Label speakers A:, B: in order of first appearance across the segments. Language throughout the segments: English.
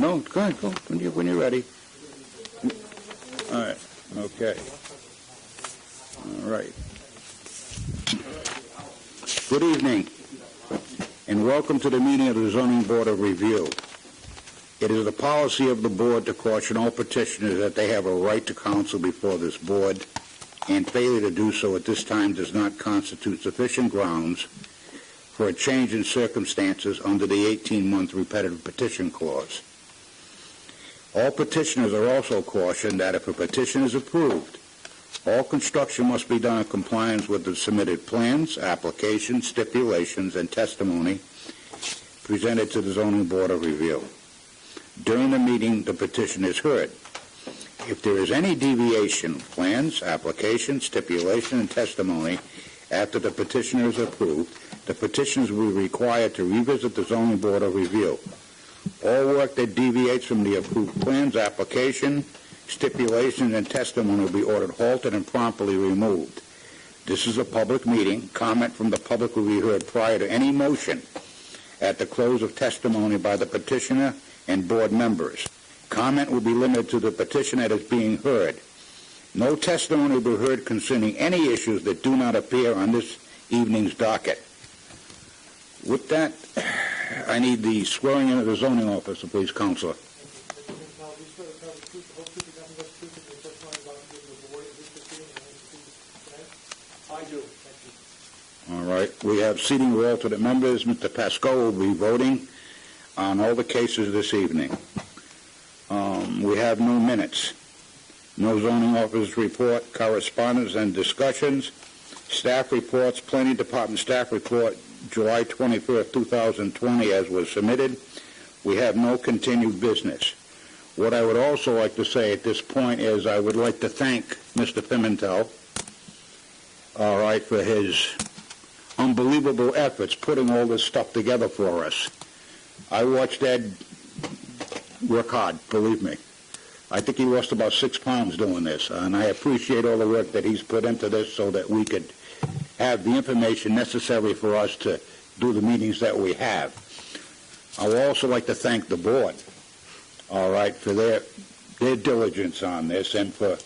A: No, go ahead, go when you're ready. All right, okay. All right. Good evening, and welcome to the meeting of the Zoning Board of Review. It is the policy of the board to caution all petitioners that they have a right to counsel before this board, and failure to do so at this time does not constitute sufficient grounds for a change in circumstances under the 18-month repetitive petition clause. All petitioners are also cautioned that if a petition is approved, all construction must be done in compliance with the submitted plans, applications, stipulations, and testimony presented to the Zoning Board of Review. During the meeting, the petition is heard. If there is any deviation of plans, applications, stipulation, and testimony after the petitioner is approved, the petitioners will be required to revisit the Zoning Board of Review. All work that deviates from the approved plans, application, stipulations, and testimony will be ordered halted and promptly removed. This is a public meeting. Comment from the public will be heard prior to any motion at the close of testimony by the petitioner and board members. Comment will be limited to the petition that is being heard. No testimony will be heard concerning any issues that do not appear on this evening's docket. With that, I need the swearing in of the zoning officer, please, Counselor.
B: I do.
A: All right. We have seating of alternate members. Mr. Pascoe will be voting on all the cases this evening. We have no minutes, no zoning officer's report, correspondence and discussions, staff reports, planning department staff report, July 21st, 2020, as was submitted. We have no continued business. What I would also like to say at this point is I would like to thank Mr. Pimentel, all right, for his unbelievable efforts putting all this stuff together for us. I watched Ed work hard, believe me. I think he lost about 6 pounds doing this, and I appreciate all the work that he's put into this so that we could have the information necessary for us to do the meetings that we have. I would also like to thank the board, all right, for their diligence on this and for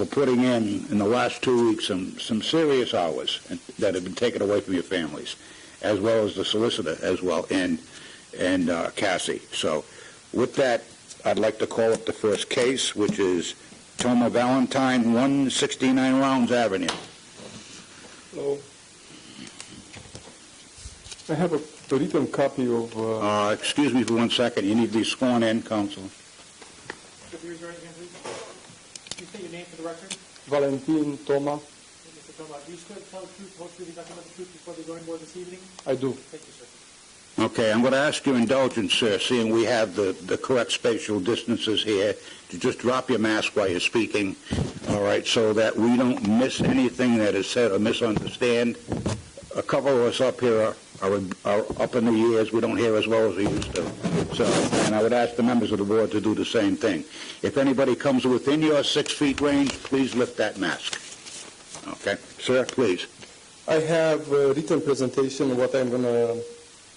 A: putting in the last 2 weeks some serious hours that have been taken away from your families, as well as the solicitor as well, and Cassie. So with that, I'd like to call up the first case, which is Toma Valentine, 169 Rounds Avenue.
C: Hello. I have a written copy of...
A: Excuse me for 1 second. You need to be sworn in, Counsel.
B: Could you raise your right hand, please? Can you state your name for the record?
C: Valentin Toma.
B: Mr. Toma, do you swear to tell the truth, the whole truth, and nothing but the truth before the zoning board this evening?
C: I do.
B: Thank you, sir.
A: Okay, I'm going to ask your indulgence, sir, seeing we have the correct spatial distances here, to just drop your mask while you're speaking, all right, so that we don't miss anything that is said or misunderstand. A couple of us up here are up in the years. We don't hear as well as we used to. So, and I would ask the members of the board to do the same thing. If anybody comes within your 6 feet range, please lift that mask. Okay? Sir, please.
C: I have a written presentation of what I'm going to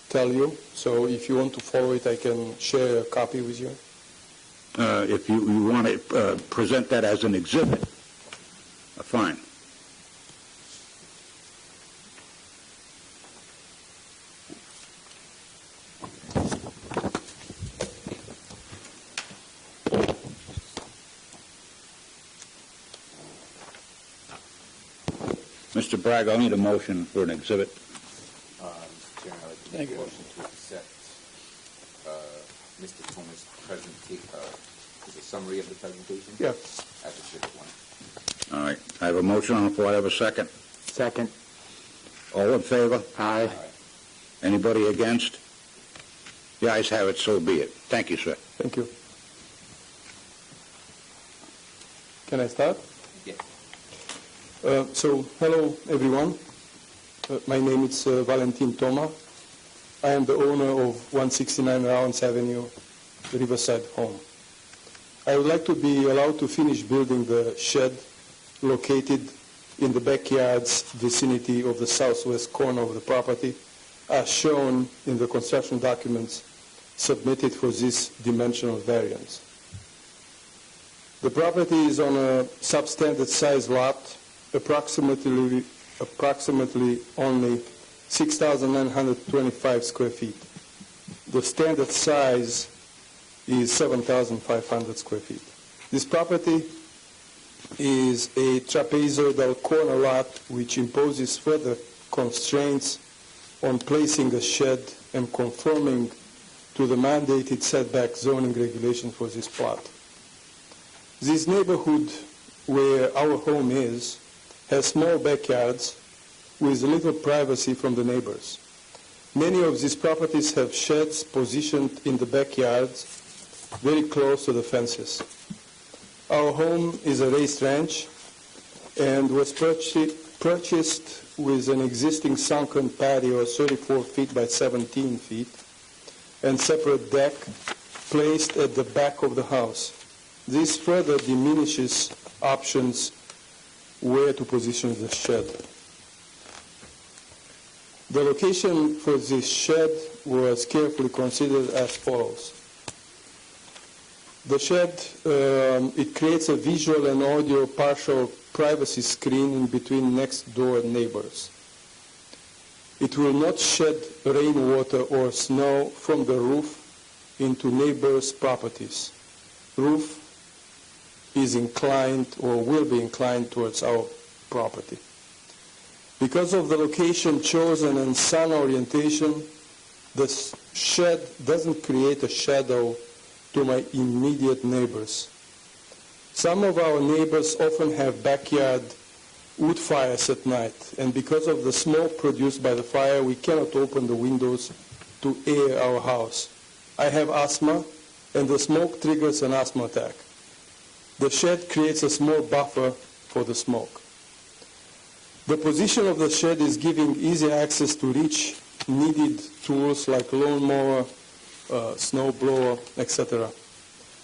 C: tell you, so if you want to follow it, I can share a copy with you.
A: If you want to present that as an exhibit, fine. Mr. Bragg, I'll need a motion for an exhibit.
D: Mr. Chairman, I'd like to make a motion to accept Mr. Toma's presentation. Is a summary of the presentation?
C: Yeah.
D: As exhibit 1.
A: All right. I have a motion on the floor. I have a second.
E: Second.
A: All in favor?
E: Aye.
A: Anybody against? The ayes have it, so be it. Thank you, sir.
C: Thank you. Can I start?
D: Yes.
C: So, hello everyone. My name is Valentin Toma. I am the owner of 169 Rounds Avenue, Riverside home. I would like to be allowed to finish building the shed located in the backyard's vicinity of the southwest corner of the property, as shown in the construction documents submitted for this dimensional variance. The property is on a substandard size lot, approximately only 6,925 square feet. The standard size is 7,500 square feet. This property is a trapezoidal corner lot which imposes further constraints on placing a shed and conforming to the mandated setback zoning regulations for this plot. This neighborhood where our home is has small backyards with little privacy from the neighbors. Many of these properties have sheds positioned in the backyards very close to the fences. Our home is a raised ranch and was purchased with an existing sunken patio of 34 feet by 17 feet and separate deck placed at the back of the house. This further diminishes options where to position the shed. The location for this shed was carefully considered as follows. The shed, it creates a visual and audio partial privacy screen in between next door neighbors. It will not shed rainwater or snow from the roof into neighbors' properties. Roof is inclined or will be inclined towards our property. Because of the location chosen and sun orientation, the shed doesn't create a shadow to my immediate neighbors. Some of our neighbors often have backyard wood fires at night, and because of the smoke produced by the fire, we cannot open the windows to air our house. I have asthma, and the smoke triggers an asthma attack. The shed creates a small buffer for the smoke. The position of the shed is giving easy access to reach needed tools like lawnmower, snow blower, etc.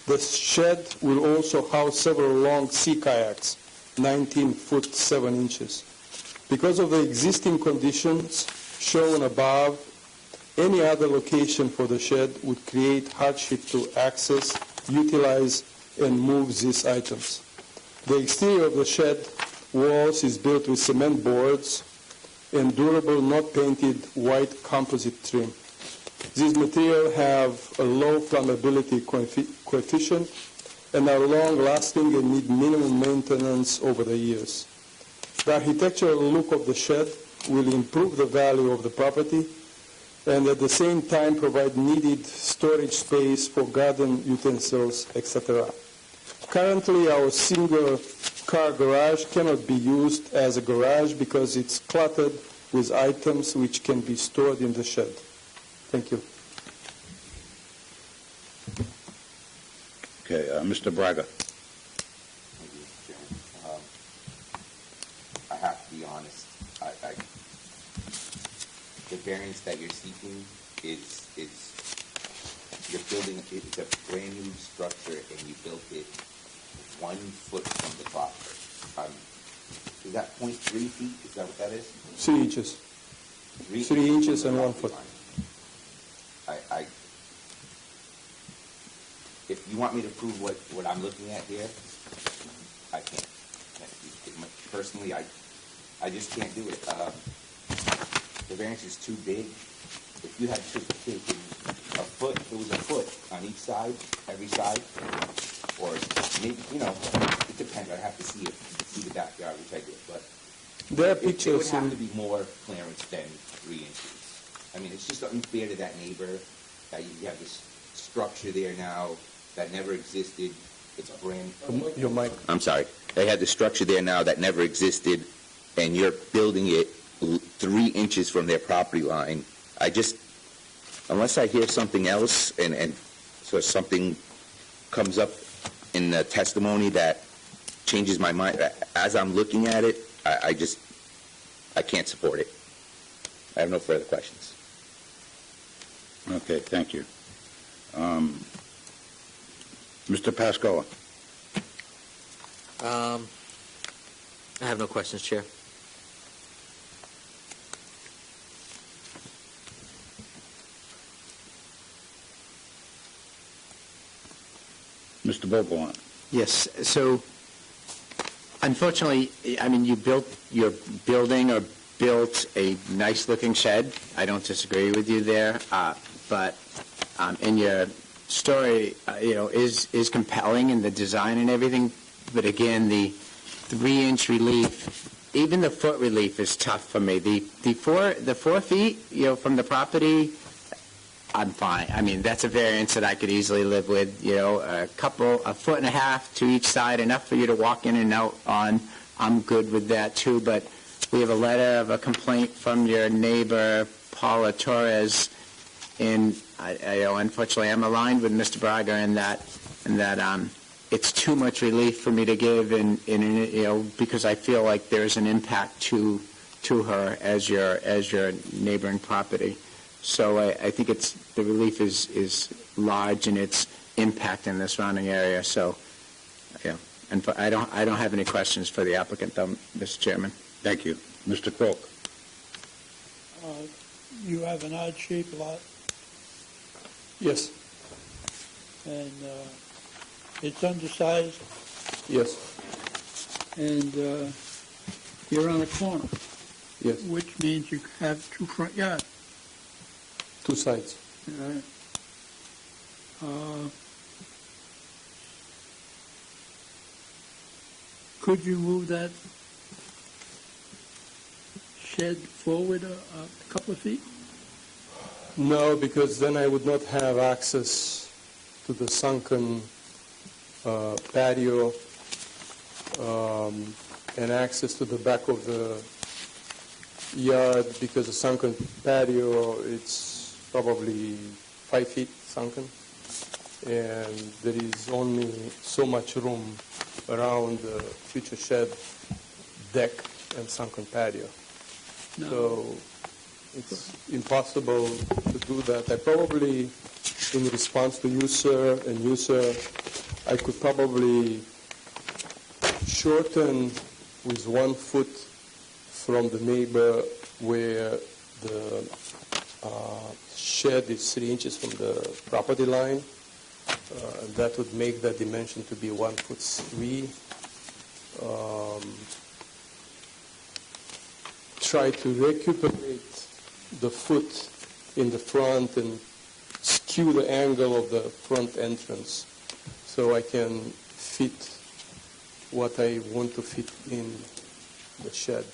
C: The shed will also house several long sea kayaks, 19 foot 7 inches. Because of the existing conditions shown above, any other location for the shed would create hardship to access, utilize, and move these items. The exterior of the shed walls is built with cement boards and durable, not painted white composite trim. These materials have a low flammability coefficient and are long-lasting and need minimum maintenance over the years. The architectural look of the shed will improve the value of the property and at the same time provide needed storage space for garden utensils, etc. Currently, our single-car garage cannot be used as a garage because it's cluttered with items which can be stored in the shed. Thank you.
A: Okay, Mr. Braga.
D: Thank you, Mr. Chairman. I have to be honest. The variance that you're seeking is you're building. It's a brand new structure, and you built it 1 foot from the property. Is that 0.3 feet? Is that what that is?
C: 3 inches. 3 inches and 1 foot.
D: If you want me to prove what I'm looking at here, I can't. Personally, I just can't do it. The variance is too big. If you had taken a foot, it was a foot on each side, every side, or maybe, it depends. I have to see the backyard, which I did, but
C: There are
D: it would
C: pictures.
D: have to be more clearance than 3 inches. I mean, it's just unfair to that neighbor that you have this structure there now that never existed. It's brand.
C: Your mic.
D: I'm sorry. They had the structure there now that never existed, and you're building it 3 inches from their property line. Unless I hear something else, and so something comes up in the testimony that changes my mind, as I'm looking at it, I can't support it. I have no further questions.
A: Okay, thank you. Mr. Pascoa.
E: I have no questions, Chair.
A: Mr. Beaublanc.
F: Yes, so unfortunately, I mean, you're building or built a nice-looking shed. I don't disagree with you there, but in your story, is compelling in the design and everything, but again, the 3-inch relief, even the foot relief is tough for me. The 4 feet, from the property, I'm fine. I mean, that's a variance that I could easily live with, a 1.5 feet to each side, enough for you to walk in and out on. I'm good with that too, but we have a letter of a complaint from your neighbor, Paula Torres, and unfortunately I'm aligned with Mr. Braga in that it's too much relief for me to give because I feel like there's an impact to her as your neighboring property. So I think the relief is large in its impact in the surrounding area. So, and I don't have any questions for the applicant, though, Mr. Chairman.
A: Thank you. Mr. Croak.
G: You have an odd-shaped lot,
C: Yes,
G: and it's undersized,
C: yes,
G: and you're on a corner,
C: yes.
G: which means you have 2 front yards.
C: 2 sides.
G: Right? Could you move that shed forward a couple of feet?
C: No, because then I would not have access to the sunken patio and access to the back of the yard, because the sunken patio, it's probably 5 feet sunken, and there is only so much room around the future shed deck and sunken patio.
G: No.
C: So it's impossible to do that. I probably, in response to you, sir, and you, sir, I could probably shorten with 1 foot from the neighbor where the shed is 3 inches from the property line. That would make that dimension to be 1'3". Try to recuperate the foot in the front and skew the angle of the front entrance so I can fit what I want to fit in the shed.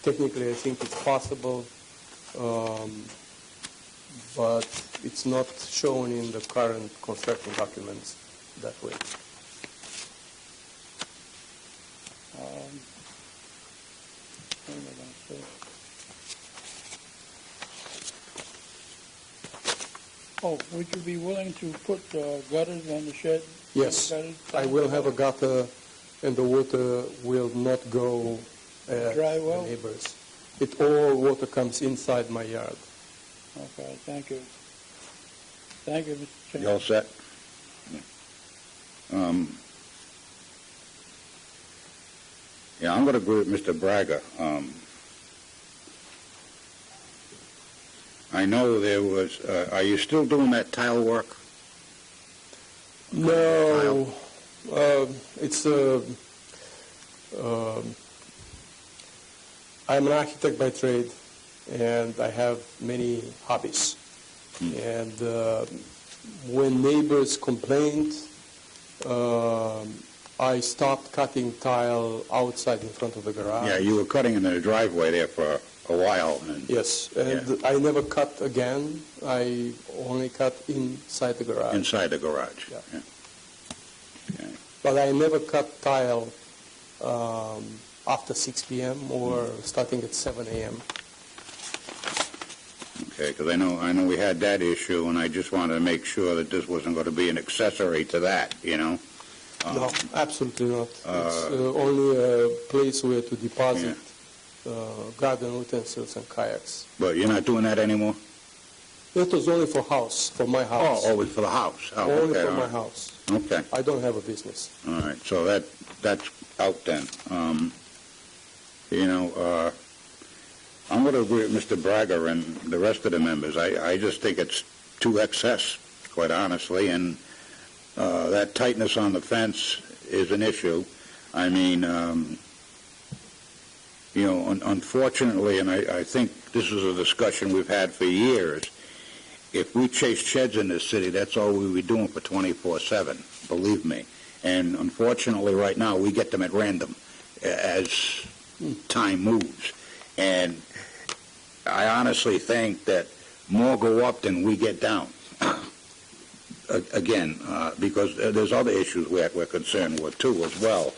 C: Technically, I think it's possible, but it's not shown in the current construction documents that way.
G: What am I going to say? Oh, would you be willing to put gutters on the shed?
C: Yes,
G: Gutters?
C: I will have a gutter, and the water will not go at
G: Dry
C: the
G: well?
C: neighbors. All water comes inside my yard.
G: Okay, thank you. Thank you, Mr.
A: You
G: Chairman.
A: all set? Yeah, I'm going to agree with Mr. Braga. I know there was, are you still doing that tile work?
C: No, it's I'm an architect by trade, and I have many hobbies. And when neighbors complained, I stopped cutting tile outside in front of the garage.
A: Yeah, you were cutting in the driveway there for a while. And
C: Yes, and I never cut again. I only cut inside the garage.
A: inside the garage.
C: Yeah.
A: Okay.
C: But I never cut tile after 6 p.m. or starting at 7 a.m.
A: Okay, because I know we had that issue, and I just wanted to make sure that this wasn't going to be an accessory to that, you know?
C: No, absolutely not. It's only a place where to deposit garden utensils and kayaks.
A: But you're not doing that anymore?
C: That was only for my house.
A: Oh, always for the house. Oh,
C: Only
A: okay,
C: for
A: all
C: my
A: right.
C: house.
A: Okay,
C: I don't have a business.
A: all right. So that's out then. I'm going to agree with Mr. Braga and the rest of the members. I just think it's too excess, quite honestly, and that tightness on the fence is an issue. I mean, unfortunately, and I think this is a discussion we've had for years, if we chased sheds in this city, that's all we were doing for 24/7, believe me. And unfortunately, right now, we get them at random as time moves. And I honestly think that more go up than we get down. Again, because there's other issues we're concerned with, too, as well,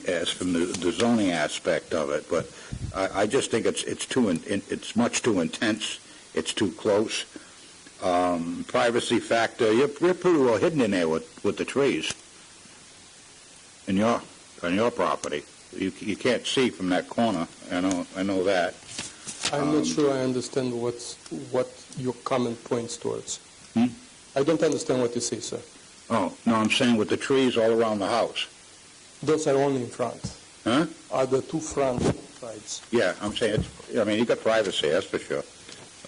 A: as from the zoning aspect of it. But I just think it's much too intense. It's too close. Privacy factor, you're pretty well hidden in there with the trees on your property. You can't see from that corner. I know that.
C: I'm not sure I understand what your comment points towards. I don't understand what you say, sir.
A: Oh, no, I'm saying with the trees all around the house.
C: Those are only in front.
A: Huh?
C: Are the two front sides?
A: Yeah, I'm saying, you got privacy, that's for sure.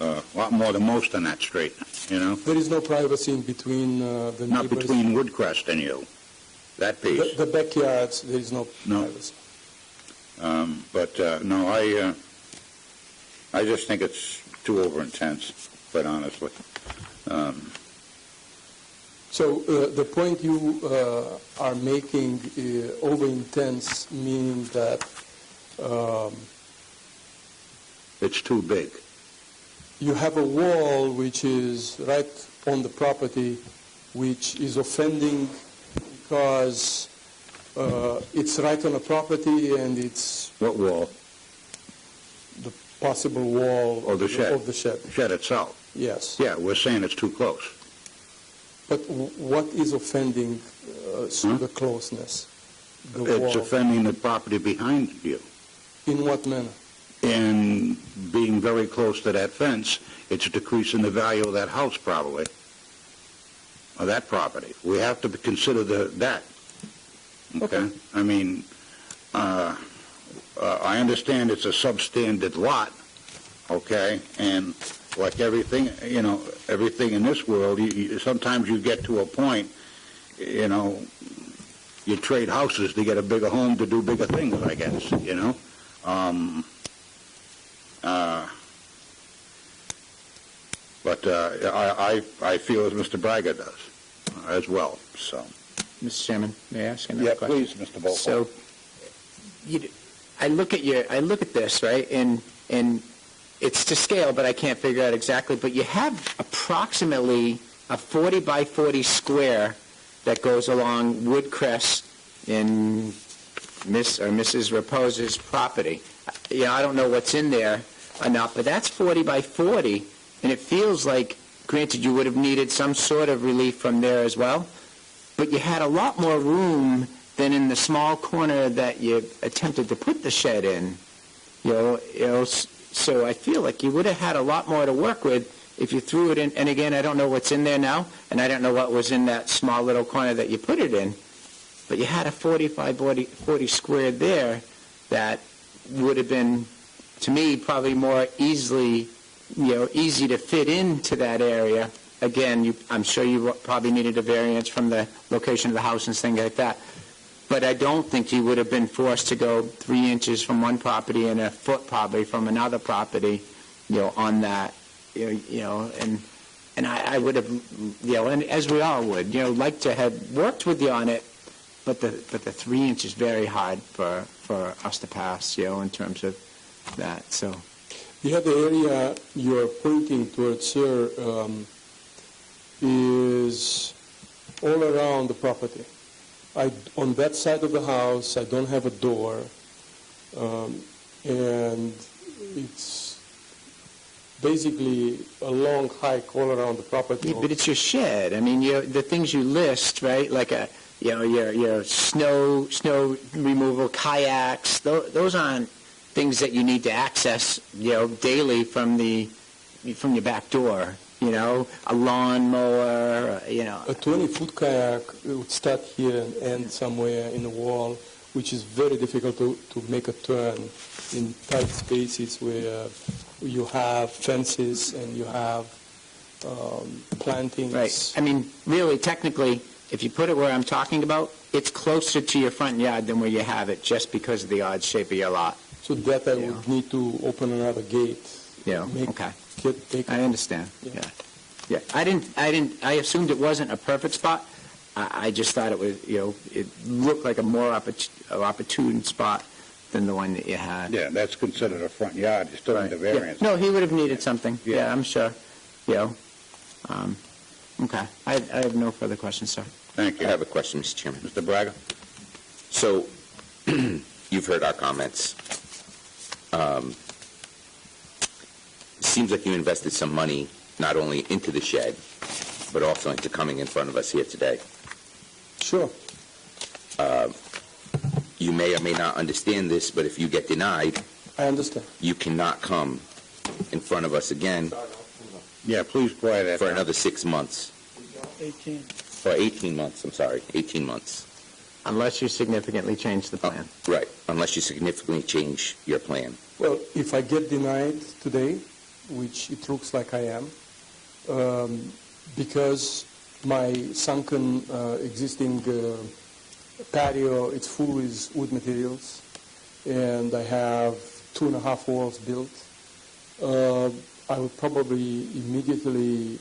A: A lot more than most on that street,
C: There is no privacy in between the neighbors.
A: Not between Woodcrest and you, that piece.
C: The backyards, there is no privacy.
A: No, I just think it's too over-intense, quite honestly.
C: So the point you are making, over-intense, meaning that
A: It's too big.
C: you have a wall which is right on the property, which is offending because it's right on the property and it's
A: What wall?
C: the possible wall
A: Of the shed.
C: Of the shed.
A: The shed itself.
C: Yes.
A: Yeah, we're saying it's too close.
C: But what is offending the closeness? The
A: It's
C: wall.
A: offending the property behind you.
C: In what manner?
A: And being very close to that fence, it's decreasing the value of that house probably, of that property. We have to consider that. Okay? I mean, I understand it's a substandard lot, okay? And like everything, everything in this world, sometimes you get to a point, you trade houses to get a bigger home to do bigger things, I guess, But I feel as Mr. Braga does as well, so.
F: Mr. Chairman, may I ask another question?
A: Please, Mr. Volkov.
F: So, I look at this, right, and it's to scale, but I can't figure out exactly, but you have approximately a 40 by 40 square that goes along Woodcrest in Miss or Mrs. Raposa's property. I don't know what's in there enough, but that's 40 by 40, and it feels like, granted, you would have needed some sort of relief from there as well, but you had a lot more room than in the small corner that you attempted to put the shed in. So I feel like you would have had a lot more to work with if you threw it in. And again, I don't know what's in there now, and I don't know what was in that small little corner that you put it in. But you had a 45, 40 square there that would have been, to me, probably more easy to fit into that area. Again, I'm sure you probably needed a variance from the location of the house and things like that. But I don't think you would have been forced to go 3 inches from one property and a foot probably from another property, on that, and I would have, and as we all would, like to have worked with you on it, but the 3 inch is very hard for us to pass, in terms of that. So
C: The other area you're pointing towards, sir, is all around the property. On that side of the house, I don't have a door, and it's basically a long hike all around the property.
F: yeah, but it's your shed. I mean, the things you list, right? Like your snow removal, kayaks. Those aren't things that you need to access, daily from your back door. A lawnmower,
C: A 20-foot kayak would start here and end somewhere in the wall, which is very difficult to make a turn in tight spaces where you have fences and you have plantings.
F: Right. I mean, really, technically, if you put it where I'm talking about, it's closer to your front yard than where you have it, just because of the odd shape of your lot.
C: So that I
F: Yeah.
C: would need to open another gate.
F: Yeah,
C: Make-
F: okay.
C: Take
F: I understand,
C: Yeah.
F: yeah. Yeah, I assumed it wasn't a perfect spot. I just thought it was, it looked like a more opportune spot than the one that you had.
A: Yeah, that's considered a front yard. You still need a
F: Yeah.
A: variance.
F: No, he would have needed something,
A: Yeah.
F: yeah, I'm sure, okay. I have no further questions, sir.
A: Thank
D: I
A: you.
D: have a question, Mr. Chairman.
A: Mr. Braga?
D: So, you've heard our comments. It seems like you invested some money not only into the shed, but also into coming in front of us here today.
C: Sure.
D: You may or may not understand this, but if you get denied,
C: I understand.
D: you cannot come in front of us again
A: Yeah, please quiet that
D: for
A: down.
D: another 6 months,
G: 18.
D: or 18 months, I'm sorry, 18 months.
F: Unless you significantly change the plan.
D: Right, unless you significantly change your plan.
C: Well, if I get denied today, which it looks like I am, because my sunken existing patio, it's full with wood materials, and I have 2.5 walls built, I would probably immediately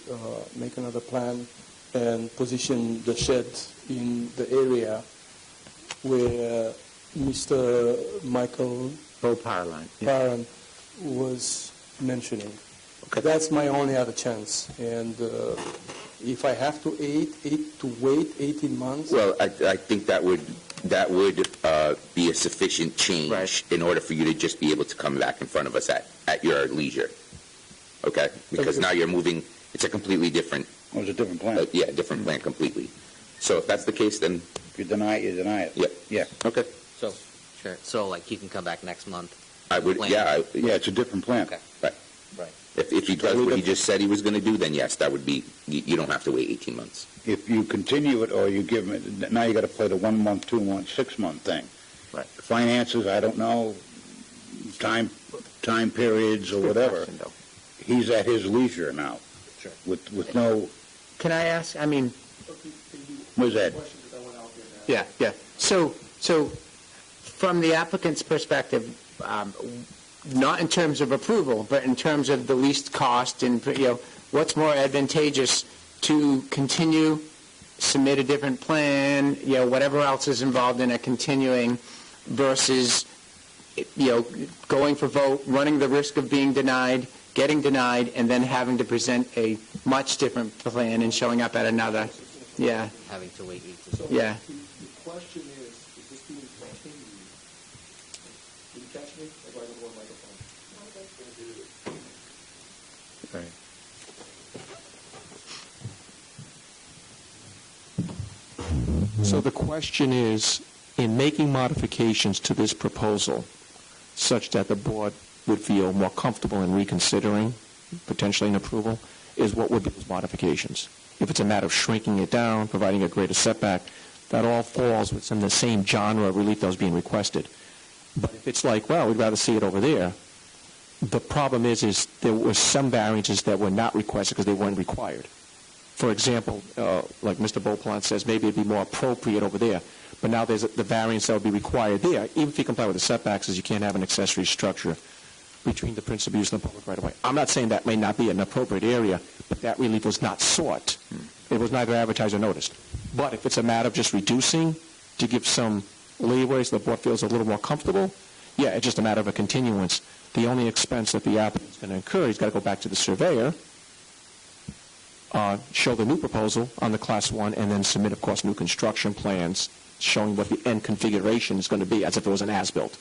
C: make another plan and position the shed in the area where Mr. Michael
F: Full power line. Yeah.
C: Barron was mentioning. That's my only other chance. And if I have to wait 18 months,
D: Well, I think that would be a sufficient change
F: Right.
D: in order for you to just be able to come back in front of us at your leisure. Okay? Because now you're moving, it's a completely different,
A: It was a different plan.
D: different plan completely. So if that's the case, then,
A: If you deny it, you deny it.
D: yeah.
A: Yeah.
D: Okay.
E: So, sure. So, like, he can come back next month.
D: I would,
E: Plan.
D: yeah,
A: Yeah, it's a different plan.
E: Okay.
D: right.
E: Right.
D: If he does what he just said he was going to do, then yes, that would be, you don't have to wait 18 months.
A: If you continue it or you give it, now you got to play the 1 month, 2 month, 6 month thing.
F: Right.
A: Finances, I don't know, time periods or whatever.
F: Question, though.
A: He's at his leisure now.
E: Sure.
A: With no,
F: Can I ask,
A: where's that?
F: Yeah. So from the applicant's perspective, not in terms of approval, but in terms of the least cost and, what's more advantageous to continue, submit a different plan, whatever else is involved in a continuing versus, going for vote, running the risk of being denied, getting denied, and then having to present a much different plan and showing up at another. Yeah,
E: Having to wait 18
F: yeah.
C: the question is this being continued? Can you catch me? Or do I go to a microphone?
H: So the question is, in making modifications to this proposal, such that the board would feel more comfortable in reconsidering potentially an approval, is what would be those modifications? If it's a matter of shrinking it down, providing a greater setback, that all falls within the same genre of relief that was being requested. But if it's like, well, we'd rather see it over there, the problem is there were some variances that were not requested because they weren't required. For example, like Mr. Beauplan says, maybe it'd be more appropriate over there. But now there's the variance that would be required there. Even if you comply with the setbacks, is you can't have an accessory structure between the principal use and the public right-of-way. I'm not saying that may not be an appropriate area, but that relief was not sought. It was neither advertised or noticed. But if it's a matter of just reducing to give some leeway so the board feels a little more comfortable, yeah, it's just a matter of a continuance. The only expense that the applicant's going to incur, he's got to go back to the surveyor, show the new proposal on the Class 1, and then submit, of course, new construction plans showing what the end configuration is going to be as if it was an as-built.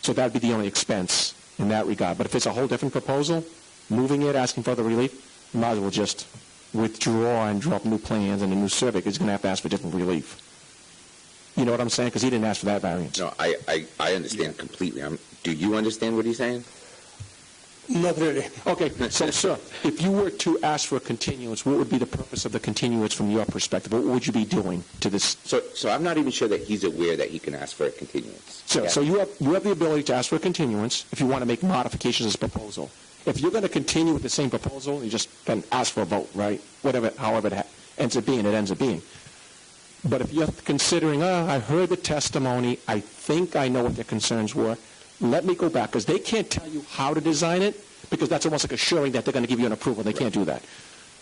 H: So that would be the only expense in that regard. But if it's a whole different proposal, moving it, asking for the relief, you might as well just withdraw and draw up new plans and a new survey because he's going to have to ask for different relief. You know what I'm saying? Because he didn't ask for that variance.
D: No, I understand completely. Do you understand what he's saying?
C: Not really.
H: Okay, so, sir, if you were to ask for a continuance, what would be the purpose of the continuance from your perspective? What would you be doing to this?
D: So I'm not even sure that he's aware that he can ask for a continuance.
H: So you have the ability to ask for a continuance if you want to make modifications to this proposal. If you're going to continue with the same proposal, you just then ask for a vote, right? However it ends up being, it ends up being. But if you're considering, I heard the testimony, I think I know what their concerns were, let me go back, because they can't tell you how to design it, because that's almost like assuring that they're going to give you an approval. They can't do that.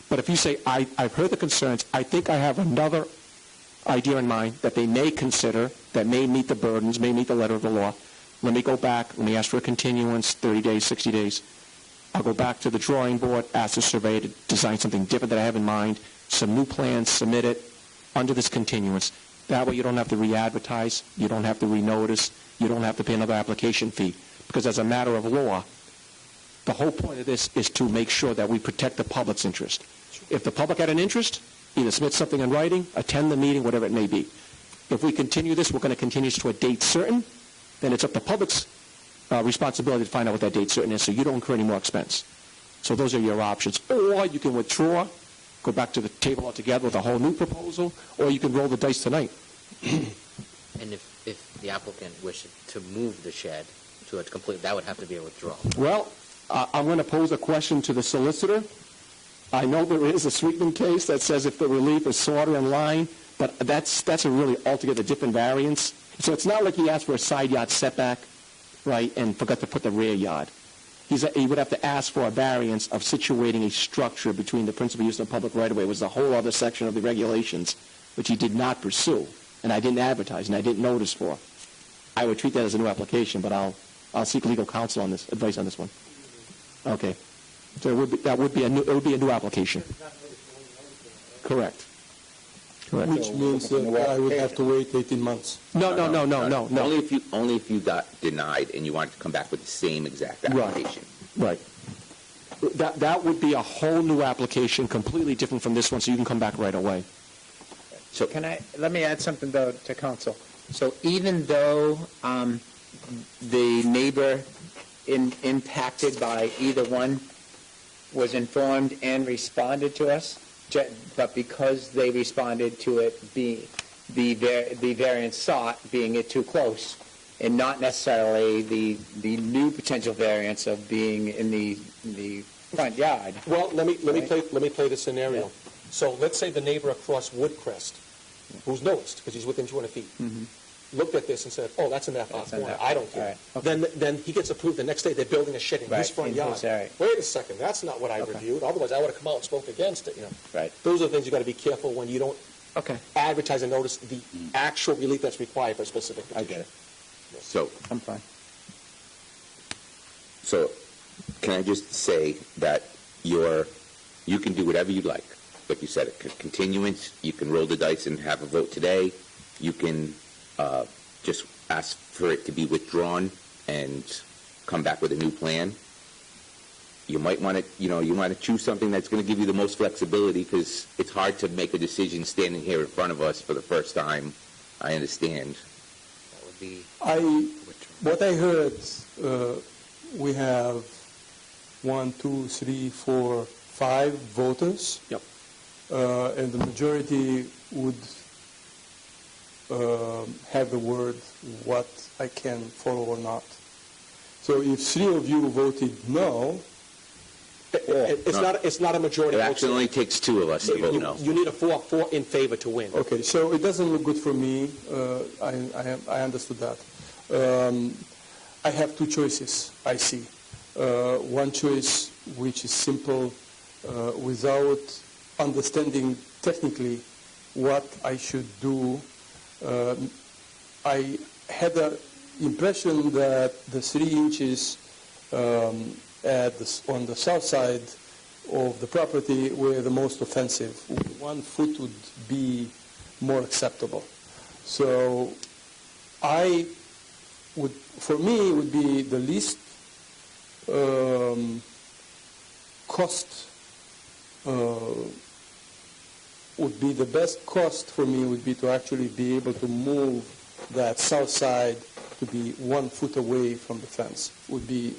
H: But if you say, I've heard the concerns, I think I have another idea in mind that they may consider, that may meet the burdens, may meet the letter of the law, let me go back, let me ask for a continuance, 30 days, 60 days. I'll go back to the drawing board, ask the surveyor to design something different that I have in mind, some new plans, submit it under this continuance. That way you don't have to re-advertise, you don't have to re-notice, you don't have to pay another application fee. Because as a matter of law, the whole point of this is to make sure that we protect the public's interest. If the public had an interest, either submit something in writing, attend the meeting, whatever it may be. If we continue this, we're going to continue this to a date certain, then it's up to the public's responsibility to find out what that date certain is, so you don't incur any more expense. So those are your options. Or you can withdraw, go back to the table altogether with a whole new proposal, or you can roll the dice tonight.
E: And if the applicant wishes to move the shed to a complete, that would have to be a withdrawal.
H: Well, I'm going to pose a question to the solicitor. I know there is a Sweetman case that says if the relief is sort of in line, but that's a really altogether different variance. So it's not like he asked for a side yard setback, right, and forgot to put the rear yard. He would have to ask for a variance of situating a structure between the principal use and public right-of-way. It was a whole other section of the regulations, which he did not pursue, and I didn't advertise, and I didn't notice for. I would treat that as a new application, but I'll seek legal counsel on this, advice on this one. Okay. So it would be a new application. Correct.
C: Which means that I would have to wait 18 months.
H: No.
D: Only if you got denied and you wanted to come back with the same exact application.
H: Right. That would be a whole new application, completely different from this one, so you can come back right away.
F: So let me add something, though, to counsel. So even though the neighbor impacted by either one was informed and responded to us, but because they responded to it, the variance sought being it too close, and not necessarily the new potential variance of being in the front yard.
H: Well, let me play the scenario.
F: Yeah.
H: So let's say the neighbor across Woodcrest, who's noticed because he's within 200 feet, looked at this and said, "Oh, that's in that far corner. I don't care."
F: Right. Okay.
H: Then he gets approved. The next day they're building a shed in his front yard.
F: Right.
H: Wait a second, that's not what I reviewed. Otherwise, I would have come out and spoke against it.
F: Right.
H: Those are the things you got to be careful when you don't
F: Okay.
H: advertise and notice the actual relief that's required for a specific petition.
F: I get it.
D: So,
F: I'm fine.
D: So, can I just say that you can do whatever you'd like. Like you said, a continuance, you can roll the dice and have a vote today. You can just ask for it to be withdrawn and come back with a new plan. You might want to choose something that's going to give you the most flexibility, because it's hard to make a decision standing here in front of us for the first time. I understand.
E: That would be
C: What I heard, we have 1, 2, 3, 4, 5 voters.
H: Yep.
C: And the majority would have the word what I can follow or not. So if 3 of you voted no,
H: it's not a majority.
D: It actually only takes 2 of us to vote no.
H: You need a 4 in favor to win.
C: okay, so it doesn't look good for me. I understood that. I have 2 choices, I see. One choice which is simple, without understanding technically what I should do. I had the impression that the 3 inches on the south side of the property were the most offensive. 1 foot would be more acceptable. So for me, it would be the least cost would be the best cost for me would be to actually be able to move that south side to be 1 foot away from the fence. Would be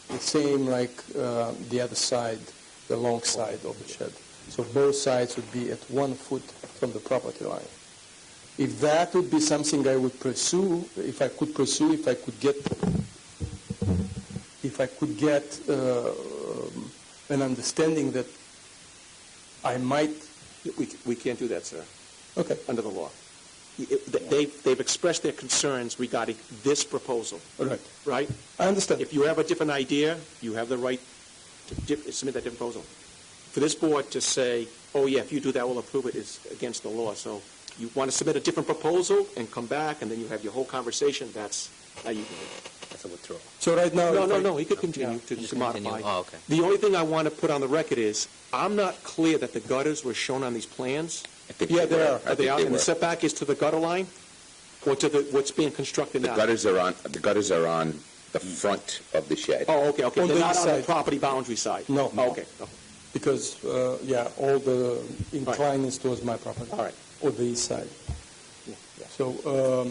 C: the same like the other side, the long side of the shed. So both sides would be at 1 foot from the property line. If that would be something I would pursue, if I could get an understanding that I might.
H: We can't do that, sir.
C: Okay.
I: under the law. They've expressed their concerns regarding this proposal,
C: All right.
I: right?
C: I understand.
I: If you have a different idea, you have the right to submit that different proposal. For this board to say, oh, yeah, if you do that, we'll approve it, is against the law. So you want to submit a different proposal and come back, and then you have your whole conversation, that's how you do it.
E: That's a withdrawal.
C: So right now...
I: No, he could continue to
E: Just
I: modify.
E: continue. Oh, okay.
I: The only thing I want to put on the record is, I'm not clear that the gutters were shown on these plans.
D: I think
C: Yeah,
D: they
C: they
D: were.
C: are.
D: I
I: Are they
D: think
I: out?
D: they
I: And the
D: were.
I: setback is to the gutter line, or to what's being constructed
D: The
I: now?
D: gutters are on the front of the shed.
I: Oh, okay.
C: On
I: They're
C: the
I: not on the
C: side.
I: property boundary side?
C: No.
I: Oh, okay.
C: Because, all the incline is towards my property.
I: All right.
C: Or the east side.
I: Yeah.
C: So,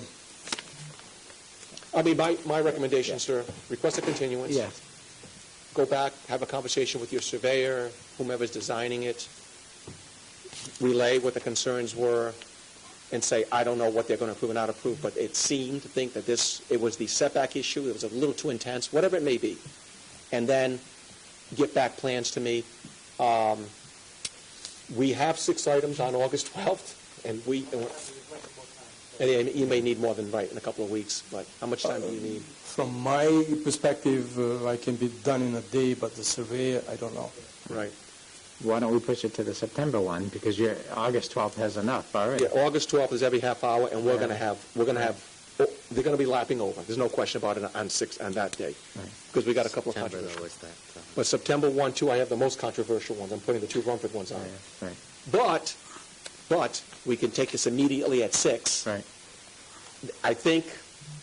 I: I mean, my recommendation, sir, request a continuance.
F: Yes.
I: Go back, have a conversation with your surveyor, whomever's designing it, relay what the concerns were, and say, I don't know what they're going to approve and not approve, but it seemed to think that it was the setback issue, it was a little too intense, whatever it may be. And then get back plans to me. We have 6 items on August 12th, and you may need more than in a couple of weeks, but how much time do you need?
C: from my perspective, I can be done in a day, but the survey, I don't know.
I: Right.
F: Why don't we push it to the September one, because your August 12th has enough already.
I: Yeah, August 12th is every half hour, and they're going to be lapping over. There's no question about it on that day, because we got a couple of
E: September,
I: controversial.
E: though, was that?
I: But September 1, 2, I have the most controversial ones. I'm putting the 2 Rumford ones on.
F: Right,
I: But we can take this immediately at 6.
F: right.
I: I think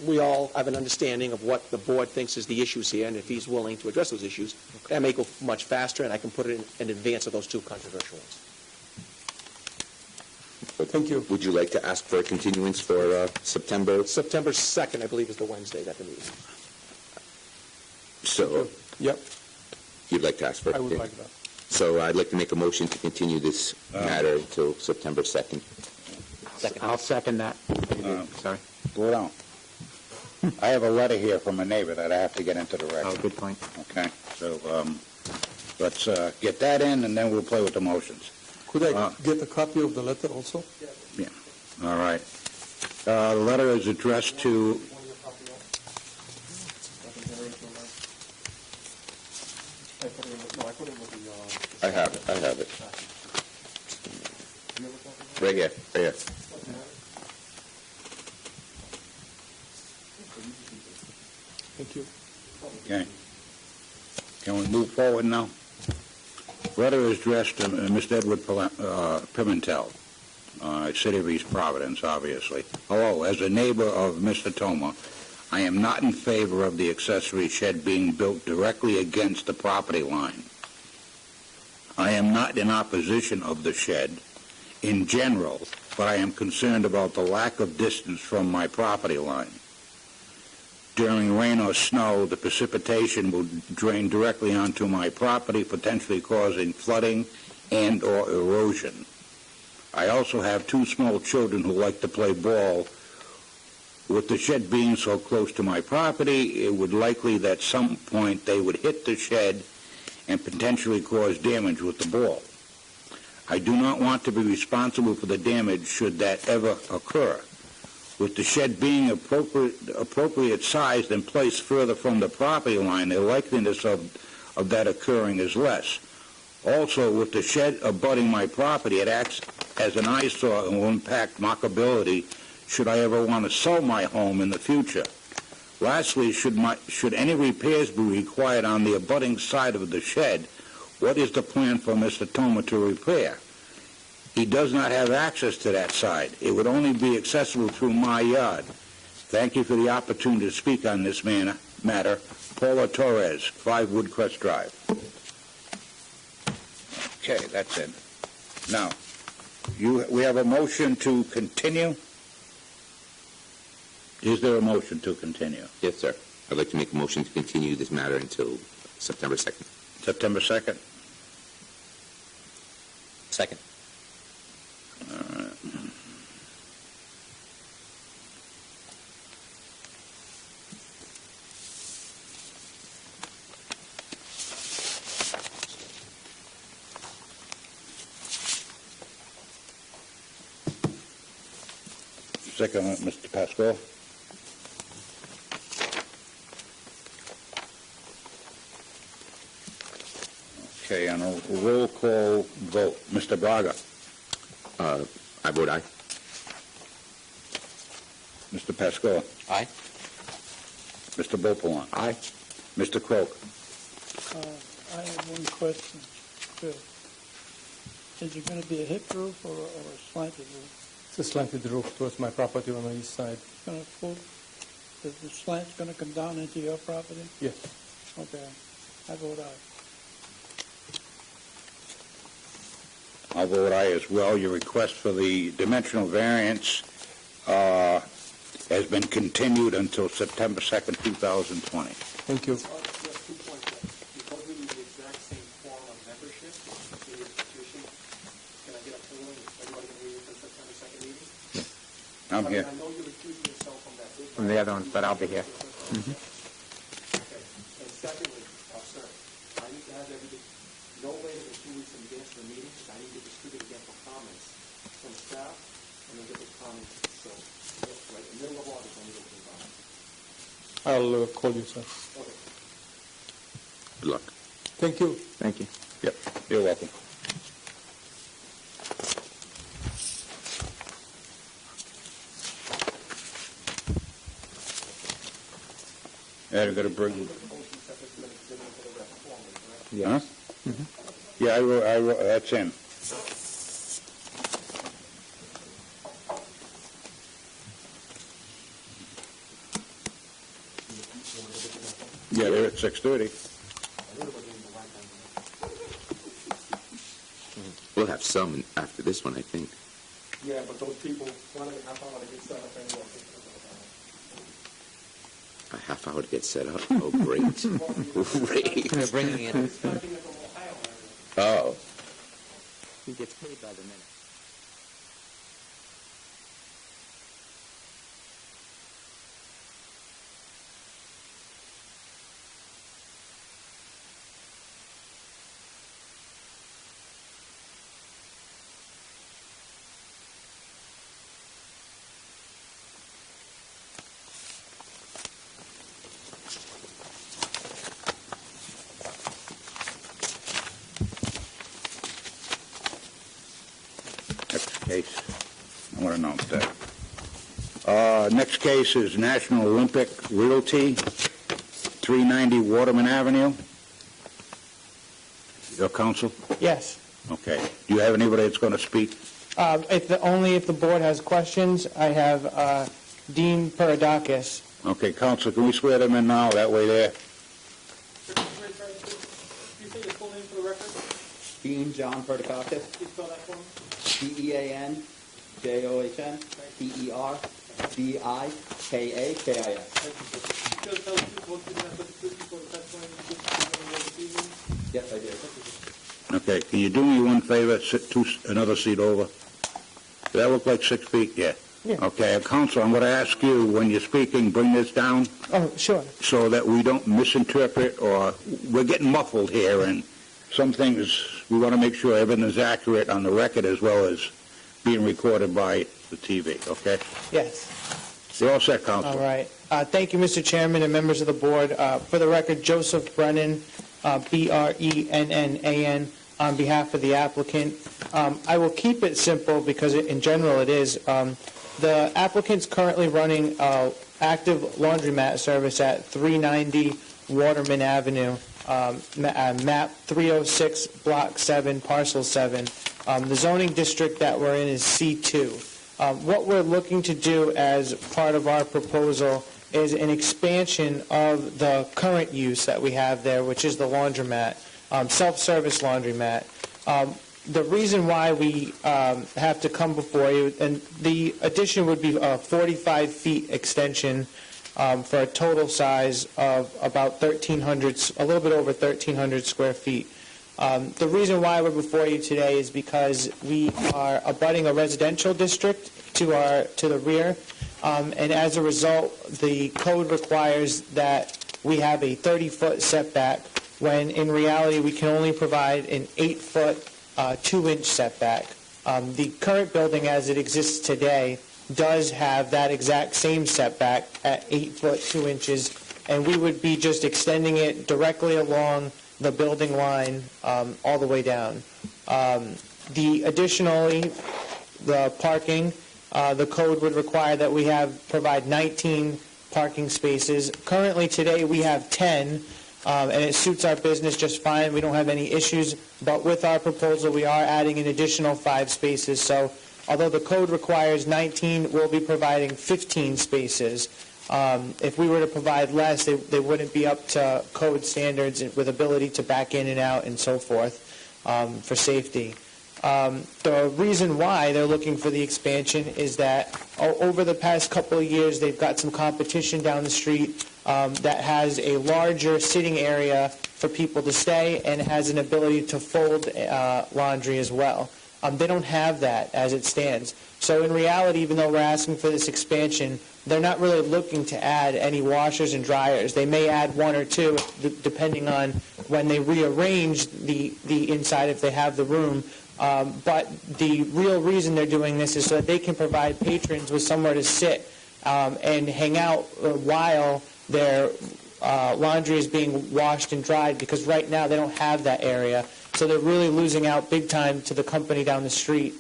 I: we all have an understanding of what the board thinks is the issues here, and if he's willing to address those issues, that may go much faster, and I can put it in advance of those 2 controversial ones.
C: Thank you.
D: Would you like to ask for a continuance for September?
I: September 2nd, I believe, is the Wednesday that the meeting.
D: So
C: Yep,
D: you'd like to ask for a
C: I would
D: continuance?
C: like that.
D: So I'd like to make a motion to continue this matter until September 2nd.
F: I'll second that. Sorry.
A: Go down. I have a letter here from a neighbor that I have to get into the
F: Oh,
A: record.
F: good point.
A: Okay, so let's get that in, and then we'll play with the motions.
C: Could I get a copy of the letter also?
A: Yeah, all right. The letter is addressed to,
D: I have it. Right here.
C: Thank you.
A: okay. Can we move forward now? Letter is addressed to Mr. Edward Pimentel, City of East Providence, obviously. Hello, as a neighbor of Mr. Toma, I am not in favor of the accessory shed being built directly against the property line. I am not in opposition of the shed in general, but I am concerned about the lack of distance from my property line. During rain or snow, the precipitation will drain directly onto my property, potentially causing flooding and/or erosion. I also have 2 small children who like to play ball. With the shed being so close to my property, it would likely that at some point they would hit the shed and potentially cause damage with the ball. I do not want to be responsible for the damage should that ever occur. With the shed being appropriate sized and placed further from the property line, the likeliness of that occurring is less. Also, with the shed abutting my property, it acts as an eyesore and will impact walkability should I ever want to sell my home in the future. Lastly, should any repairs be required on the abutting side of the shed, what is the plan for Mr. Toma to repair? He does not have access to that side. It would only be accessible through my yard. Thank you for the opportunity to speak on this matter. Paula Torres, 5 Woodcrest Drive. Okay, that's it. Now, we have a motion to continue. Is there a motion to continue?
D: Yes, sir. I'd like to make a motion to continue this matter until September 2nd.
A: September 2nd?
E: Second.
A: All right. second, Mr. Pascal. Okay, on a roll call vote, Mr. Braga,
D: I vote aye.
A: Mr. Pascal,
E: Aye.
A: Mr. Bopalan,
F: Aye.
A: Mr. Croak.
G: I have one question, Phil. Is it going to be a hip roof or a slanted roof?
C: It's a slanted roof towards my property on the east side.
G: It's going to full, the slant's going to come down into your property?
C: Yes.
G: Okay, I vote aye.
A: I'll vote aye as well. Your request for the dimensional variance has been continued until September 2nd, 2020.
C: Thank you.
I: Just 2 points. Because we need the exact same form of membership in your institution, can I get a polling? Is everybody going to be here for the September 2nd meeting?
A: I'm here.
I: I know you're recusing yourself from that.
F: From the other one, but I'll be here.
I: Okay. And secondly, sir, I need to have everything no later than 2 weeks in advance of the meeting, because I need to distribute again for comments from staff, and then get the comments. So, right in the middle of August, I'm going to get comments.
C: I'll call you, sir.
I: Okay.
D: Good luck.
C: Thank you.
F: Thank you.
A: Yep, you're welcome. Yeah, I'm going to bring... Huh? Yeah, I wrote, that's in. Yeah, they're at 6:30.
D: We'll have some after this one, I think.
I: Yeah, but those people, one and a half hour to get set up anyway.
D: A half hour to get set up? Oh, great. Great.
E: They're bringing in.
D: Oh.
F: He gets paid by the minute.
A: Case. I want to announce that. Next case is National Olympic Realty, 390 Waterman Avenue. Your counsel?
B: Yes.
A: Okay. Do you have anybody that's going to speak?
B: Only if the board has questions. I have Dean Paradakis.
A: Okay, counsel, can we swear them in now? That way there.
B: Can you say your full name for the record?
J: Dean John Perticakis,
B: Can you spell that for me?
J: DeanJohn, Perdikakis.
B: Thank you, sir. You tell the truth, whole truth, and nothing but the truth before the testimony you give this evening?
J: Yes, I did.
A: Okay, can you do me one favor? Sit another seat over. Does that look like 6 feet? Yeah.
B: Yeah.
A: Okay, counsel, I'm going to ask you, when you're speaking, bring this down
B: Oh, sure.
A: so that we don't misinterpret, or we're getting muffled here, and some things, we want to make sure everything is accurate on the record as well as being recorded by the TV, okay?
B: Yes.
A: You're all set, counsel.
B: All right. Thank you, Mr. Chairman and members of the board. For the record, Joseph Brennan, Brennan, on behalf of the applicant. I will keep it simple because in general it is. The applicant's currently running active laundromat service at 390 Waterman Avenue, map 306, block 7, parcel 7. The zoning district that we're in is C2. What we're looking to do as part of our proposal is an expansion of the current use that we have there, which is the laundromat, self-service laundromat. The reason why we have to come before you, and the addition would be a 45 feet extension for a total size of about 1,300, a little bit over 1,300 square feet. The reason why we're before you today is because we are abutting a residential district to the rear, and as a result, the code requires that we have a 30-foot setback, when in reality we can only provide an 8-foot, 2-inch setback. The current building as it exists today does have that exact same setback at 8 foot 2 inches, and we would be just extending it directly along the building line all the way down. Additionally, the parking, the code would require that we provide 19 parking spaces. Currently, today, we have 10, and it suits our business just fine. We don't have any issues, but with our proposal, we are adding an additional 5 spaces. So although the code requires 19, we'll be providing 15 spaces. If we were to provide less, they wouldn't be up to code standards with ability to back in and out and so forth for safety. The reason why they're looking for the expansion is that over the past couple of years, they've got some competition down the street that has a larger sitting area for people to stay and has an ability to fold laundry as well. They don't have that as it stands. So in reality, even though we're asking for this expansion, they're not really looking to add any washers and dryers. They may add 1 or 2, depending on when they rearrange the inside if they have the room. But the real reason they're doing this is so that they can provide patrons with somewhere to sit and hang out while their laundry is being washed and dried, because right now they don't have that area. So they're really losing out big time to the company down the street.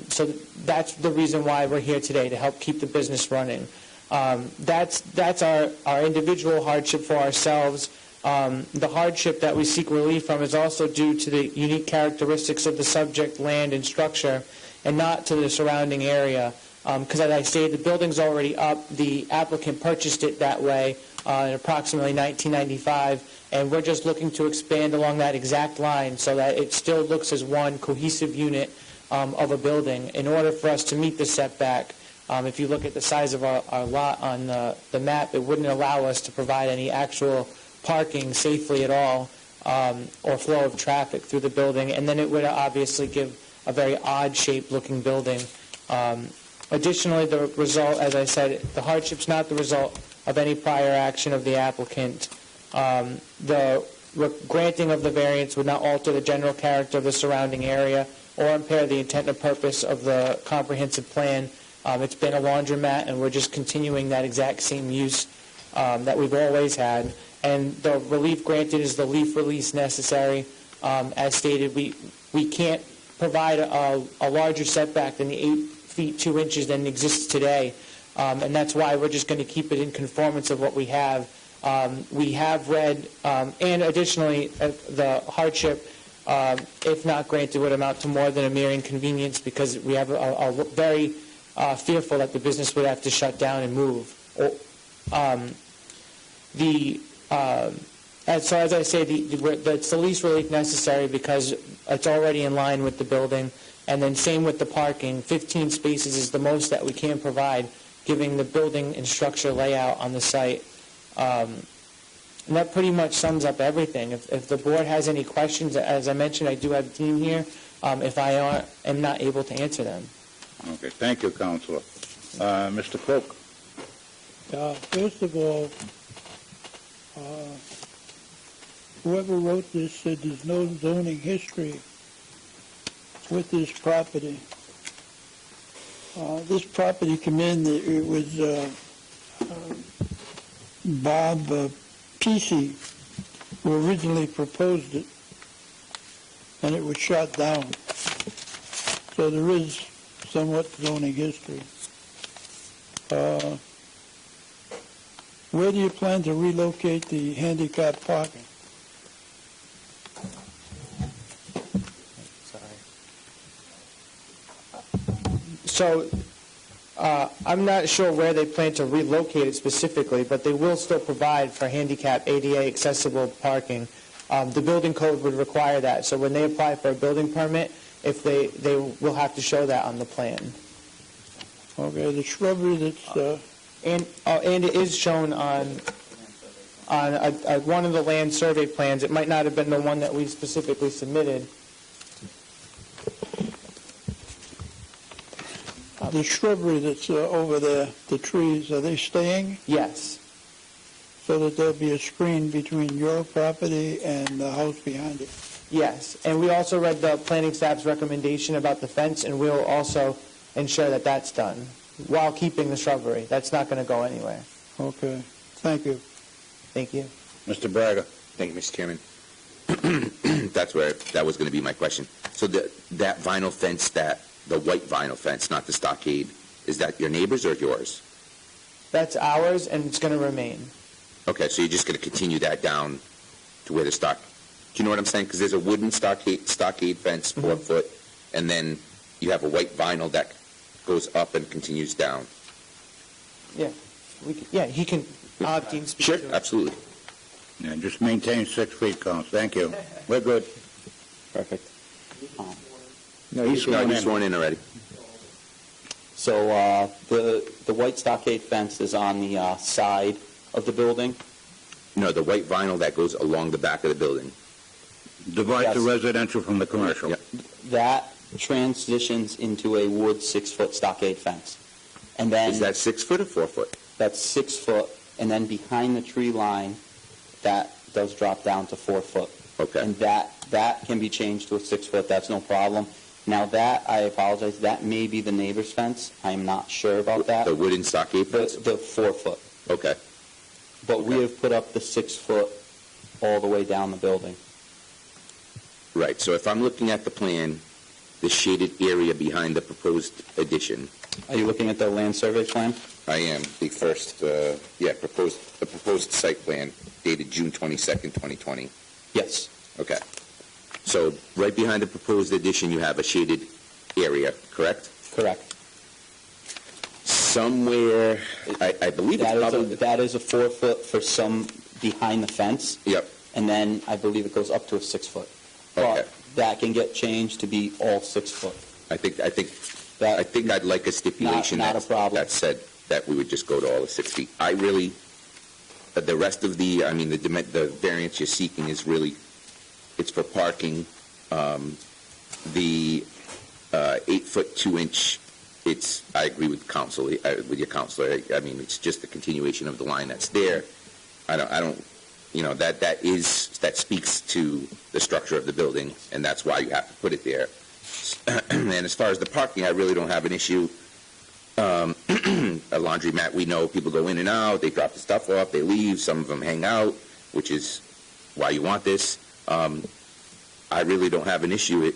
B: So that's the reason why we're here today, to help keep the business running. That's our individual hardship for ourselves. The hardship that we seek relief from is also due to the unique characteristics of the subject land and structure, and not to the surrounding area. Because as I stated, the building's already up. The applicant purchased it that way in approximately 1995, and we're just looking to expand along that exact line so that it still looks as one cohesive unit of a building. In order for us to meet the setback, if you look at the size of our lot on the map, it wouldn't allow us to provide any actual parking safely at all, or flow of traffic through the building, and then it would obviously give a very odd-shaped looking building. Additionally, the result, as I said, the hardship's not the result of any prior action of the applicant. The granting of the variance would not alter the general character of the surrounding area or impair the intent and purpose of the comprehensive plan. It's been a laundromat, and we're just continuing that exact same use that we've always had. And the relief granted is the leaf release necessary. As stated, we can't provide a larger setback than the 8 feet 2 inches than exists today, and that's why we're just going to keep it in conformance of what we have. We have read, and additionally, the hardship, if not granted, would amount to more than a mere inconvenience, because we have a very fearful that the business would have to shut down and move. So as I say, it's the least relief necessary because it's already in line with the building. And then same with the parking. 15 spaces is the most that we can provide, giving the building and structure layout on the site. And that pretty much sums up everything. If the board has any questions, as I mentioned, I do have a team here. If I am not able to answer them.
A: Okay, thank you, Counselor. Mr. Cook.
G: First of all, whoever wrote this said there's no zoning history with this property. This property came in, it was Bob Pesci who originally proposed it, and it was shot down. So there is somewhat zoning history. Where do you plan to relocate the handicap parking?
B: So I'm not sure where they plan to relocate it specifically, but they will still provide for handicap ADA accessible parking. The building code would require that. So when they apply for a building permit, if they will have to show that on the plan.
G: Okay, the shrubbery that's...
B: And it is shown on one of the land survey plans. It might not have been the one that we specifically submitted.
G: The shrubbery that's over there, the trees, are they staying?
B: Yes.
G: So that there'll be a screen between your property and the house behind it?
B: Yes. And we also read the planning staff's recommendation about the fence, and we'll also ensure that that's done. while keeping the shrubbery. That's not going to go anywhere.
G: Okay, thank you.
B: Thank you.
A: Mr. Braga.
D: Thank you, Mr. Chairman. That was going to be my question. So that vinyl fence, the white vinyl fence, not the stockade, is that your neighbor's or yours?
B: That's ours, and it's going to remain.
D: Okay, so you're just going to continue that down to where the do you know what I'm saying? Because there's a wooden stockade fence, 4 foot, and then you have a white vinyl that goes up and continues down.
B: Yeah. He can, Dean, speak
D: Sure,
B: to it.
D: absolutely.
A: Yeah, just maintain 6 feet, Collins. Thank you. We're good.
J: Perfect.
A: No, he's sworn in.
D: sworn in already.
J: So the white stockade fence is on the side of the building.
D: No, the white vinyl that goes along the back of the building.
A: Divide the
J: Yes.
A: residential from the commercial.
D: Yep.
J: That transitions into a wood 6-foot stockade fence. And then
D: Is that 6 foot or 4 foot?
J: that's 6 foot, and then behind the tree line, that does drop down to 4 foot.
D: Okay.
J: And that can be changed to a 6 foot, that's no problem. Now that, I apologize, that may be the neighbor's fence. I'm not sure about that.
D: The wooden stockade fence?
J: The 4 foot.
D: Okay.
J: But we
D: Okay.
J: have put up the 6 foot all the way down the building.
D: Right, so if I'm looking at the plan, the shaded area behind the proposed addition,
J: Are you looking at the land survey plan?
D: I am the first, the proposed site plan dated June 22nd, 2020.
J: Yes.
D: Okay. So right behind the proposed addition, you have a shaded area, correct?
J: Correct.
D: Somewhere, I believe it's probably...
J: That is a 4 foot for some behind the fence,
D: Yep,
J: and then I believe it goes up to a 6 foot.
D: okay.
J: But that can get changed to be all 6 foot.
D: I think
J: That,
D: I'd like a stipulation
J: Not a problem.
D: that said that we would just go to all the 6 feet. I really, the rest of the variance you're seeking is really, it's for parking. The 8 foot 2 inch, I agree with your counselor. I mean, it's just a continuation of the line that's there. That speaks to the structure of the building, and that's why you have to put it there. And as far as the parking, I really don't have an issue. A laundromat, we know people go in and out, they drop the stuff off, they leave, some of them hang out, which is why you want this. I really don't have an issue.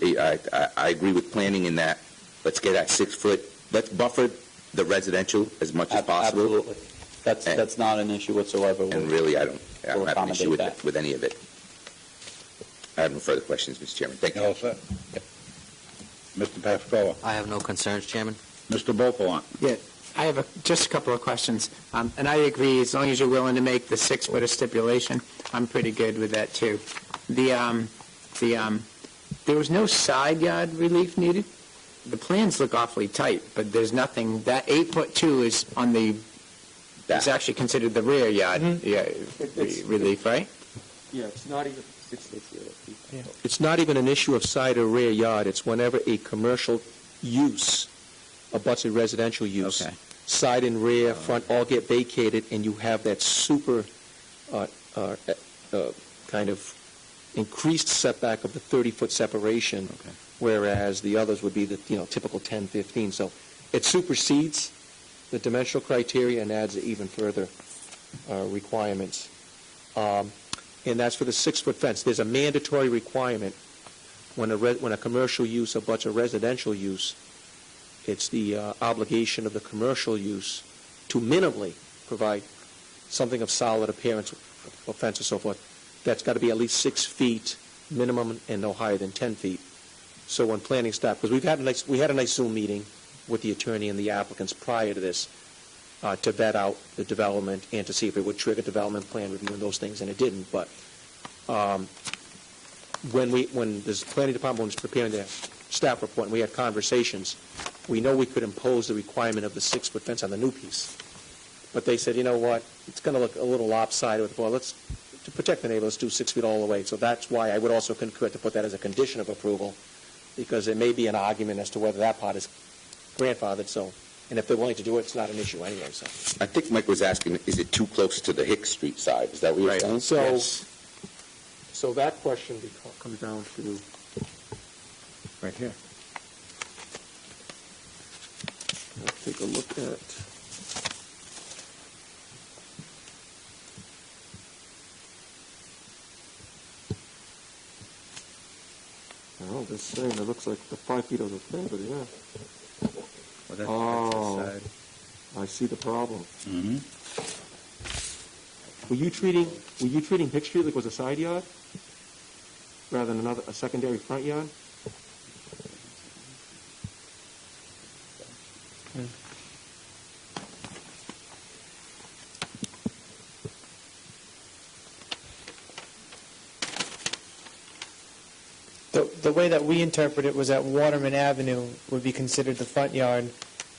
D: I agree with planning in that. Let's get that 6 foot. Let's buffer the residential as much as possible.
J: Absolutely. That's not an issue whatsoever.
D: And really, I don't
J: We'll
D: have an issue
J: accommodate
D: with any of it. I have no further questions, Mr. Chairman. Thank you.
A: All set? Mr. Pascola.
E: I have no concerns, Chairman.
A: Mr. Beauplan.
F: Yeah, I have just a couple of questions. And I agree, as long as you're willing to make the 6 foot a stipulation, I'm pretty good with that, too. There was no side yard relief needed? The plans look awfully tight, but there's nothing, that 8 foot 2 is on the, it's actually considered the rear yard relief, right?
C: Yeah, it's not even, it's not even an issue of side or rear yard. It's whenever a commercial use abuts a residential use.
F: Okay.
C: Side and rear, front all get vacated, and you have that super kind of increased setback of the 30-foot separation,
F: Okay.
C: whereas the others would be the typical 10, 15. So it supersedes the dimensional criteria and adds even further requirements. And that's for the 6-foot fence. There's a mandatory requirement when a commercial use abuts a residential use. It's the obligation of the commercial use to minimally provide something of solid appearance, a fence and so forth. That's got to be at least 6 feet minimum and no higher than 10 feet. So when planning staff, because we had a nice Zoom meeting with the attorney and the applicants prior to this to vet out the development and to see if it would trigger development plan review and those things, and it didn't. But when the planning department was preparing their staff report and we had conversations, we know we could impose the requirement of the 6-foot fence on the new piece. But they said, you know what, it's going to look a little lopsided. Well, to protect the neighbor, let's do 6 feet all the way. So that's why I would also concur to put that as a condition of approval, because there may be an argument as to whether that part is grandfathered. So, and if they're willing to do it, it's not an issue anyway. So
D: I think Mike was asking, is it too close to the Hicks Street side? Is that what you're saying?
C: So that question comes down to
F: Right here.
C: I'll take
H: take a look at. Well, this saying it looks like the 5 feet of the thing, but yeah. Oh, I see the problem.
A: Mm-hmm.
H: Were you treating Hick Street like it was a side yard rather than a secondary front yard?
B: The way that we interpret it was that Waterman Avenue would be considered the front yard,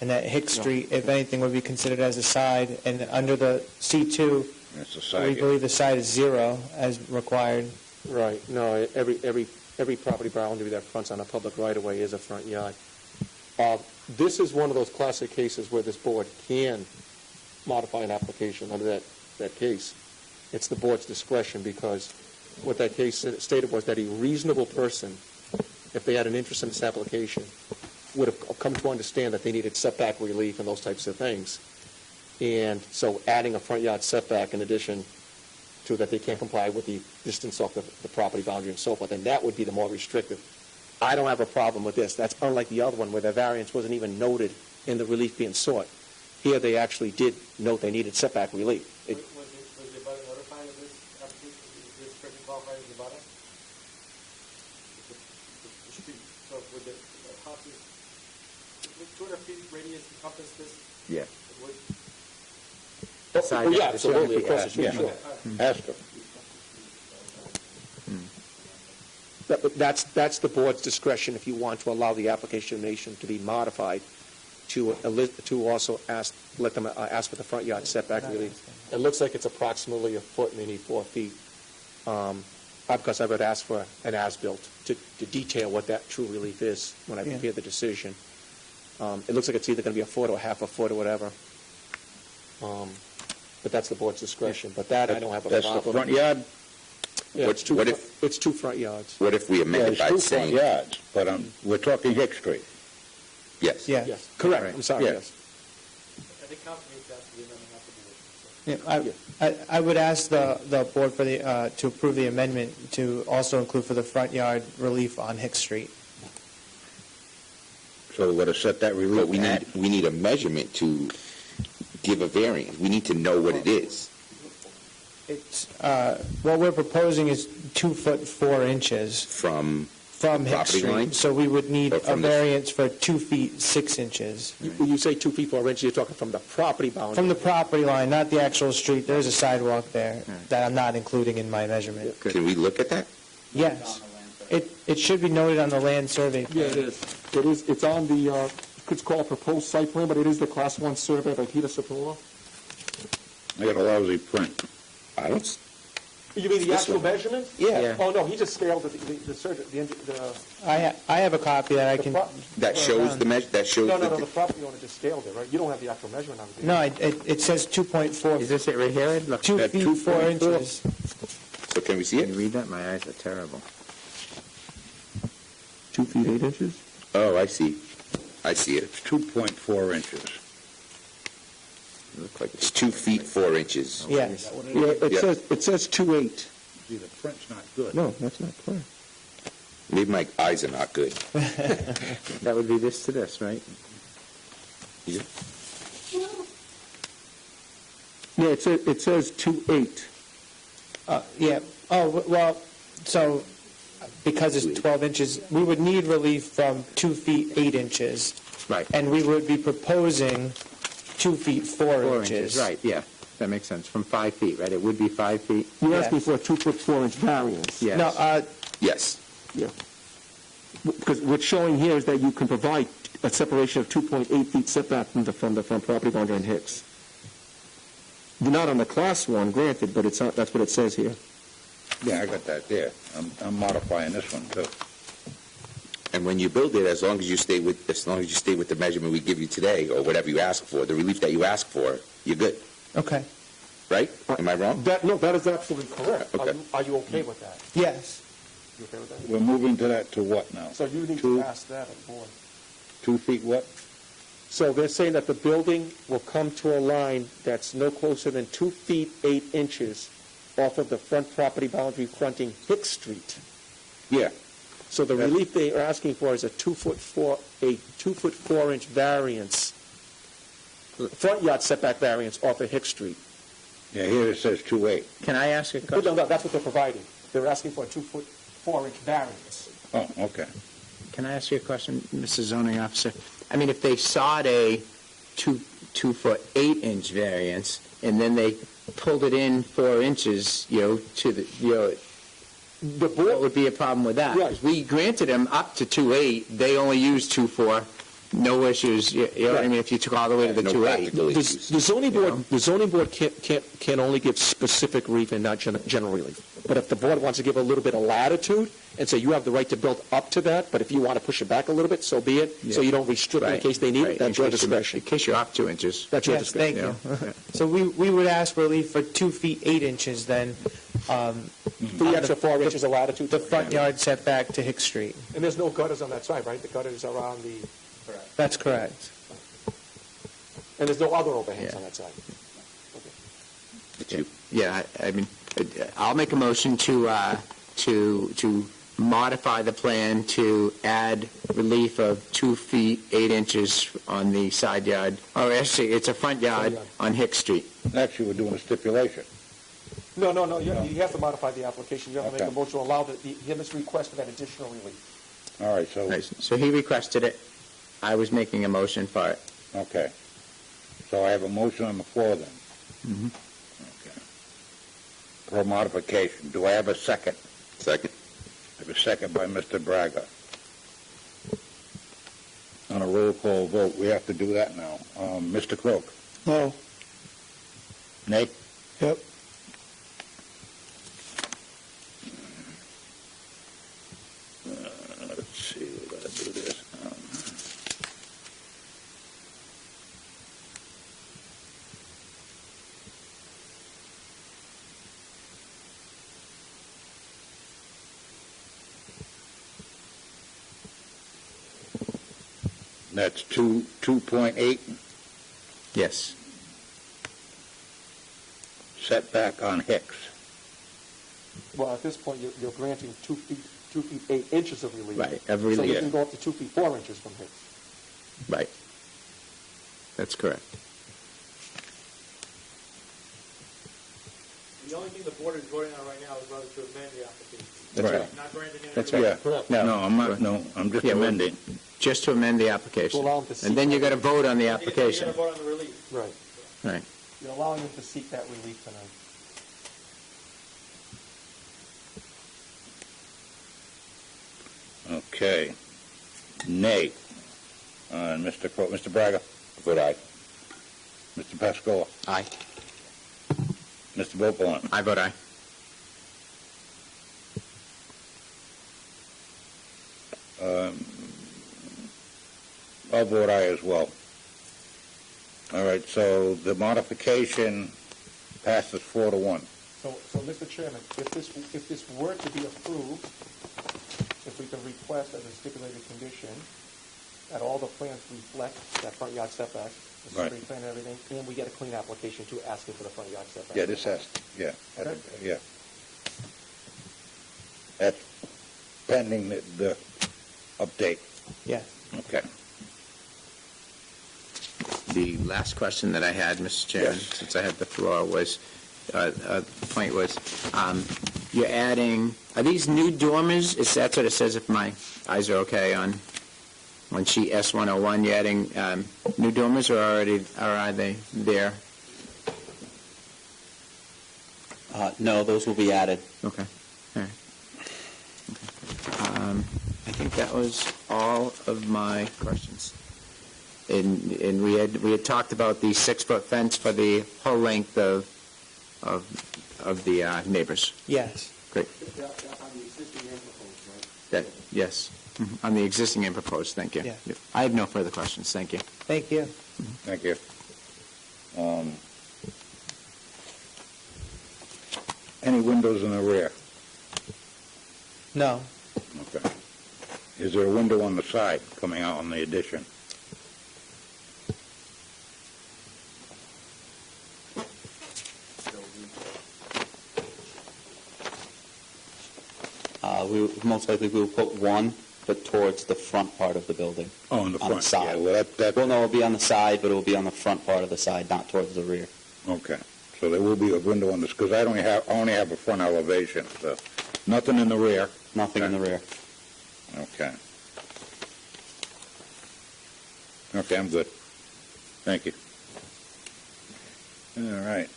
B: and that Hick Street, if anything, would be considered as a side, and under the C2,
A: That's a
B: we
A: side.
B: believe the side is 0 as required.
I: Right, no, every property boundary that fronts on a public right-of-way is a front yard. This is one of those classic cases where this board can modify an application under that case. It's the board's discretion, because what that case stated was that a reasonable person, if they had an interest in this application, would have come to understand that they needed setback relief and those types of things. And so adding a front yard setback in addition to that they can't comply with the distance off the property boundary and so forth, and that would be the more restrictive. I don't have a problem with this. That's unlike the other one where the variance wasn't even noted in the relief being sought. Here they actually did note they needed setback relief.
K: Was the abutter notified of this application? Is this person qualified as the abutter? The street, so would the houses, would 200 feet radius encompass this?
F: Yeah.
K: It would?
I: Oh, yeah, absolutely, across the street, sure.
A: Ask her.
I: That's the board's discretion if you want to allow the application to be modified to also let them ask for the front yard setback relief. It looks like it's approximately a foot, maybe 4 feet, because I would ask for an as-built to detail what that true relief is when I prepare the decision. It looks like it's either going to be a foot or half a foot or whatever. But that's the board's discretion. But that I don't have a problem.
A: That's the front yard?
I: Yeah, it's two front yards.
D: What if we amend it by
A: It's 2 front
D: saying,
A: yards, but we're talking Hick Street.
D: yes?
B: Yeah.
I: Yes, correct. I'm sorry,
A: Yeah.
I: yes.
K: I think council needs to ask the amendment not to be
B: Yeah, I would ask the board for to approve the amendment to also include for the front yard relief on Hick Street.
A: So we're going to set that relief.
D: But we need a measurement to give a variance. We need to know what it is.
B: It's, what we're proposing is 2 foot 4 inches
D: From
B: from Hick
D: property
B: Street.
D: line?
B: So we would need
D: Or
B: a
D: from the-
B: variance for 2 feet 6 inches.
I: When you say 2 feet 4 inches, you're talking from the property boundary.
B: From the property line, not the actual street. There's a sidewalk there that I'm not including in my measurement.
D: Can we look at that?
B: Yes. It should be noted on the land survey
I: Yeah,
B: plan.
I: it is. It is. It's on the, it's called proposed site plan, but it is the Class 1 survey by Peter Sapola.
A: I got a lousy print.
D: I don't,
I: You mean the
D: This
I: actual
D: one.
I: measurement?
D: yeah.
I: Oh, no, he just scaled the survey,
B: I have a copy that I
I: the
B: can...
I: pro-
D: That shows the measure, that shows
I: No, the
D: the,
I: property owner just scaled it, right? You don't have the actual measurement on it. do you?
B: No, it says 2.4,
F: Is this it right here? Look,
B: 2
A: that
B: feet 4
A: 2.4?
B: inches.
D: so can we see
F: can you
D: it?
F: read that? My eyes are terrible.
H: 2 feet 8 inches?
D: Oh, I see. I see it.
A: It's 2.4 inches.
F: It looks like
D: It's 2 feet 4 inches.
B: Yes.
H: Yeah,
D: Yeah.
H: it says 2.8.
A: See, the print's not good.
H: No, that's not clear.
D: Maybe my eyes are not good.
F: that would be this to this, right?
D: Yeah.
H: Yeah, it says 2.8.
B: Yeah. Oh, well, so because it's 12 inches, we would need relief from 2 feet 8 inches.
F: Right.
B: And we would be proposing 2 feet 4
F: 4
B: inches.
F: inches, right, yeah. That makes sense. From 5 feet, right? It would be 5 feet?
H: You're
B: Yes.
H: asking for a 2 foot 4 inch variance.
F: Yes.
B: No,
D: Yes.
H: Yeah. Because what's showing here is that you can provide a separation of 2.8 feet setback from the front property boundary in Hicks. You're not on the Class 1, granted, but it's not, that's what it says here.
A: Yeah, I got that there. I'm modifying this one, too.
D: And when you build it, as long as you stay with the measurement we give you today, or whatever you ask for, the relief that you ask for, you're good,
B: okay.
D: right? Am I wrong?
I: That is absolutely correct.
D: Okay.
I: Are you okay with that?
B: Yes.
I: You okay with that?
A: We're moving to that to what now?
I: So you need
A: Two-
I: to ask that at board.
A: 2 feet what?
I: So they're saying that the building will come to a line that's no closer than 2 feet 8 inches off of the front property boundary fronting Hicks Street.
A: Yeah.
I: So the relief they are asking for is a 2 foot 4 inch variance, front yard setback variance off of Hicks Street.
A: Yeah, here it says 2.8.
F: Can I ask a
I: No,
F: question?
I: no, that's what they're providing. They're asking for a 2 foot 4 inch variance.
A: Oh, okay.
F: Can I ask you a question, Mr. Zoning Officer? I mean, if they sought a 2 foot 8 inch variance, and then they pulled it in 4 inches, to the,
I: The
F: what
I: board,
F: would be a problem with that?
I: Right.
F: 'Cause we granted them up to 2.8, they only used 2.4, no issues, you know what I
I: Right.
F: mean, if you took all the way to the
D: No
F: 2.8.
D: practical issues.
I: the zoning board can only give specific relief and not general relief. But if the board wants to give a little bit of latitude and say you have the right to build up to that, but if you want to push it back a little bit, so be it. So you don't restrict in
F: Right,
I: case they need
F: right.
I: it, that's your
F: In case you-
I: discretion.
F: In case you're off 2 inches.
I: That's your
B: Yes, thank
I: discretion.
B: you. So we would ask relief for 2 feet 8 inches then,
I: For the extra 4 inches of latitude.
B: the front yard setback to Hicks Street.
I: And there's no gutters on that side, right? The gutters are on the,
B: That's correct.
I: and there's no other overhangs
F: Yeah.
I: on that side.
F: Yeah, I mean, I'll make a motion to modify the plan to add relief of 2 feet 8 inches on the side yard, or actually, it's a front yard on Hicks Street.
A: Actually, we're doing a stipulation.
I: No, you have to modify the application. You have to make a
A: Okay.
I: motion to allow his request for that additional relief.
A: All right, so,
F: Right, so he requested it, I was making a motion for it.
A: okay. So I have a motion on the floor then.
F: Mhm.
A: Okay. For modification. Do I have a second?
D: Second.
A: I have a second by Mr. Braga. On a roll call vote, we have to do that now. Mr. Crook?
G: No,
A: Nate?
G: yep,
A: Let's see, we gotta do this. That's 2.8
F: Yes.
A: setback on Hicks.
I: Well, at this point, you're granting 2 feet 8 inches of relief.
F: Right, of
I: So you
F: relief.
I: can go up to 2 feet 4 inches from Hicks.
F: Right. That's correct.
K: The only thing the board is voting on right now is whether to amend the application.
F: That's
A: Right.
F: right.
K: Not granting any
F: That's
K: relief.
F: right.
A: Yeah.
I: Correct.
A: No, I'm not, no, I'm just
F: Yeah, well-
A: amending.
F: Just to amend the application.
I: To allow him to seek
F: And then you got to vote on the
K: You're
F: application.
K: going to vote on the relief.
I: Right.
F: Right.
I: You're allowing him to seek that relief tonight.
A: Okay. Nay. Mr. Crowe, Mr. Braga?
D: Vote aye.
A: Mr. Pascola?
F: Aye.
A: Mr. Bopalan?
F: I vote aye.
A: I'll vote aye as well. All right, so the modification passes 4-1.
I: So, Mr. Chairman, if this were to be approved, if we can request as a stipulated condition that all the plans reflect that front yard setback, the
A: Right.
I: street plan and everything, and we get a clean application to asking for the front yard setback.
A: Yeah, this has, yeah,
I: Okay.
A: yeah. That's pending the update.
B: Yes.
A: Okay.
F: The last question that I had, Mr. Chairman,
A: Yes.
F: since I had the floor, was, the point was, you're adding, are these new dormers? That's what it says if my eyes are okay on sheet S101, you're adding new dormers, or are they there?
J: No, those will be added.
F: Okay, all right. Okay. I think that was all of my questions. And we had talked about the 6-foot fence for the whole length of the neighbors.
B: Yes.
F: Great.
I: That's on the existing and proposed, right?
F: That, yes, on the existing and proposed, thank you.
B: Yeah.
F: I have no further questions, thank you.
B: Thank you.
A: Thank you. Any windows in the rear?
B: No.
A: Okay. Is there a window on the side coming out on the addition?
J: Most likely we will put one, but towards the front part of the building.
A: Oh, in the
J: On the
A: front,
J: side.
A: yeah, well,
J: Well, no, it'll be on the side, but it will be on the front part of the side, not towards the rear.
A: okay. So there will be a window on this, because I only have a front elevation, so nothing in the rear.
J: Nothing in the rear.
A: Okay. Okay, I'm good. Thank you. All right.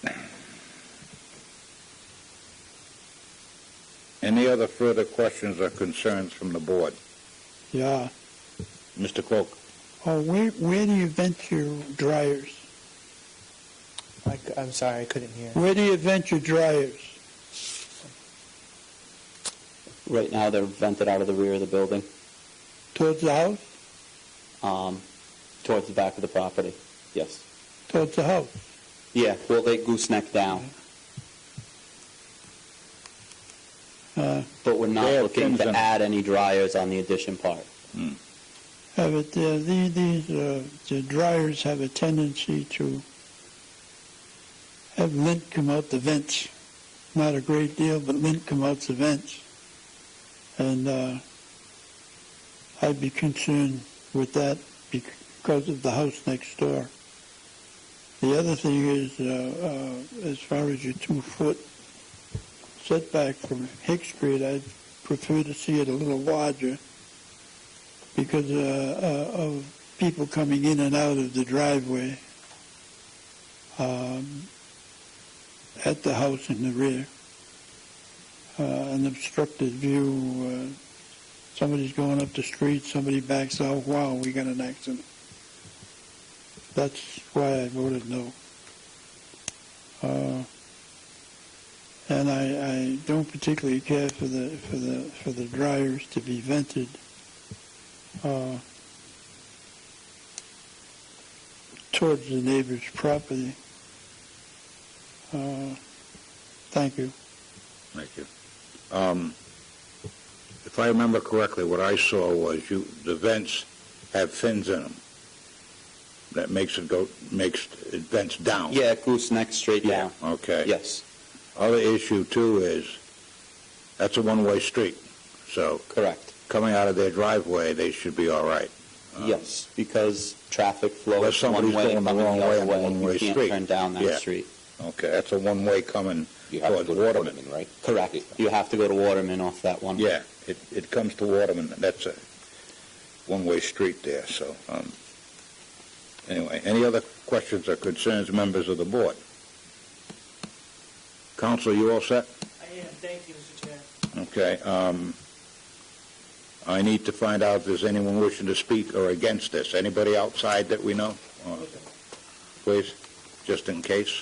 A: Any other further questions or concerns from the board?
G: Yeah.
A: Mr. Cloak?
G: Oh, where do you vent your dryers?
B: I'm sorry, I couldn't hear.
G: Where do you vent your dryers?
J: Right now, they're vented out of the rear of the building,
G: Towards the house?
J: towards the back of the property. Yes.
G: Towards the house?
J: Yeah, well, they gooseneck down, but we're
A: They
J: not
A: have
J: looking
A: fins
J: to
A: in-
J: add any dryers on the addition part.
G: But the dryers have a tendency to have lint come out the vents. Not a great deal, but lint come out the vents. And I'd be concerned with that because of the house next door. The other thing is, as far as your 2-foot setback from Hicks Street, I'd prefer to see it a little larger because of people coming in and out of the driveway at the house in the rear. An obstructed view, somebody's going up the street, somebody backs out, wow, we got an accident. That's why I voted no. And I don't particularly care for the dryers to be vented towards the neighbor's property. Thank you.
A: Thank you. If I remember correctly, what I saw was the vents have fins in them. That makes it vents down.
J: Yeah, gooseneck straight down.
A: Okay.
J: Yes,
A: Other issue too is that's a one-way street. So
J: correct.
A: coming out of their driveway, they should be all right.
J: Yes, because traffic
A: Unless
J: flows
A: somebody's
J: one way,
A: going the
J: coming
A: wrong
J: the
A: way
J: other
A: on the
J: way.
A: one-way
J: You can't
A: street.
J: turn down that
A: Yeah.
J: street.
A: Okay, that's a one-way coming
D: You have to
A: towards
D: go to
A: Waterman.
D: Waterman, right?
J: Correct. You have to go to Waterman off that one.
A: Yeah, it comes to Waterman. That's a one-way street there, so, anyway, any other questions or concerns, members of the board? Counsel, you all set?
B: I am. Thank you, Mr. Chair.
A: Okay, I need to find out if there's anyone wishing to speak or against this. Anybody outside that we know? Please, just in case.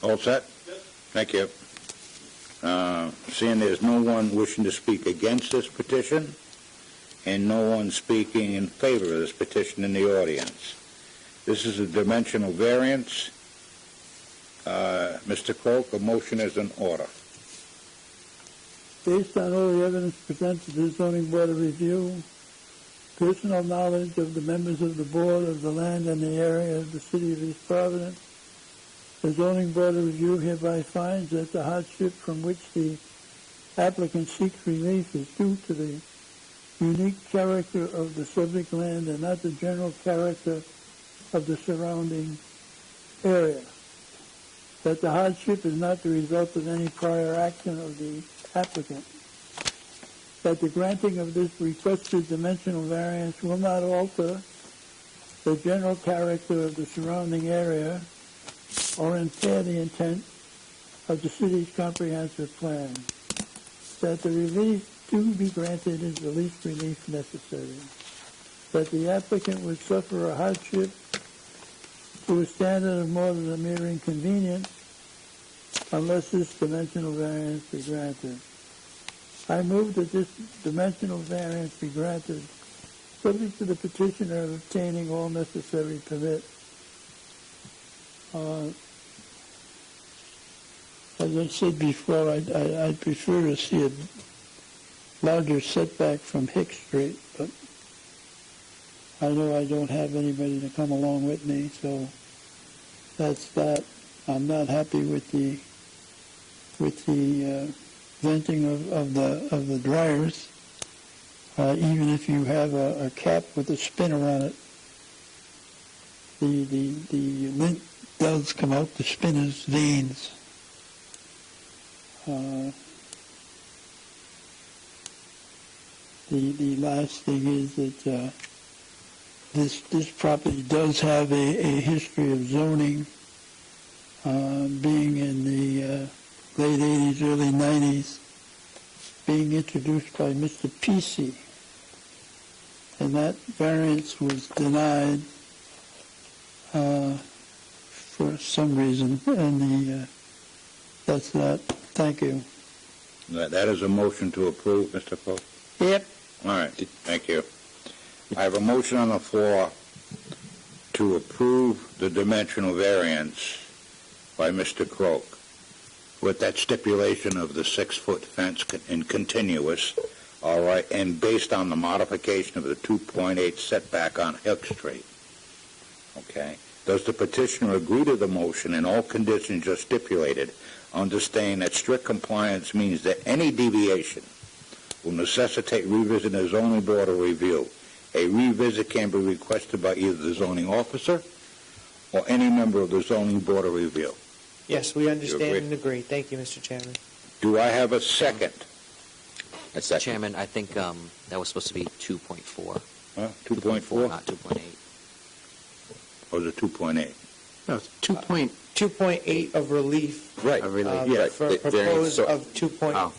A: All set? Thank you. Seeing there's no one wishing to speak against this petition and no one speaking in favor of this petition in the audience. This is a dimensional variance. Mr. Cloak, a motion is in order.
G: Based on all the evidence presented to the zoning board of review, personal knowledge of the members of the board of the land and the area of the city of East Providence, the zoning board of review hereby finds that the hardship from which the applicant seeks relief is due to the unique character of the subject land and not the general character of the surrounding area. That the hardship is not the result of any prior action of the applicant. that the granting of this requested dimensional variance will not alter the general character of the surrounding area or impair the intent of the city's comprehensive plan, that the relief to be granted is the least relief necessary, that the applicant would suffer a hardship to a standard of more than a mere inconvenience unless this dimensional variance be granted. I move that this dimensional variance be granted, subject to the petitioner obtaining all necessary permits. As I said before, I'd prefer to see a larger setback from Hicks Street, but I know I don't have anybody to come along with me, so that's that. I'm not happy with the venting of the dryers, even if you have a cap with a spinner on it. The lint does come out the spinner's veins. The last thing is that this property does have a history of zoning, being in the late 80s, early 90s, being introduced by Mr. Pesci, and that variance was denied for some reason, and that's that. Thank you.
A: That is a motion to approve, Mr. Pope?
G: Yep.
A: All right, thank you. I have a motion on the floor to approve the dimensional variance by Mr. Croak with that stipulation of the 6-foot fence in continuous, all right, and based on the modification of the 2.8 setback on Hill Street. Okay. Does the petitioner agree to the motion and all conditions just stipulated, understanding that strict compliance means that any deviation will necessitate revisiting the zoning board of review? A revisit can be requested by either the zoning officer or any member of the zoning board of review.
B: Yes, we understand and agree. Thank you, Mr. Chairman.
A: Do I have a second?
D: A second.
E: Chairman, I think that was supposed to be 2.4.
A: Huh? 2.4?
E: Not 2.8.
A: Or was it 2.8?
F: No, it's
B: 2.8 of relief.
D: Right.
F: Of relief.
D: Yeah.
B: For
D: The variance,
B: proposed
D: so-
B: of 2.4.
F: Oh,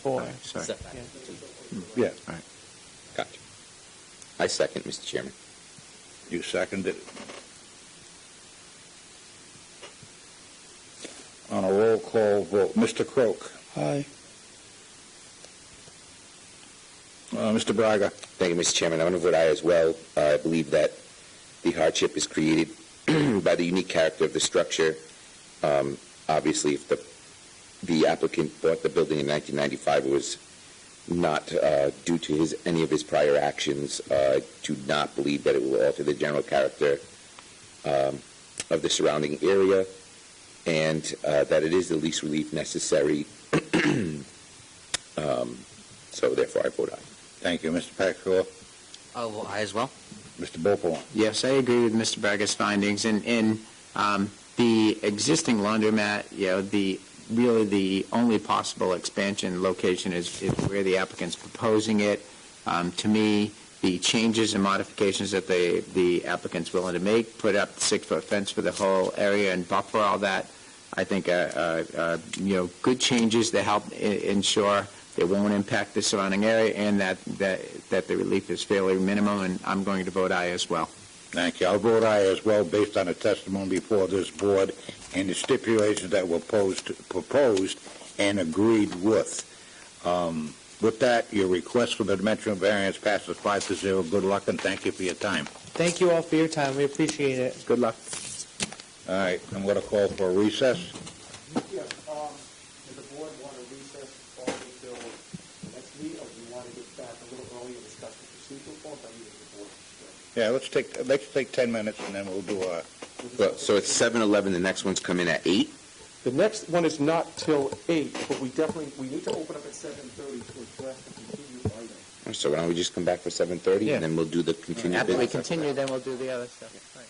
F: sorry.
E: Setback.
A: Yeah.
F: All right.
D: Gotcha. I second, Mr. Chairman.
A: You seconded it. On a roll call vote, Mr. Croak.
G: Aye.
A: Mr. Braga.
D: Thank you, Mr. Chairman. I'm going to vote aye as well. I believe that the hardship is created by the unique character of the structure. Obviously, if the applicant bought the building in 1995, it was not due to any of his prior actions. I do not believe that it will alter the general character of the surrounding area, and that it is the least relief necessary. So therefore, I vote aye.
A: Thank you. Mr. Paxall.
E: Oh, well, I as well.
A: Mr. Bopal.
F: Yes, I agree with Mr. Braga's findings. And the existing laundromat, really the only possible expansion location is where the applicant's proposing it. To me, the changes and modifications that the applicant's willing to make, put up the 6-foot fence for the whole area and buffer all that, I think good changes that help ensure it won't impact the surrounding area, and that the relief is fairly minimal, and I'm going to vote aye as well.
A: Thank you. I'll vote aye as well based on the testimony before this board and the stipulations that were proposed and agreed with. With that, your request for the dimensional variance passes 5-0. Good luck, and thank you for your time.
B: Thank you all for your time. We appreciate it.
F: Good luck.
A: All right, I'm going to call for a recess.
K: Yes, does the board want to recess all until the next meeting, or do you want to get back a little earlier and discuss the procedural points? I leave it to the board.
A: Yeah, let's take 10 minutes, and then we'll do a...
D: Well, so it's 7:11. The next one's come in at 8.
K: The next one is not till 8, but we need to open up at 7:30 to address the continued item.
D: So why don't we just come back for 7:30,
F: Yeah.
D: and then we'll do the continued
F: After we
D: business?
F: continue, then we'll do the other stuff. Right.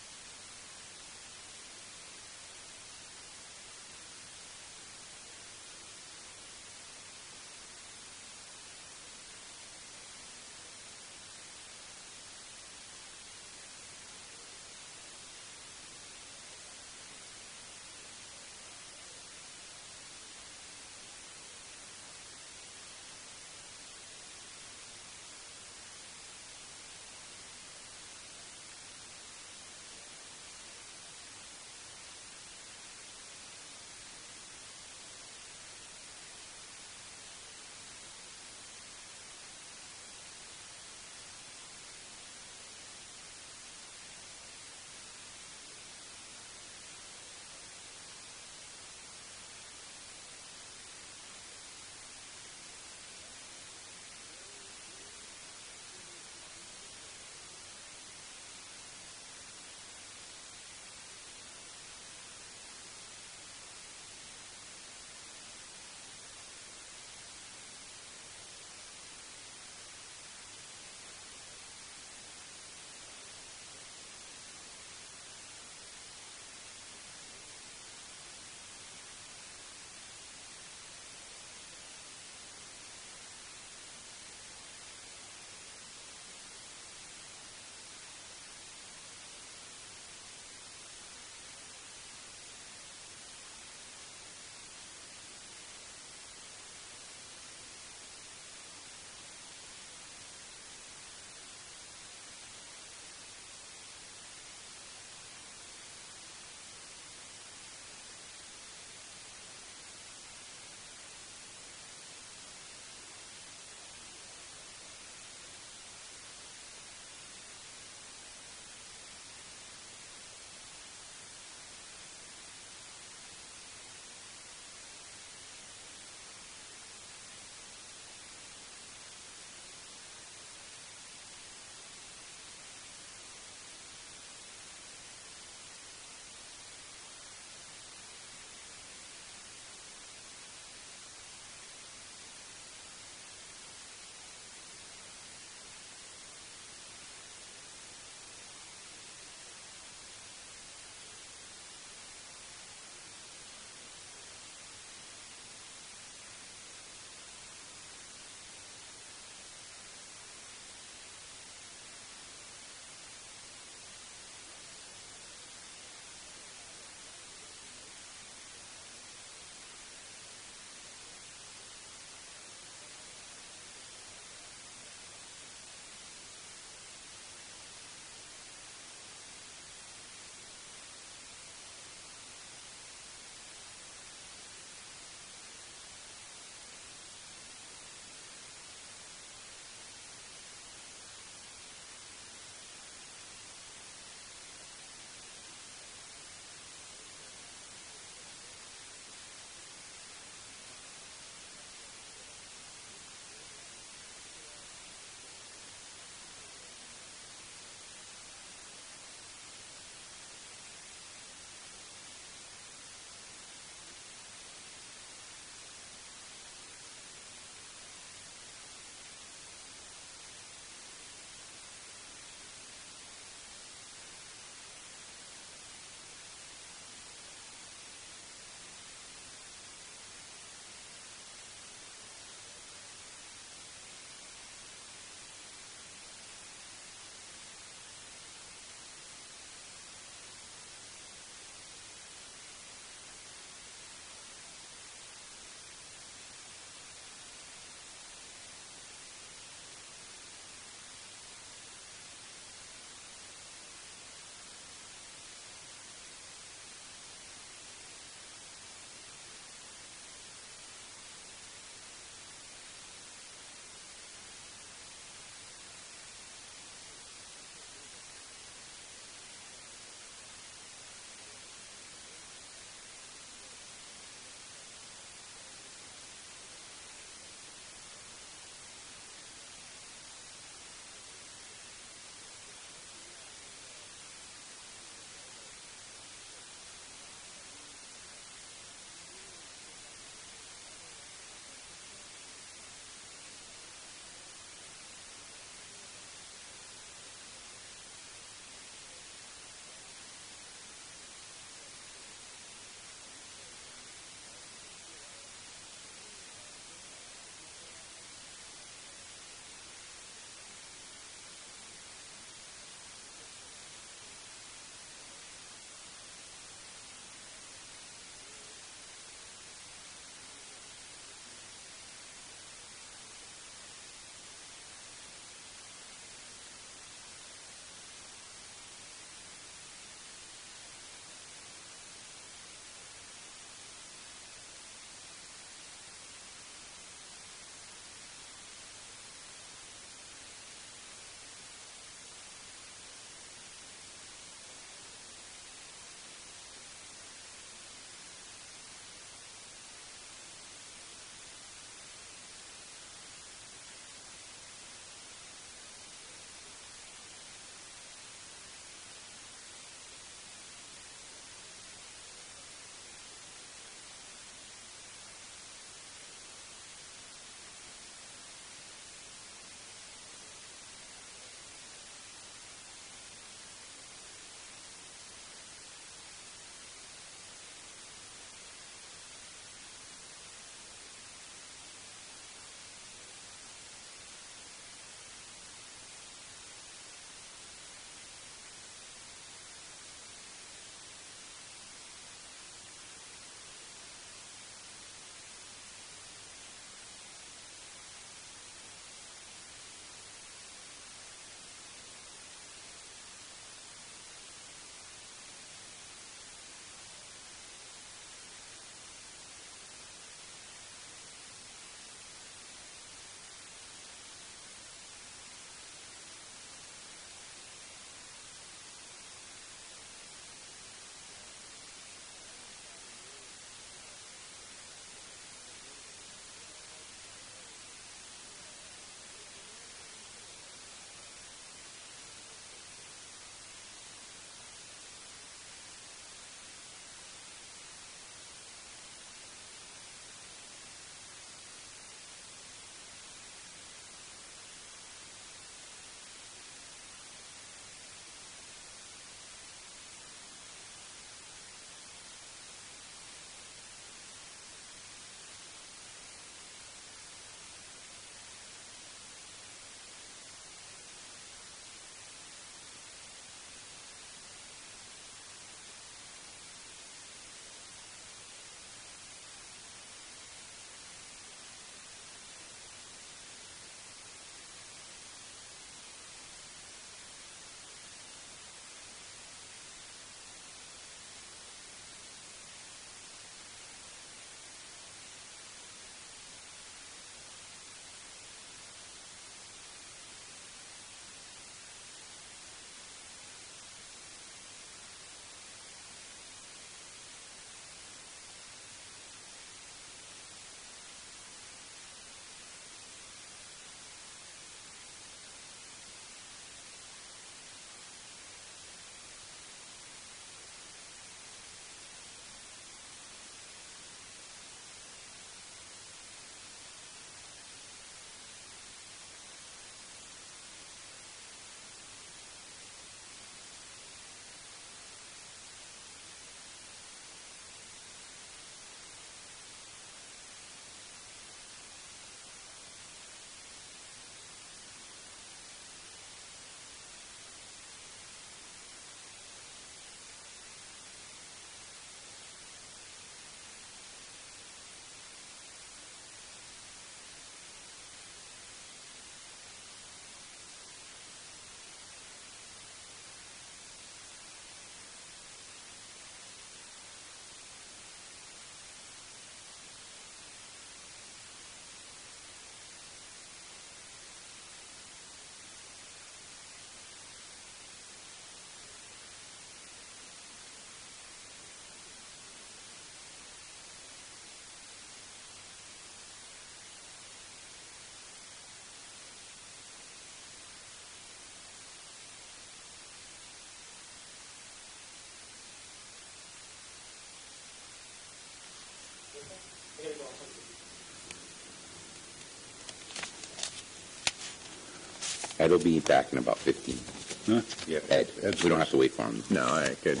D: Ed will be back in about 15.
A: Huh? Yeah.
D: Ed, we don't have to wait for him.
F: No, all right, good.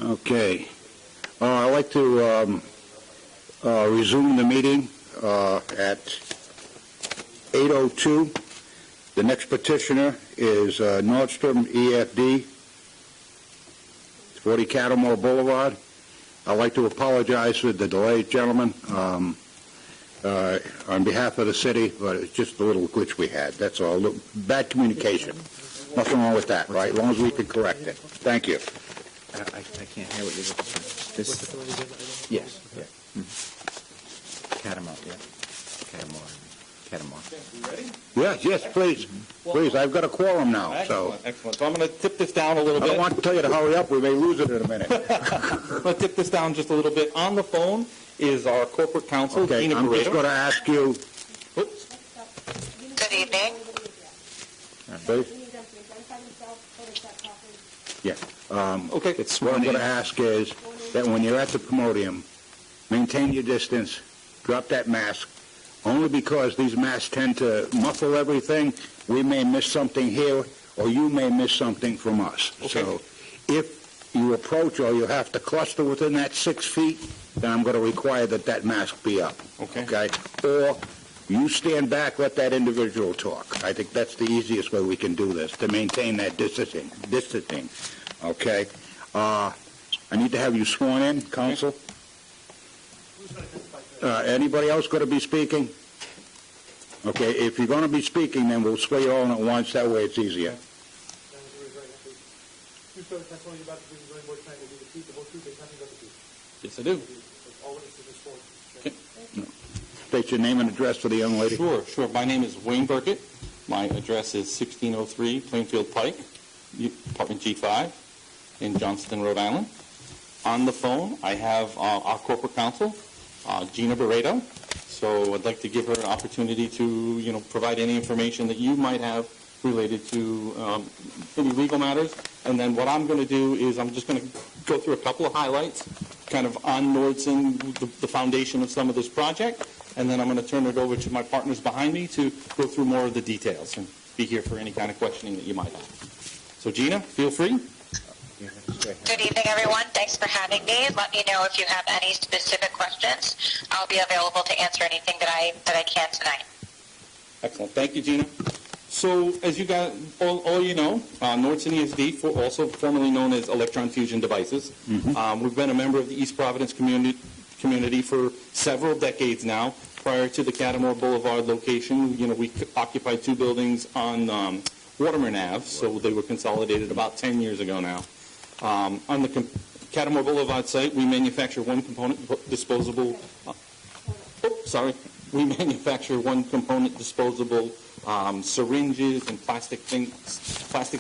A: Okay. I'd like to resume the meeting at 8:02. The next petitioner is Nordstrom EFD, 40 Catamore Boulevard. I'd like to apologize for the delay, gentlemen, on behalf of the city, but it's just a little glitch we had. That's all. Bad communication. Nothing wrong with that, right? As long as we can correct it. Thank you.
F: I can't hear what you're looking for. This, yes, yeah. Catamount, yeah. Catamount.
A: Yes, please. Please, I've got a quorum now, so
L: Excellent. So I'm going to tip this down a little
A: I
L: bit.
A: don't want to tell you to hurry up. We may lose it in a minute.
L: I'm going to tip this down just a little bit. On the phone is our corporate counsel,
A: Okay,
L: Gina
A: I'm just
L: Barreto.
A: going to ask you,
L: Oops.
M: Good evening.
A: please. Yeah.
L: Okay.
F: It's
A: What I'm
F: sworn
A: going
F: in.
A: to ask is that when you're at the podium, maintain your distance, drop that mask, only because these masks tend to muffle everything. We may miss something here, or you may miss something from us.
L: Okay.
A: So if you approach or you have to cluster within that 6 feet, then I'm going to require that that mask be up.
L: Okay.
A: Or you stand back, let that individual talk. I think that's the easiest way we can do this, to maintain that distancing. Okay? I need to have you sworn in, counsel. Anybody else going to be speaking? Okay, if you're going to be speaking, then we'll swear you all in at once. That way it's easier.
K: You swear to testimony about the zoning board tonight will be the truth, the whole truth, and nothing but the truth.
L: Yes, I do.
K: All witnesses are sworn.
A: State your name and address for the young lady.
L: Sure. My name is Wayne Burkett. My address is 1603 Plainfield Pike, apartment G5 in Johnston, Rhode Island. On the phone, I have our corporate counsel, Gina Barreto. So I'd like to give her an opportunity to, provide any information that you might have related to any legal matters. And then what I'm going to do is I'm just going to go through a couple of highlights, kind of on Nordson, the foundation of some of this project. And then I'm going to turn it over to my partners behind me to go through more of the details and be here for any kind of questioning that you might have. So Gina, feel free.
M: Good evening, everyone. Thanks for having me. Let me know if you have any specific questions. I'll be available to answer anything that I can tonight.
L: Excellent. Thank you, Gina. So as you guys, all you know, Nordson ESD, also formerly known as Electron Fusion Devices. We've been a member of the East Providence community for several decades now. Prior to the Catamore Boulevard location, we occupied two buildings on Waterman Ave, so they were consolidated about 10 years ago now. On the Catamore Boulevard site, we manufacture one component disposable. We manufacture one component disposable syringes and plastic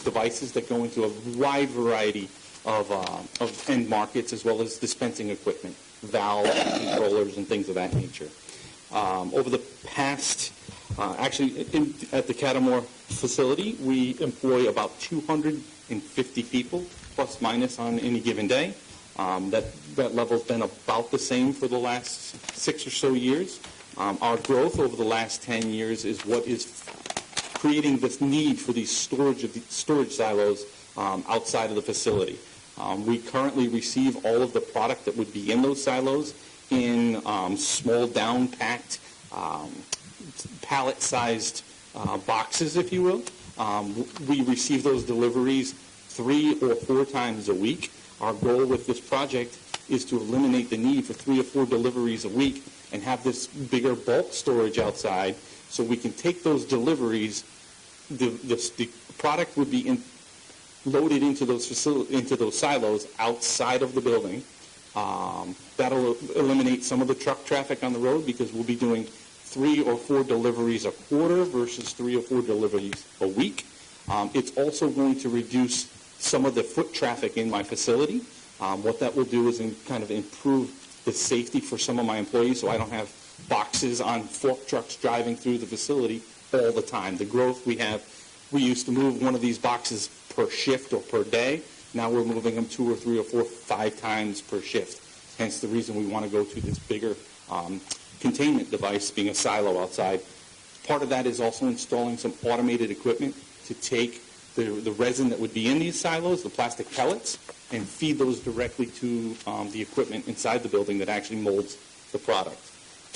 L: devices that go into a wide variety of end markets, as well as dispensing equipment, valves, controllers, and things of that nature. Over the past, at the Catamore facility, we employ about 250 people, plus minus on any given day. That level's been about the same for the last 6 or so years. Our growth over the last 10 years is what is creating this need for these storage silos outside of the facility. We currently receive all of the product that would be in those silos in small down-packed, pallet-sized boxes, if you will. We receive those deliveries 3 or 4 times a week. Our goal with this project is to eliminate the need for 3 or 4 deliveries a week and have this bigger bulk storage outside, so we can take those deliveries. The product would be loaded into those silos outside of the building. That'll eliminate some of the truck traffic on the road, because we'll be doing 3 or 4 deliveries a quarter versus 3 or 4 deliveries a week. It's also going to reduce some of the foot traffic in my facility. What that will do is kind of improve the safety for some of my employees, so I don't have boxes on fork trucks driving through the facility all the time. The growth we have, we used to move one of these boxes per shift or per day. Now we're moving them 2 or 3 or 4, 5 times per shift. Hence the reason we want to go to this bigger containment device, being a silo outside. Part of that is also installing some automated equipment to take the resin that would be in these silos, the plastic pellets, and feed those directly to the equipment inside the building that actually molds the product.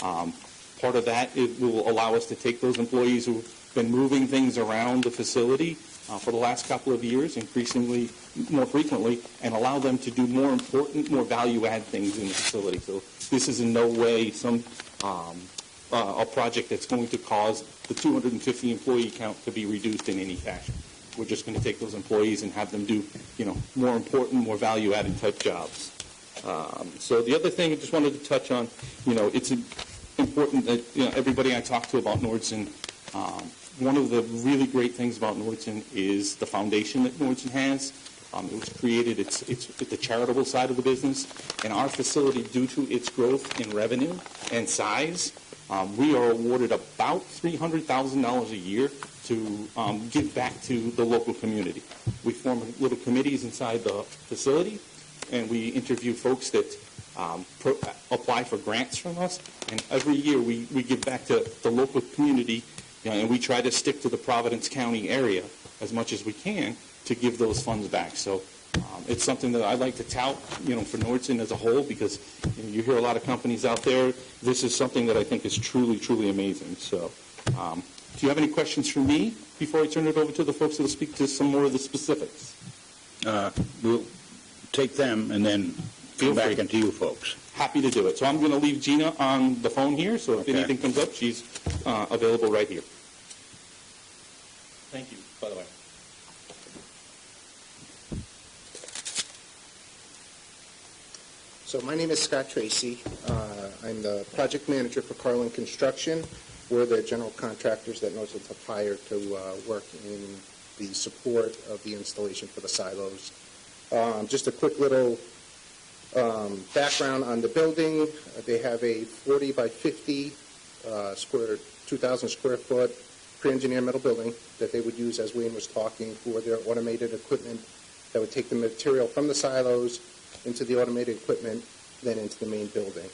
L: Part of that will allow us to take those employees who've been moving things around the facility for the last couple of years, increasingly more frequently, and allow them to do more important, more value-add things in the facility. So this is in no way a project that's going to cause the 250 employee count to be reduced in any fashion. We're just going to take those employees and have them do, more important, more value-added type jobs. So the other thing I just wanted to touch on, it's important that everybody I talk to about Nordson, one of the really great things about Nordson is the foundation that Nordson has. It was created, it's the charitable side of the business, and our facility, due to its growth in revenue and size, we are awarded about $300,000 a year to give back to the local community. We form little committees inside the facility, and we interview folks that apply for grants from us, and every year we give back to the local community, and we try to stick to the Providence County area as much as we can to give those funds back. So it's something that I like to tout, for Nordson as a whole, because you hear a lot of companies out there. This is something that I think is truly, truly amazing. So do you have any questions for me before I turn it over to the folks that will speak to some more of the specifics?
A: We'll take them and then
L: Feel
A: back
L: free.
A: into you folks.
L: Happy to do it. So I'm going to leave Gina on the phone here, so if anything comes up, she's available right here. Thank you, by the way.
K: So my name is Scott Tracy. I'm the project manager for Carlin Construction. We're the general contractors that Nordson have hired to work in the support of the installation for the silos. Just a quick little background on the building. They have a 40 by 50 2,000 square foot pre-engineered metal building that they would use, as Wayne was talking, for their automated equipment that would take the material from the silos into the automated equipment, then into the main building.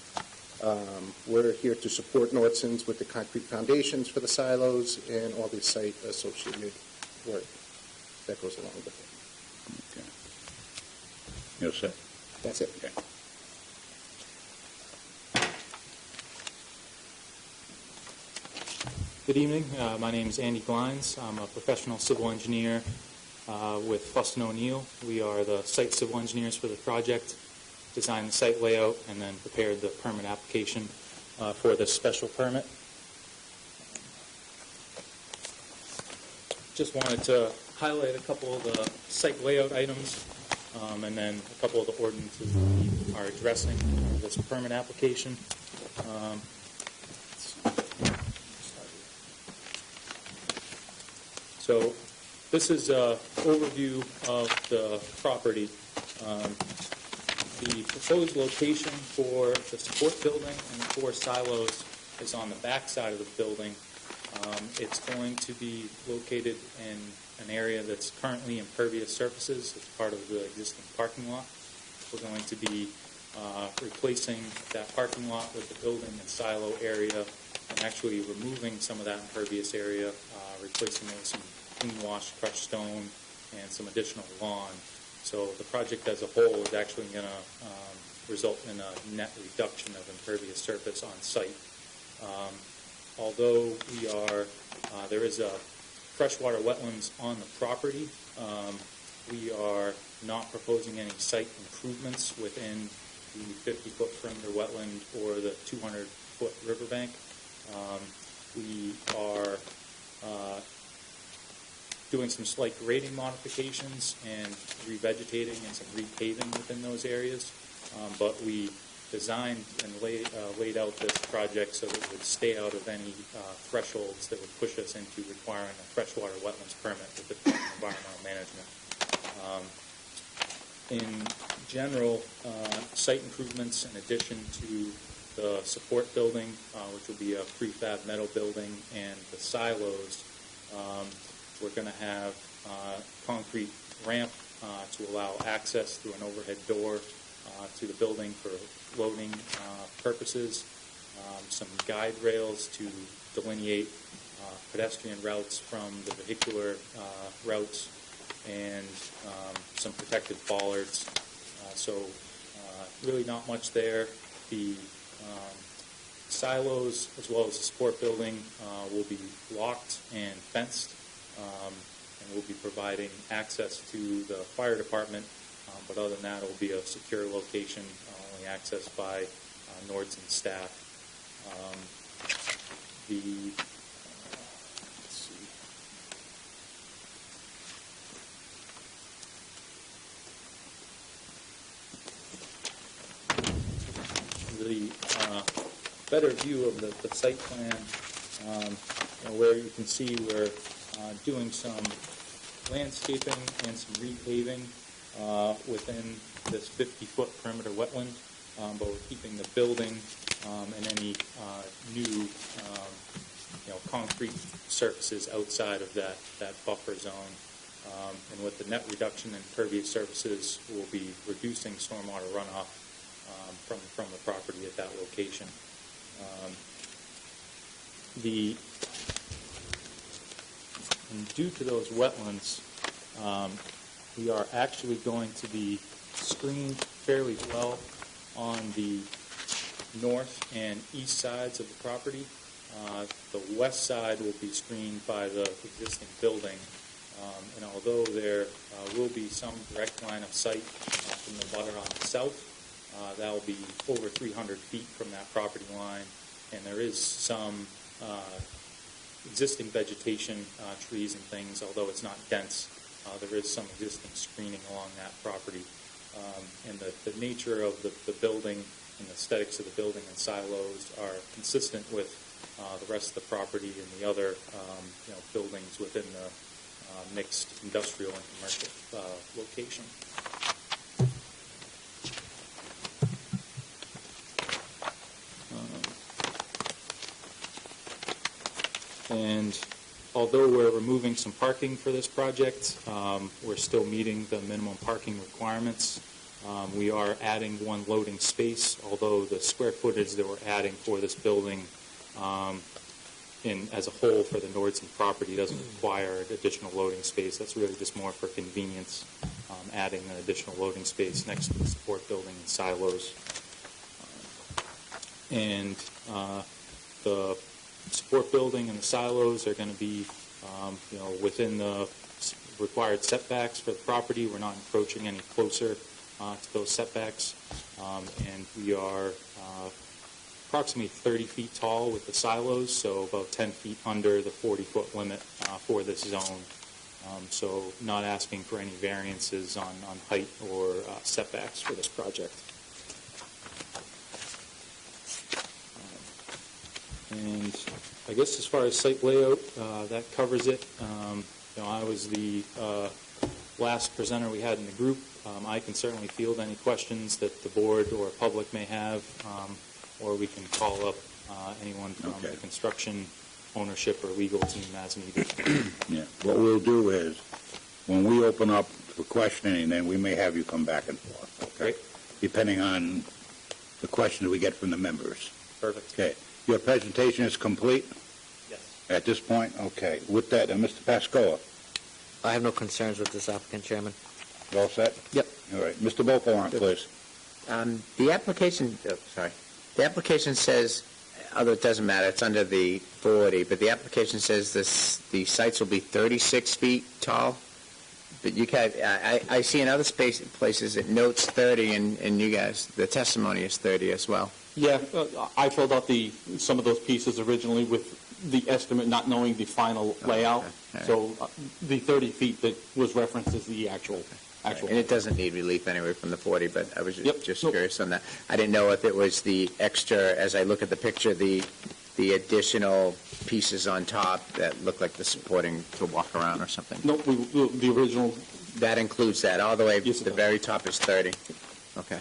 K: We're here to support Nordson's with the concrete foundations for the silos and all the site associated work that goes along with it.
A: You're set.
K: That's it.
A: Okay.
N: Good evening. My name is Andy Glines. I'm a professional civil engineer with Fuston O'Neill. We are the site civil engineers for the project, designed the site layout, and then prepared the permit application for this special permit. Just wanted to highlight a couple of the site layout items and then a couple of the ordinances we are addressing in this permit application. So this is an overview of the property. The proposed location for the support building and the 4 silos is on the back side of the building. It's going to be located in an area that's currently impervious surfaces. It's part of the existing parking lot. We're going to be replacing that parking lot with the building and silo area and actually removing some of that impervious area, replacing it with some clean wash crushed stone and some additional lawn. So the project as a whole is actually going to result in a net reduction of impervious surface on site. Although there is a freshwater wetlands on the property, we are not proposing any site improvements within the 50-foot perimeter wetland or the 200-foot riverbank. We are doing some slight grading modifications and revegetating and some repaving within those areas, but we designed and laid out this project so that it would stay out of any thresholds that would push us into requiring a freshwater wetlands permit with the Department of Environmental Management. In general, site improvements in addition to the support building, which will be a prefab metal building, and the silos, we're going to have concrete ramp to allow access through an overhead door to the building for loading purposes, some guide rails to delineate pedestrian routes from the vehicular routes, and some protected bollards. So really not much there. The silos as well as the support building will be locked and fenced, and we'll be providing access to the fire department, but other than that it will be a secure location, only accessed by Nordson staff. Let's see. The better view of the site plan, where you can see we're doing some landscaping and some repaving within this 50-foot perimeter wetland, but we're keeping the building and any new concrete surfaces outside of that buffer zone. And with the net reduction in pervious surfaces, we'll be reducing stormwater runoff from the property at that location. And due to those wetlands, we are actually going to be screened fairly well on the north and east sides of the property. The west side will be screened by the existing building, and although there will be some direct line of sight from the butter on the south, that will be over 300 feet from that property line, and there is some existing vegetation, trees and things, although it's not dense. There is some existing screening along that property. And the nature of the building and the aesthetics of the building and silos are consistent with the rest of the property and the other buildings within the mixed industrial and commercial location. And although we're removing some parking for this project, we're still meeting the minimum parking requirements. We are adding one loading space, although the square footage that we're adding for this building as a whole for the Nordson property doesn't require additional loading space. That's really just more for convenience, adding an additional loading space next to the support building and silos. And the support building and the silos are going to be within the required setbacks for the property. We're not encroaching any closer to those setbacks, and we are approximately 30 feet tall with the silos, so about 10 feet under the 40-foot limit for this zone. So not asking for any variances on height or setbacks for this project. And I guess as far as site layout, that covers it. I was the last presenter we had in the group. I can certainly field any questions that the board or public may have, or we can call up anyone from the construction, ownership, or legal team as needed.
A: Yeah. What we'll do is, when we open up for questioning, then we may have you come back and forth, okay?
N: Great.
A: Depending on the questions we get from the members.
N: Perfect.
A: Okay. Your presentation is complete?
E: Yes.
A: At this point? Okay. With that, Mr. Pascoa.
E: I have no concerns with this applicant, Chairman.
A: You all set?
F: Yep.
A: All right. Mr. Beaufort, please.
F: The application, the application says, although it doesn't matter, it's under the 40, but the application says the sites will be 36 feet tall. But you guys, I see in other places it notes 30, and you guys, the testimony is 30 as well.
L: Yeah, I filled out some of those pieces originally with the estimate, not knowing the final layout.
F: Okay.
L: So the 30 feet that was referenced is the actual.
F: And it doesn't need relief anyway from the 40, but I was just
L: Nope.
F: curious on that. I didn't know if it was the extra, as I look at the picture, the additional pieces on top that look like the supporting to walk around or something.
L: No, the original.
F: That includes that, all the way
L: Yes,
F: to the
L: it does.
F: very top is 30. Okay.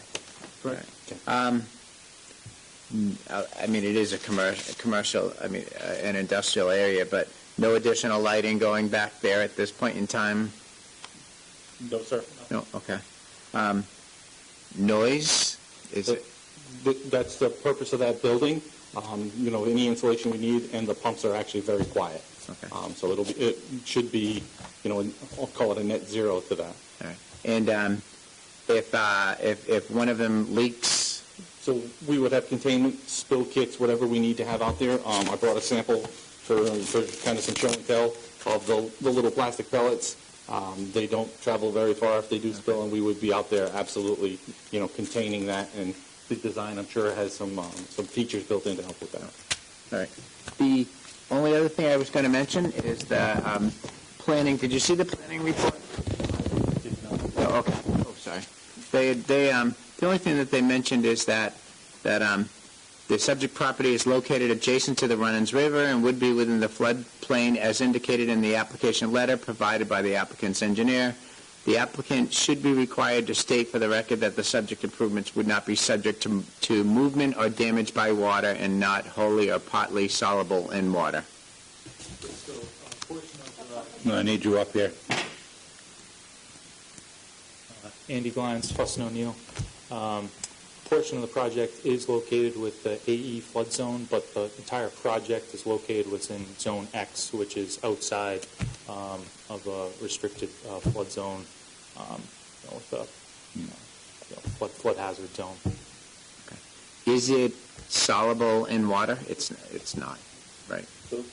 L: Correct.
F: I mean, it is a commercial, an industrial area, but no additional lighting going back there at this point in time?
L: No, sir.
F: No, okay. Noise? Is it?
L: That's the purpose of that building. any insulation we need, and the pumps are actually very quiet.
F: Okay.
L: So it should be, I'll call it a net zero to that.
F: All right. And if one of them leaks,
L: So we would have containment, spill kits, whatever we need to have out there. I brought a sample for kind of some show and tell of the little plastic pellets. They don't travel very far if they do spill, and we would be out there absolutely, containing that. And the design, I'm sure, has some features built in to help with that.
F: all right. The only other thing I was going to mention is the planning. Did you see the planning report? Oh, okay. Oh, sorry. The only thing that they mentioned is that the subject property is located adjacent to the Runnins River and would be within the floodplain as indicated in the application letter provided by the applicant's engineer. The applicant should be required to state for the record that the subject improvements would not be subject to movement or damage by water and not wholly or partly soluble in water.
A: No, I need you up here.
N: Andy Glines, Fussin O'Neill. Portion of the project is located with the AE flood zone, but the entire project is located within Zone X, which is outside of a restricted flood zone, with a flood hazard zone.
F: Okay. Is it soluble in water? It's not, right?
L: So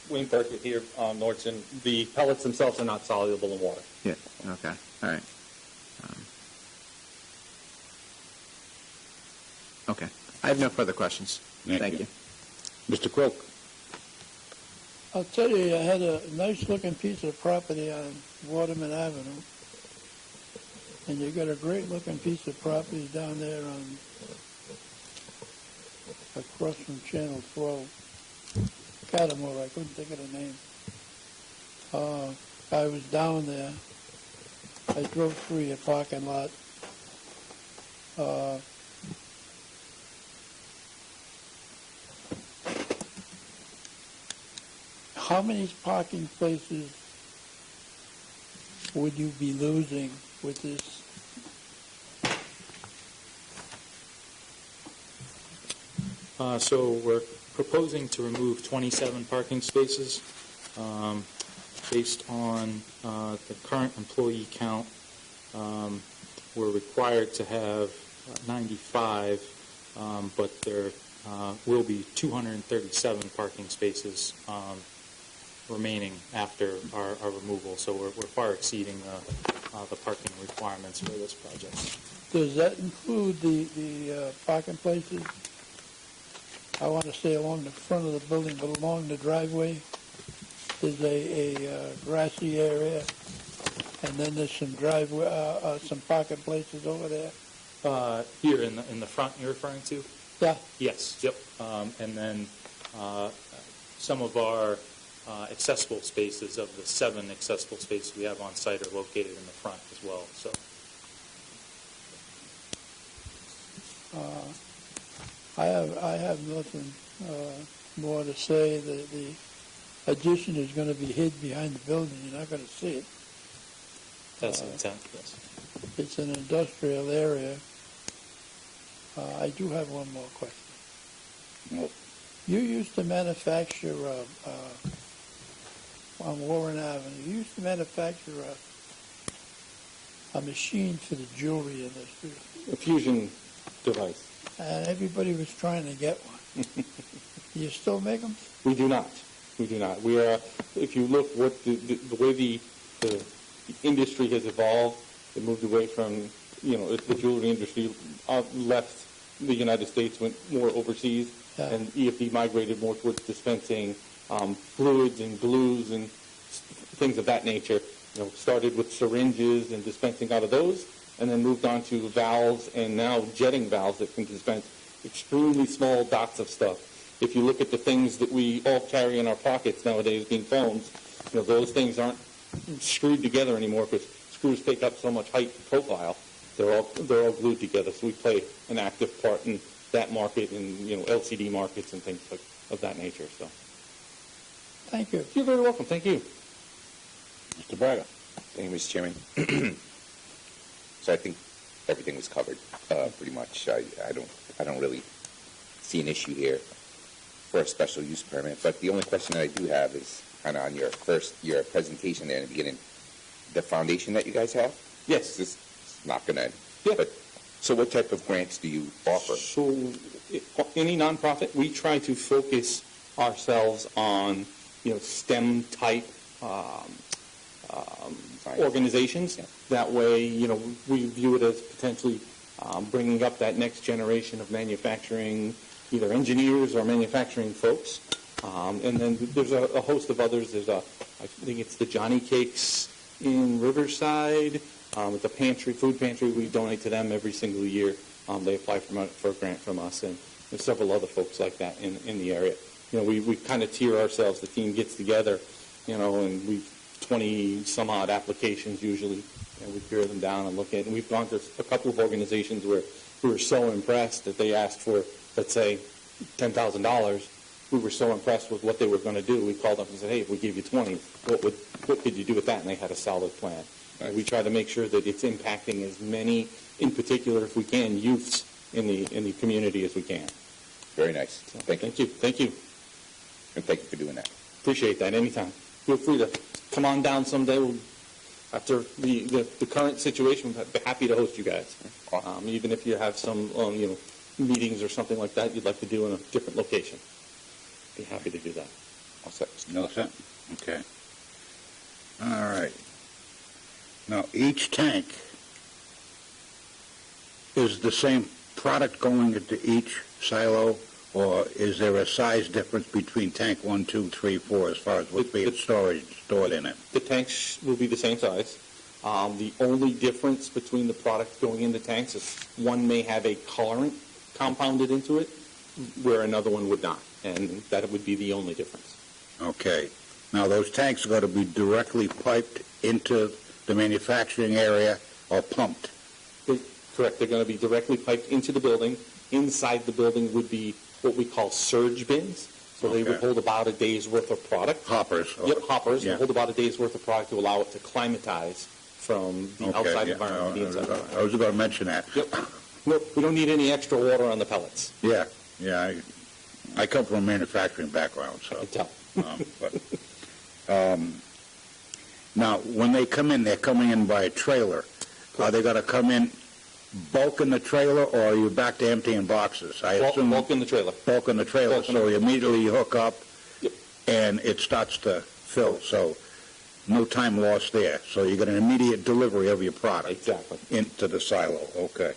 L: Wayne Parker here, Nordson. The pellets themselves are not soluble in water.
F: Yeah. Okay. All right. Okay. I have no further questions. Thank you.
A: Mr. Croak.
G: I'll tell you, I had a nice-looking piece of property on Waterman Avenue, and you got a great-looking piece of property down there on across from Channel 12. Catamore, I couldn't think of the name. I was down there. I drove through your parking lot. How many parking places would you be losing with this?
N: So we're proposing to remove 27 parking spaces. Based on the current employee count, we're required to have 95, but there will be 237 parking spaces remaining after our removal, so we're far exceeding the parking requirements for this project.
G: Does that include the parking places? I want to say along the front of the building, but along the driveway, there's a grassy area, and then there's some driveway, some parking places over there.
N: Here in the front, you're referring to?
G: Yeah.
N: Yes. Yep. And then some of our accessible spaces, of the 7 accessible spaces we have on site, are located in the front as well. So.
G: I have nothing more to say. The addition is going to be hid behind the building. You're not going to see it.
N: That's the intent, yes.
G: It's an industrial area. I do have one more question.
A: No.
G: You used to manufacture on Warren Avenue. You used to manufacture a machine for the jewelry industry.
L: A fusion device.
G: And everybody was trying to get one. You still make them?
L: We do not. We do not. We are. If you look what the way the industry has evolved, it moved away from the jewelry industry, left the United States, went more overseas, and EFD migrated more towards dispensing fluids and glues and things of that nature. Started with syringes and dispensing out of those, and then moved on to valves and now jetting valves that can dispense extremely small dots of stuff. If you look at the things that we all carry in our pockets nowadays, being phones, those things aren't screwed together anymore because screws take up so much height profile. They're all glued together. So we play an active part in that market and LCD markets and things of that nature. So.
G: Thank you.
L: You're very welcome. Thank you.
A: Mr. Braga.
D: Thank you, Mr. Chairman. So I think everything was covered pretty much. I don't really see an issue here. for a special use permit. But the only question that I do have is kind of on your presentation there in the beginning, the foundation that you guys have?
L: Yes.
D: This is not going to,
L: Yeah.
D: but, so what type of grants do you offer?
L: So any nonprofit, we try to focus ourselves on, STEM type organizations.
D: Yeah.
L: That way, we view it as potentially bringing up that next generation of manufacturing, either engineers or manufacturing folks. And then there's a host of others. I think it's the Johnny Cakes in Riverside. The food pantry, we donate to them every single year. They apply for a grant from us, and there's several other folks like that in the area. We kind of tier ourselves. The team gets together, and we've 20 some odd applications usually, and we peer them down and look at it. And we've gone to a couple of organizations where we were so impressed that they asked for, let's say, $10,000. We were so impressed with what they were going to do. We called up and said, hey, if we give you 20, what could you do with that? And they had a solid plan.
D: Nice.
L: We try to make sure that it's impacting as many, in particular, if we can, youths in the community as we can.
D: Very nice.
L: So,
D: Thank you.
L: Thank you.
D: And thank you for doing that.
L: Appreciate that. Anytime. Feel free to come on down someday. After the current situation, I'd be happy to host you guys. Even if you have some meetings or something like that you'd like to do in a different location. Be happy to do that.
D: All set.
A: No, sir? Okay. All right. Now, each tank is the same product going into each silo, or is there a size difference between tank 1, 2, 3, 4 as far as what's being stored in it?
L: The tanks will be the same size. The only difference between the product going in the tanks is one may have a colorant compounded into it, where another one would not, and that would be the only difference.
A: Okay. Now, those tanks are going to be directly piped into the manufacturing area or pumped?
L: Correct. They're going to be directly piped into the building. Inside the building would be what we call surge bins. So they would hold about a day's worth of product.
A: Hoppers.
L: Yep, hoppers.
A: Yeah.
L: They hold about a day's worth of product to allow it to climatize from the outside
A: yeah.
L: environment to the inside environment.
A: I was going to mention that.
L: Yep. No, we don't need any extra water on the pellets.
A: Yeah. I come from a manufacturing background, so.
L: I can tell.
A: Now, when they come in, they're coming in by a trailer. Are they going to come in bulk in the trailer, or are you back to emptying boxes? I assume
L: Bulk in the trailer.
A: bulk in the trailer.
L: Bulk in
A: So
L: the-
A: immediately you hook up,
L: Yep.
A: and it starts to fill. So no time lost there. So you get an immediate delivery of your product
L: Exactly.
A: into the silo. Okay.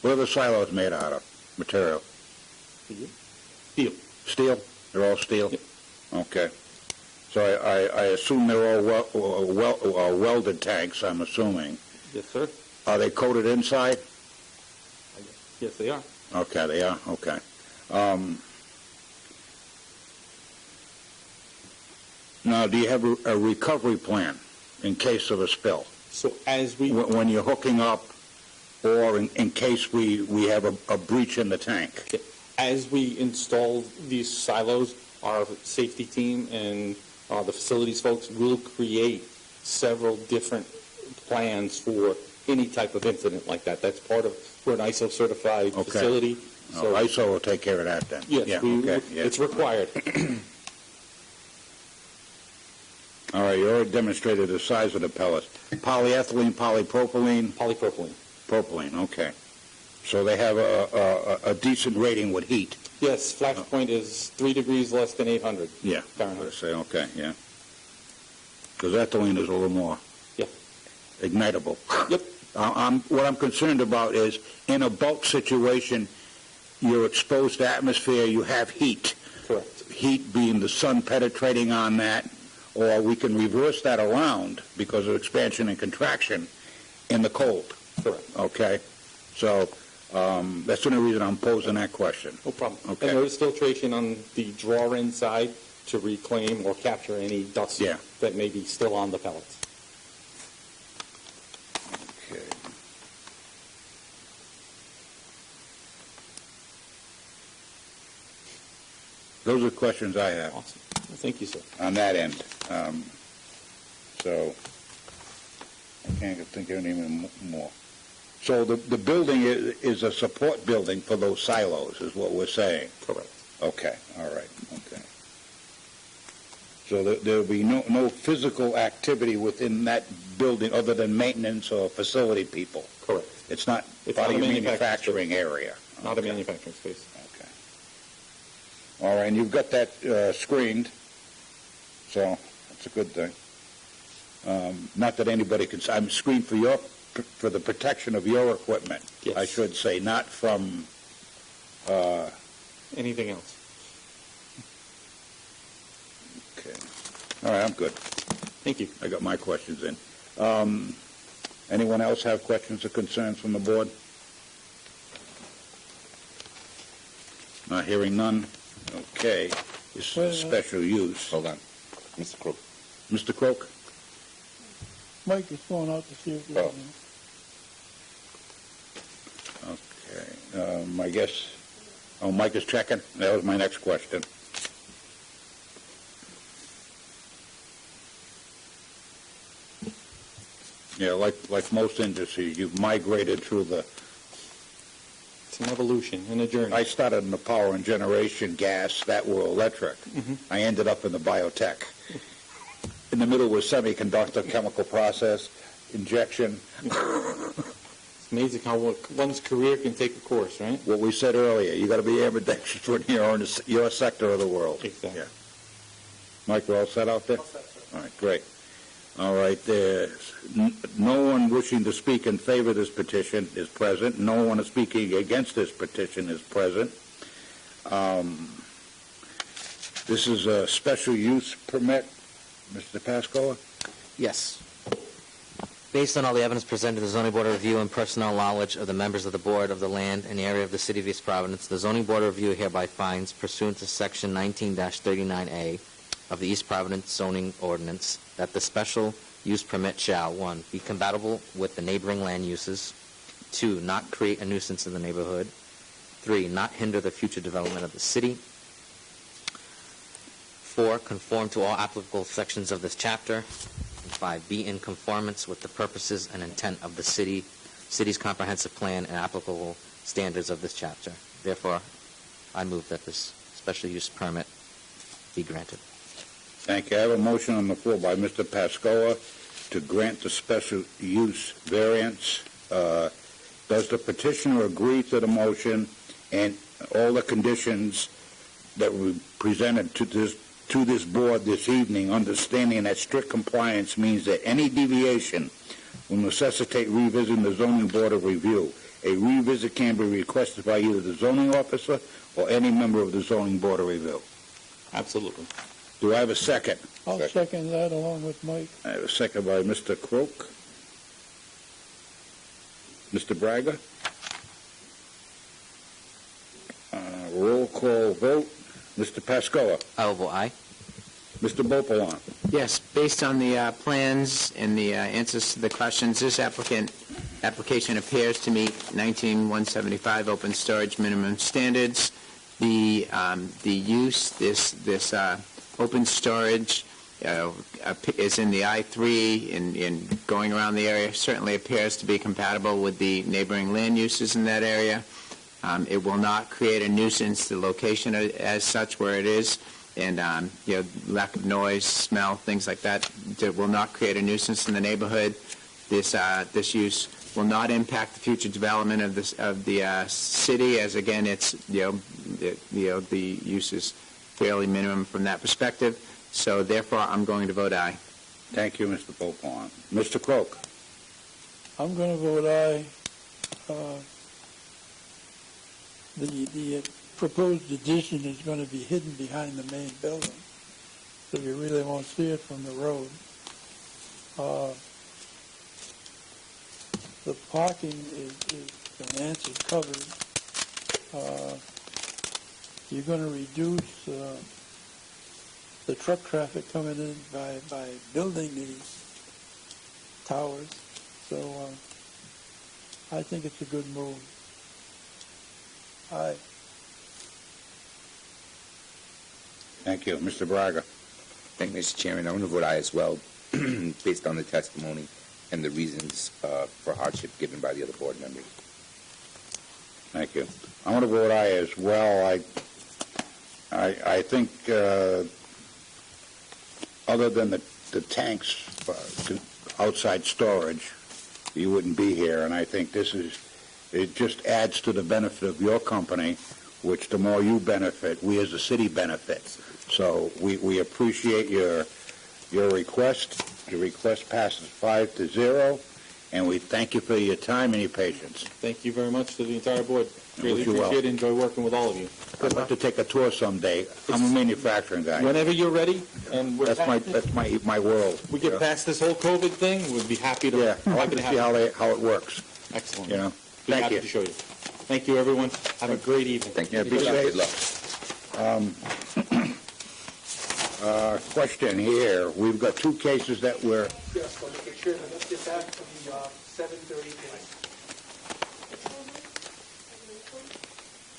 A: What are the silos made out of? Material?
L: Steel.
A: Steel? They're all steel?
L: Yep.
A: Okay. So I assume they're all welded tanks, I'm assuming.
L: Yes, sir.
A: Are they coated inside?
L: Yes, they are.
A: Okay, they are. Okay. Now, do you have a recovery plan in case of a spill?
L: So as we
A: When you're hooking up, or in case we have a breach in the tank?
L: As we install these silos, our safety team and the facilities folks will create several different plans for any type of incident like that. That's part of, we're an ISO certified
A: Okay.
L: facility.
A: So ISO will take care of that then?
L: Yes,
A: Yeah, okay, yeah.
L: it's required.
A: All right, you already demonstrated the size of the pellets. Polyethylene, polypropylene?
L: Polypropylene.
A: Propylene, okay. So they have a decent rating with heat?
L: Yes, flash point is 3 degrees less than 800
A: Yeah.
L: Fahrenheit.
A: Say, okay, yeah. Because ethylene is a little more
L: Yeah.
A: ignitable.
L: Yep.
A: What I'm concerned about is, in a bulk situation, you're exposed to atmosphere, you have heat.
L: Correct.
A: Heat being the sun penetrating on that, or we can reverse that around because of expansion and contraction in the cold.
L: Correct.
A: Okay? So that's the only reason I'm posing that question.
L: No problem.
A: Okay.
L: And there is filtration on the drawer-in side to reclaim or capture any dust
A: Yeah.
L: that may be still on the pellets.
A: Okay. Those are questions I have
L: Awesome. Well, thank you, sir.
A: on that end. So I can't think of any more. So the building is a support building for those silos, is what we're saying?
L: Correct.
A: Okay, all right, okay. So there'll be no physical activity within that building other than maintenance or facility people?
L: Correct.
A: It's not
L: It's
A: part
L: not
A: of
L: a
A: your
L: manufacturing
A: manufacturing area?
L: Not a manufacturing space.
A: Okay. All right, and you've got that screened, so that's a good thing. Not that anybody can, I'm screened for the protection of your equipment,
L: Yes.
A: I should say, not from,
L: Anything else?
A: okay. All right, I'm good.
L: Thank you.
A: I got my questions in. Anyone else have questions or concerns from the board? Not hearing none? Okay. This is special use.
D: Hold on. Mr. Crook.
A: Mr. Croak?
G: Mike is going out to see if there's
A: Okay. I guess, Mike is checking? That was my next question. Yeah, like most industries, you've migrated through the...
L: It's an evolution and a journey.
A: I started in the power and generation gas that were electric. I ended up in the biotech. In the middle was semiconductor, chemical process, injection.
L: It's amazing how one's career can take a course, right?
A: What we said earlier, you got to be ambidextrous when you're in your sector of the world.
L: Exactly.
A: Yeah. Mike, we're all set out there?
I: All set, sir.
A: All right, great. All right, there's no one wishing to speak in favor of this petition is present. No one speaking against this petition is present. This is a special use permit. Mr. Pascoa?
E: Yes. Based on all the evidence presented to the Zoning Board of Review and personal knowledge of the members of the Board of the land and area of the City of East Providence, the Zoning Board of Review hereby finds, pursuant to Section 19-39A of the East Providence zoning ordinance, that the special use permit shall, 1, be compatible with the neighboring land uses, 2, not create a nuisance in the neighborhood, 3, not hinder the future development of the city, 4, conform to all applicable sections of this chapter, and 5, be in conformance with the purposes and intent of the city's comprehensive plan and applicable standards of this chapter. Therefore, I move that this special use permit be granted.
A: Thank you. I have a motion on the floor by Mr. Pascoa to grant the special use variance. Does the petitioner agree to the motion and all the conditions that were presented to this board this evening, understanding that strict compliance means that any deviation will necessitate revisiting the Zoning Board of Review? A revisit can be requested by either the zoning officer or any member of the Zoning Board of Review.
L: Absolutely.
A: Do I have a second?
G: I'll second that along with Mike.
A: I have a second by Mr. Croak. Mr. Braga? Roll call vote. Mr. Pascoa?
E: I will vote aye.
A: Mr. Bopalon?
F: Yes, based on the plans and the answers to the questions, this application appears to meet 19175 open storage minimum standards. The use, this open storage is in the I-3 and going around the area certainly appears to be compatible with the neighboring land uses in that area. It will not create a nuisance, the location as such where it is, and lack of noise, smell, things like that. It will not create a nuisance in the neighborhood. This use will not impact the future development of the city, as again, it's the use is fairly minimum from that perspective. So therefore, I'm going to vote aye.
A: Thank you, Mr. Bopalon. Mr. Croak?
G: I'm going to vote aye. The proposed addition is going to be hidden behind the main building, so you really won't see it from the road. The parking is an answer covered. You're going to reduce the truck traffic coming in by building these towers, so I think it's a good move. Aye.
A: Thank you. Mr. Braga?
D: Thank you, Mr. Chairman. I'm going to vote aye as well, based on the testimony. and the reasons for hardship given by the other board members.
A: Thank you. I want to vote aye as well. I think other than the tanks for outside storage, you wouldn't be here, and I think it just adds to the benefit of your company, which the more you benefit, we as a city benefit. So we appreciate your request. Your request passes 5-0, and we thank you for your time and your patience.
L: Thank you very much to the entire board. Greatly
A: wish you well.
L: appreciate it. Enjoy working with all of you.
A: I'd like to take a tour someday. I'm a manufacturing guy.
L: Whenever you're ready, and
A: That's my world.
L: we get past this whole COVID thing, we'd be happy to.
A: Yeah, I'd like
L: happy
A: to
L: to
A: see
L: have
A: how it works.
L: Excellent.
A: You know.
L: Be
A: Thank
L: happy
A: you.
L: to show you. Thank you, everyone. Have a great evening.
D: Thank you.
A: Yeah, be safe.
D: Good luck.
A: Question here. We've got two cases that we're.
I: Yes, so Mr. Chairman, let's get back to the 7:30 case.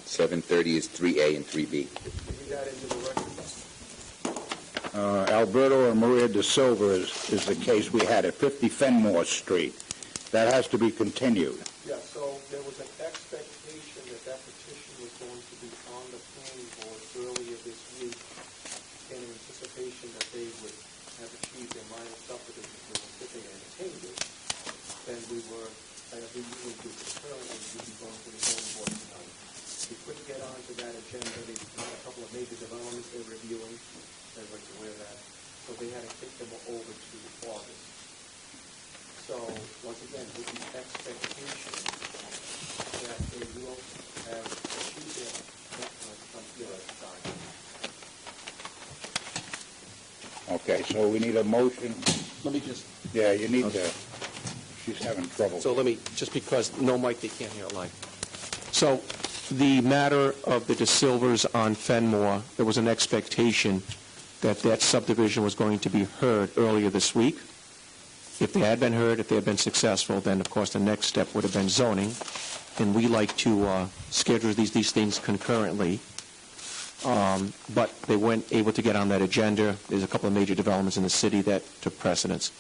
D: 7:30 is 3A and 3B.
I: Read that into the record.
A: Alberto and Maria de Silva is the case we had at 50 Fenmore Street. That has to be continued.
I: Yeah, so there was an expectation that that petition was going to be on the planning board earlier this week in anticipation that they would have achieved their minor subdivision. If they entertained it, then we were, as we usually do currently, we'd be going to the zoning board tonight. We couldn't get onto that agenda. They've had a couple of major developments they're reviewing. Everybody's aware of that. So they had to kick them over to August. So, once again, with the expectation that they will have achieved their time.
A: Okay, so we need a motion.
O: Let me just,
A: Yeah, you need to. She's having trouble.
O: so let me, just because no mic, they can't hear it live.
H: So the matter of the De Silvers on Fenmore, there was an expectation that that subdivision was going to be heard earlier this week. If they had been heard, if they had been successful, then of course the next step would have been zoning. And we like to schedule these things concurrently. But they weren't able to get on that agenda. There's a couple of major developments in the city that took precedence.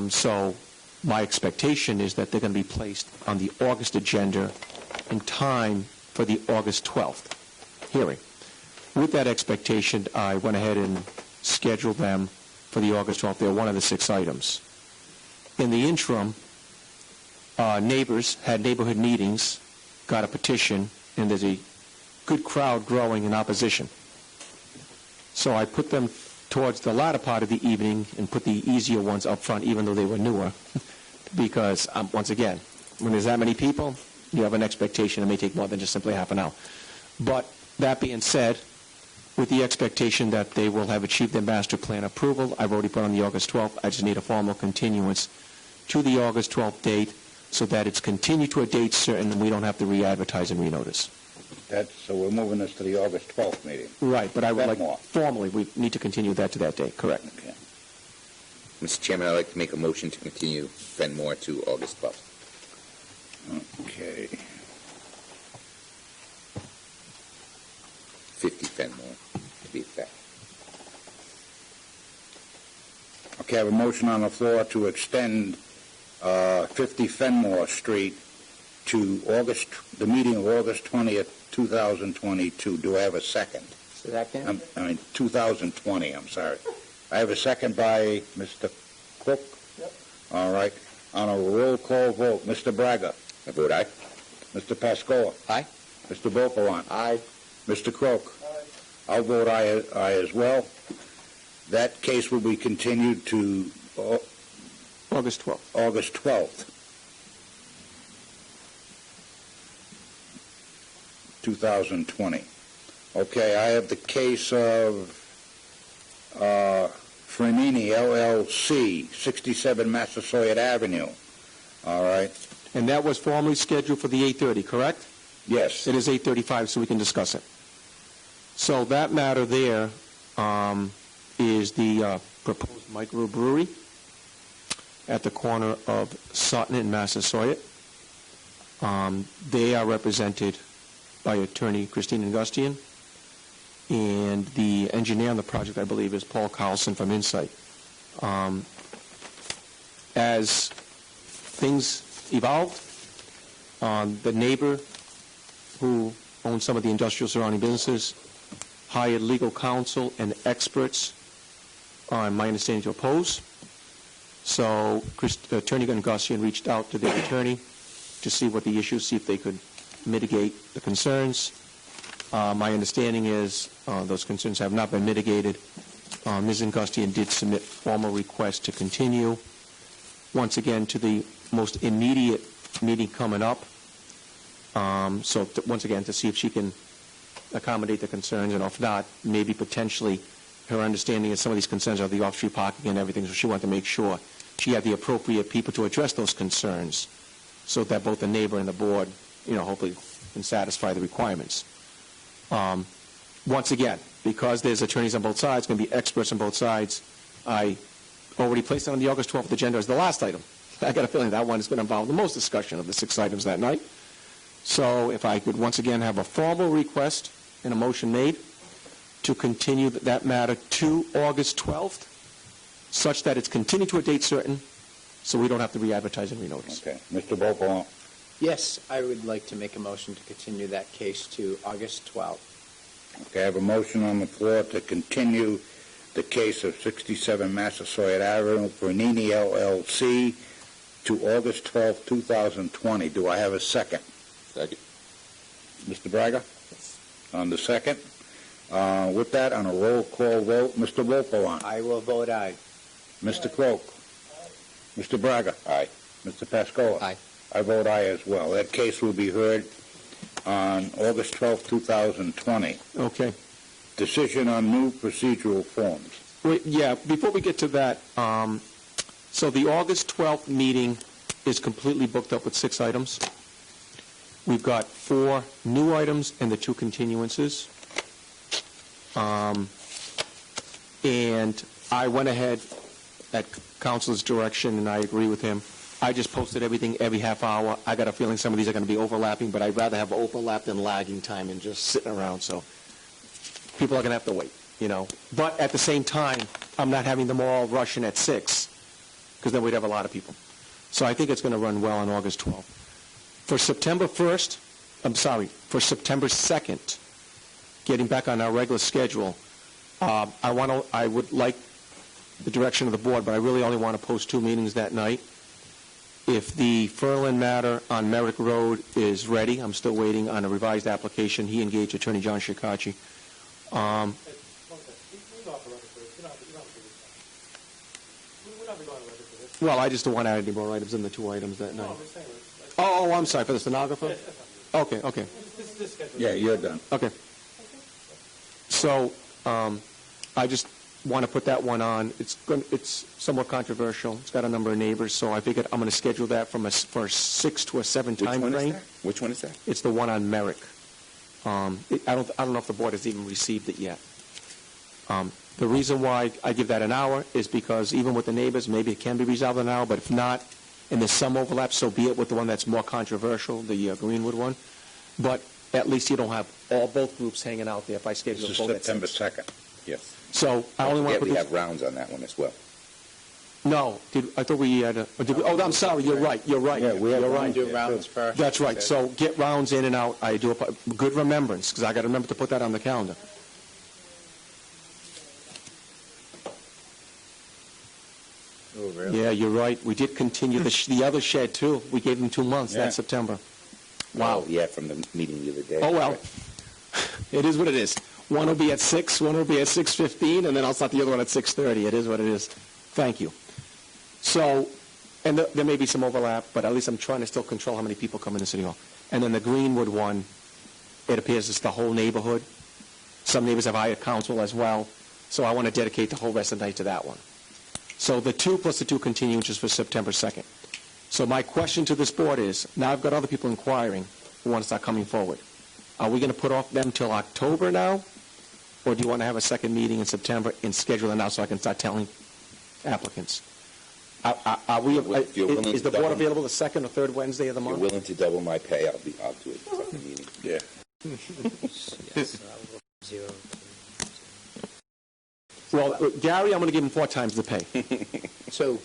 H: So my expectation is that they're going to be placed on the August agenda in time for the August 12th hearing. With that expectation, I went ahead and scheduled them for the August 12th. They're one of the 6 items. In the interim, neighbors had neighborhood meetings, got a petition, and there's a good crowd growing in opposition. So I put them towards the latter part of the evening and put the easier ones up front, even though they were newer, because, once again, when there's that many people, you have an expectation it may take more than just simply half an hour. But that being said, with the expectation that they will have achieved their master plan approval, I've already put on the August 12th. I just need a formal continuance to the August 12th date so that it's continued to a date certain and we don't have to re-advertise and re-notice.
A: So we're moving this to the August 12th meeting.
H: Right, but I would like,
A: Fenmore.
H: formally, we need to continue that to that date, correct.
A: Okay.
D: Mr. Chairman, I'd like to make a motion to continue Fenmore to August 12th.
A: Okay.
D: 50 Fenmore, to be exact.
A: Okay, I have a motion on the floor to extend 50 Fenmore Street to the meeting of August 20th, 2022. Do I have a second?
J: Second?
A: 2020, I'm sorry. I have a second by Mr. Cook.
I: Yep.
A: All right. On a roll call vote, Mr. Braga.
D: I vote aye.
A: Mr. Pascoa.
J: Aye.
A: Mr. Vokawan.
J: Aye.
A: Mr. Croak. I'll vote aye as well. That case will be continued to
H: August 12th.
A: August 12th, 2020. Okay, I have the case of Fremini, LLC, 67 Massasoit Avenue. All right.
H: And that was formally scheduled for the 8:30, correct?
A: Yes.
H: It is 8:35, so we can discuss it. So that matter there is the proposed microbrewery at the corner of Sutton and Massasoit. They are represented by attorney Christine Angustian, and the engineer on the project, I believe, is Paul Carlson from Insight. as things evolved, the neighbor who owned some of the industrial surrounding businesses hired legal counsel and experts, on my understanding, to oppose. So Attorney Gungussian reached out to their attorney to see what the issues, see if they could mitigate the concerns. My understanding is those concerns have not been mitigated. Ms. Gungussian did submit formal requests to continue, once again, to the most immediate meeting coming up. Once again, to see if she can accommodate the concerns, and if not, maybe potentially her understanding of some of these concerns are the off-street parking and everything, so she wanted to make sure she had the appropriate people to address those concerns so that both the neighbor and the board, hopefully can satisfy the requirements. Once again, because there's attorneys on both sides, going to be experts on both sides, I already placed it on the August 12th agenda as the last item. I got a feeling that one is going to involve the most discussion of the 6 items that night. So if I could once again have a formal request and a motion made to continue that matter to August 12th, such that it's continued to a date certain, so we don't have to re-advertise and renotice.
A: Okay. Mr. Bopalon.
F: Yes, I would like to make a motion to continue that case to August 12th.
A: Okay, I have a motion on the floor to continue the case of 67 Massasoit Avenue, Bernini LLC, to August 12, 2020. Do I have a second?
D: Second.
A: Mr. Braga? On the second. With that, on a roll call vote, Mr. Bopalon.
F: I will vote aye.
A: Mr. Cloak. Mr. Braga.
D: Aye.
A: Mr. Pascola.
E: Aye.
A: I vote aye as well. That case will be heard on August 12, 2020.
H: Okay.
A: Decision on new procedural forms.
H: Wait, yeah, before we get to that, so the August 12th meeting is completely booked up with 6 items. We've got 4 new items and the 2 continuances. And I went ahead at Council's direction, and I agree with him. I just posted everything every half hour. I got a feeling some of these are going to be overlapping, but I'd rather have overlap than lagging time and just sitting around. So people are going to have to wait, But at the same time, I'm not having them all rushing at 6, because then we'd have a lot of people. So I think it's going to run well on August 12th. For September 2nd, getting back on our regular schedule, I would like the direction of the board, but I really only want to post 2 meetings that night. If the Furlan matter on Merrick Road is ready, I'm still waiting on a revised application. He engaged Attorney John Shikachi. Well, I just don't want to add any more items than the 2 items that night. Oh, I'm sorry, for the stenographer? Okay.
A: Yeah, you're done.
H: Okay. So I just want to put that one on. It's somewhat controversial. It's got a number of neighbors, so I figured I'm going to schedule that for a 6 to a 7 time frame.
D: Which one is that?
H: It's the one on Merrick. I don't know if the board has even received it yet. The reason why I give that an hour is because even with the neighbors, maybe it can be resolved in an hour, but if not, and there's some overlap, so be it with the one that's more controversial, the Greenwood one. But at least you don't have both groups hanging out there if I schedule
A: This
H: both
A: is
H: at
A: September
H: 6.
A: 2nd.
D: Yes.
H: So I only want to put
D: we
H: this...
D: have rounds on that one as well.
H: No, I thought we had I'm sorry, you're right.
A: Yeah, we have
H: You're
A: rounds.
H: right.
F: Do rounds first.
H: That's right. So get rounds in and out. I do a good remembrance, because I got to remember to put that on the calendar.
F: Oh, really?
H: Yeah, you're right. We did continue the other shed, too. We gave them 2 months.
A: Yeah.
H: That's September. Wow.
D: Oh, yeah, from the meeting the other day.
H: Oh, well. It is what it is. One will be at 6, one will be at 6:15, and then I'll start the other one at 6:30. It is what it is. Thank you. So, and there may be some overlap, but at least I'm trying to still control how many people come into City Hall. And then the Greenwood one, it appears it's the whole neighborhood. Some neighbors have hired counsel as well, so I want to dedicate the whole rest of the night to that one. So the 2 plus the 2 continuances for September 2nd. So my question to this board is, now I've got other people inquiring who want to start coming forward. Are we going to put off them till October now? Or do you want to have a second meeting in September and schedule it now so I can start telling applicants? Is the board available the 2nd or 3rd Wednesday of the
D: If you're
H: month?
D: willing to double my pay, I'll do it for the meeting.
A: Yeah.
E: Yes, zero.
H: Well, Gary, I'm going to give him 4 times the pay.
F: So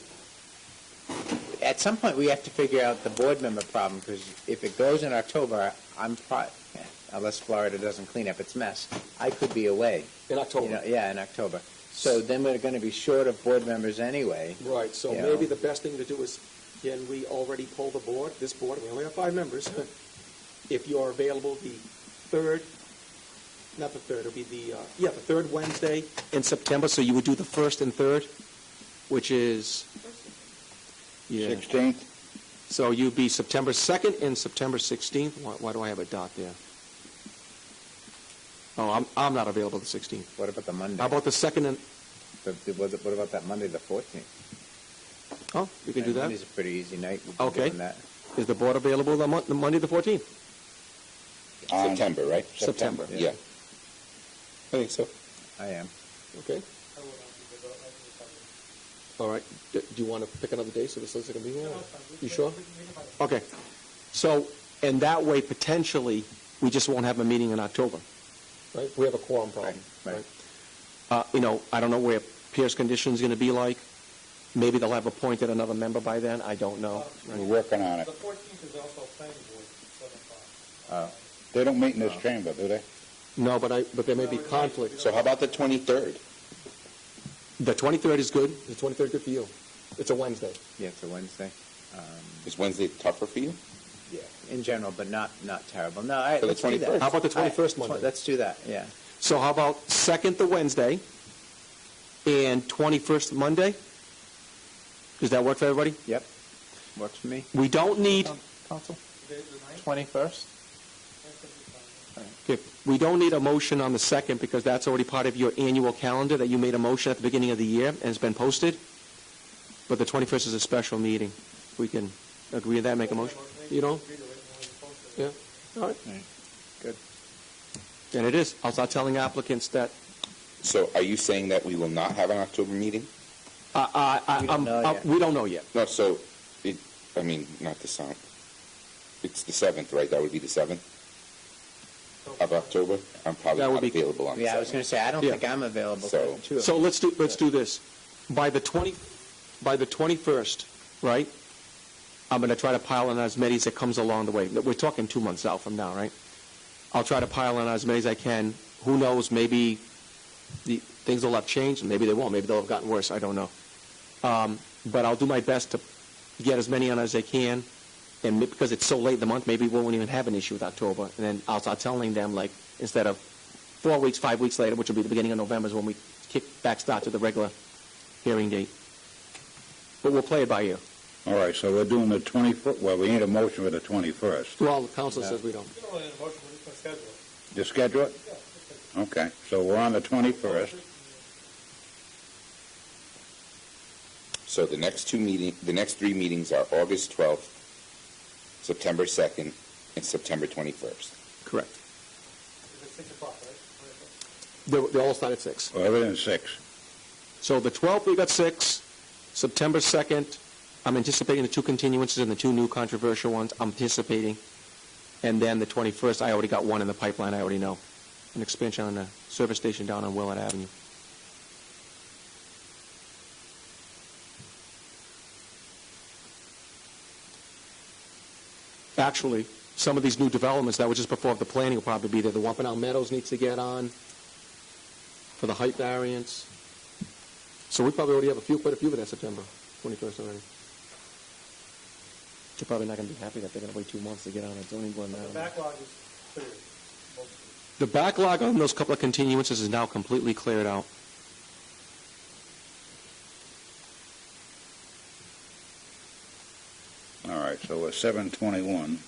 F: at some point, we have to figure out the board member problem, because if it goes in October, unless Florida doesn't clean up its mess, I could be away.
O: In October.
F: Yeah, in October. So then we're going to be short of board members anyway.
O: Right, so
F: You
O: maybe
F: know.
O: the best thing to do is, can we already pull the board, this board, we only have 5 members. If you're available the third, not the third, it'll be the third Wednesday in September, so you would do the first and third, which is,
A: 16th?
O: so you'd be September 2nd and September 16th. Why do I have a dot there? Oh, I'm not available the 16th.
F: What about the Monday?
O: How about the 2nd and,
F: What about that Monday, the 14th?
O: oh, we can do that?
F: Monday's a pretty easy night. We'll be
O: Okay.
F: doing that.
O: Is the board available the Monday, the 14th?
D: September, right?
O: September.
D: Yeah. I think so.
F: I am.
O: Okay. All right. Do you want to pick another day so the solicitor can be here? You sure? Okay. So, and that way, potentially, we just won't have a meeting in October, right? We have a quorum problem.
F: Right.
O: I don't know where Pierce condition's going to be like. Maybe they'll have appointed another member by then. I don't know.
A: We're working on it.
B: The 14th is also planning board, 7 o'clock.
A: They don't meet in this chamber, do they?
O: No, but there may be conflict.
D: So how about the 23rd?
O: The 23rd is good. Is the 23rd good for you? It's a Wednesday.
F: Yeah, it's a Wednesday.
D: Is Wednesday tougher for you?
F: Yeah, in general, but not terrible. No,
D: For the
F: let's do
D: 21st.
F: that.
O: How about the
F: All right,
O: 21st Monday?
F: Let's do that, yeah.
O: So how about 2nd the Wednesday and 21st Monday? Does that work for everybody?
F: Yep, works for me.
O: We don't need,
F: Council?
B: 21st?
O: okay, we don't need a motion on the 2nd because that's already part of your annual calendar that you made a motion at the beginning of the year and it's been posted. But the 21st is a special meeting. We can agree to that, make a motion? You know? Yeah, all right.
F: Good.
O: And it is. I'll start telling applicants that,
D: So are you saying that we will not have an October meeting?
F: We don't know yet.
O: we don't know yet.
D: No, so, not the sound. It's the 7th, right? That would be the 7th of October? I'm probably
O: That would
D: not
O: be-
D: available on the 7th.
F: Yeah, I was going to say, I don't
O: Yeah.
F: think I'm available.
D: So-
F: Two of
O: So
F: them.
O: let's do this. By the 21st, right? I'm going to try to pile on as many as it comes along the way. We're talking 2 months out from now, right? I'll try to pile on as many as I can. Who knows? Maybe things will have changed, and maybe they won't. Maybe they'll have gotten worse. I don't know. But I'll do my best to get as many on as I can. And because it's so late in the month, maybe we won't even have an issue with October. And then I'll start telling them, like, instead of 4 weeks, 5 weeks later, which will be the beginning of November, is when we start to the regular hearing date. But we'll play it by ear.
A: All right, so we're doing the 21st, well, we need a motion for the 21st.
O: Well, the council says we don't.
A: You schedule it? Okay, so we're on the 21st.
D: So the next 3 meetings are August 12th, September 2nd, and September 21st.
O: Correct.
B: It's 6 o'clock, right?
O: They all start at 6.
A: Well, everything's 6.
O: So the 12th, we got 6. September 2nd, I'm anticipating the 2 continuances and the 2 new controversial ones. I'm anticipating. And then the 21st, I already got 1 in the pipeline, I already know. An expansion on the service station down on Willard Avenue. Actually, some of these new developments that were just before the planning will probably be there. The Wampanoag Meadows needs to get on for the height variance. So we probably already have quite a few of that September 21st already. They're probably not going to be happy that they're going to wait 2 months to get on a zoning board now.
B: The backlog is clear.
O: The backlog on those couple of continuances is now completely cleared out.
A: All right, so we're 7/21.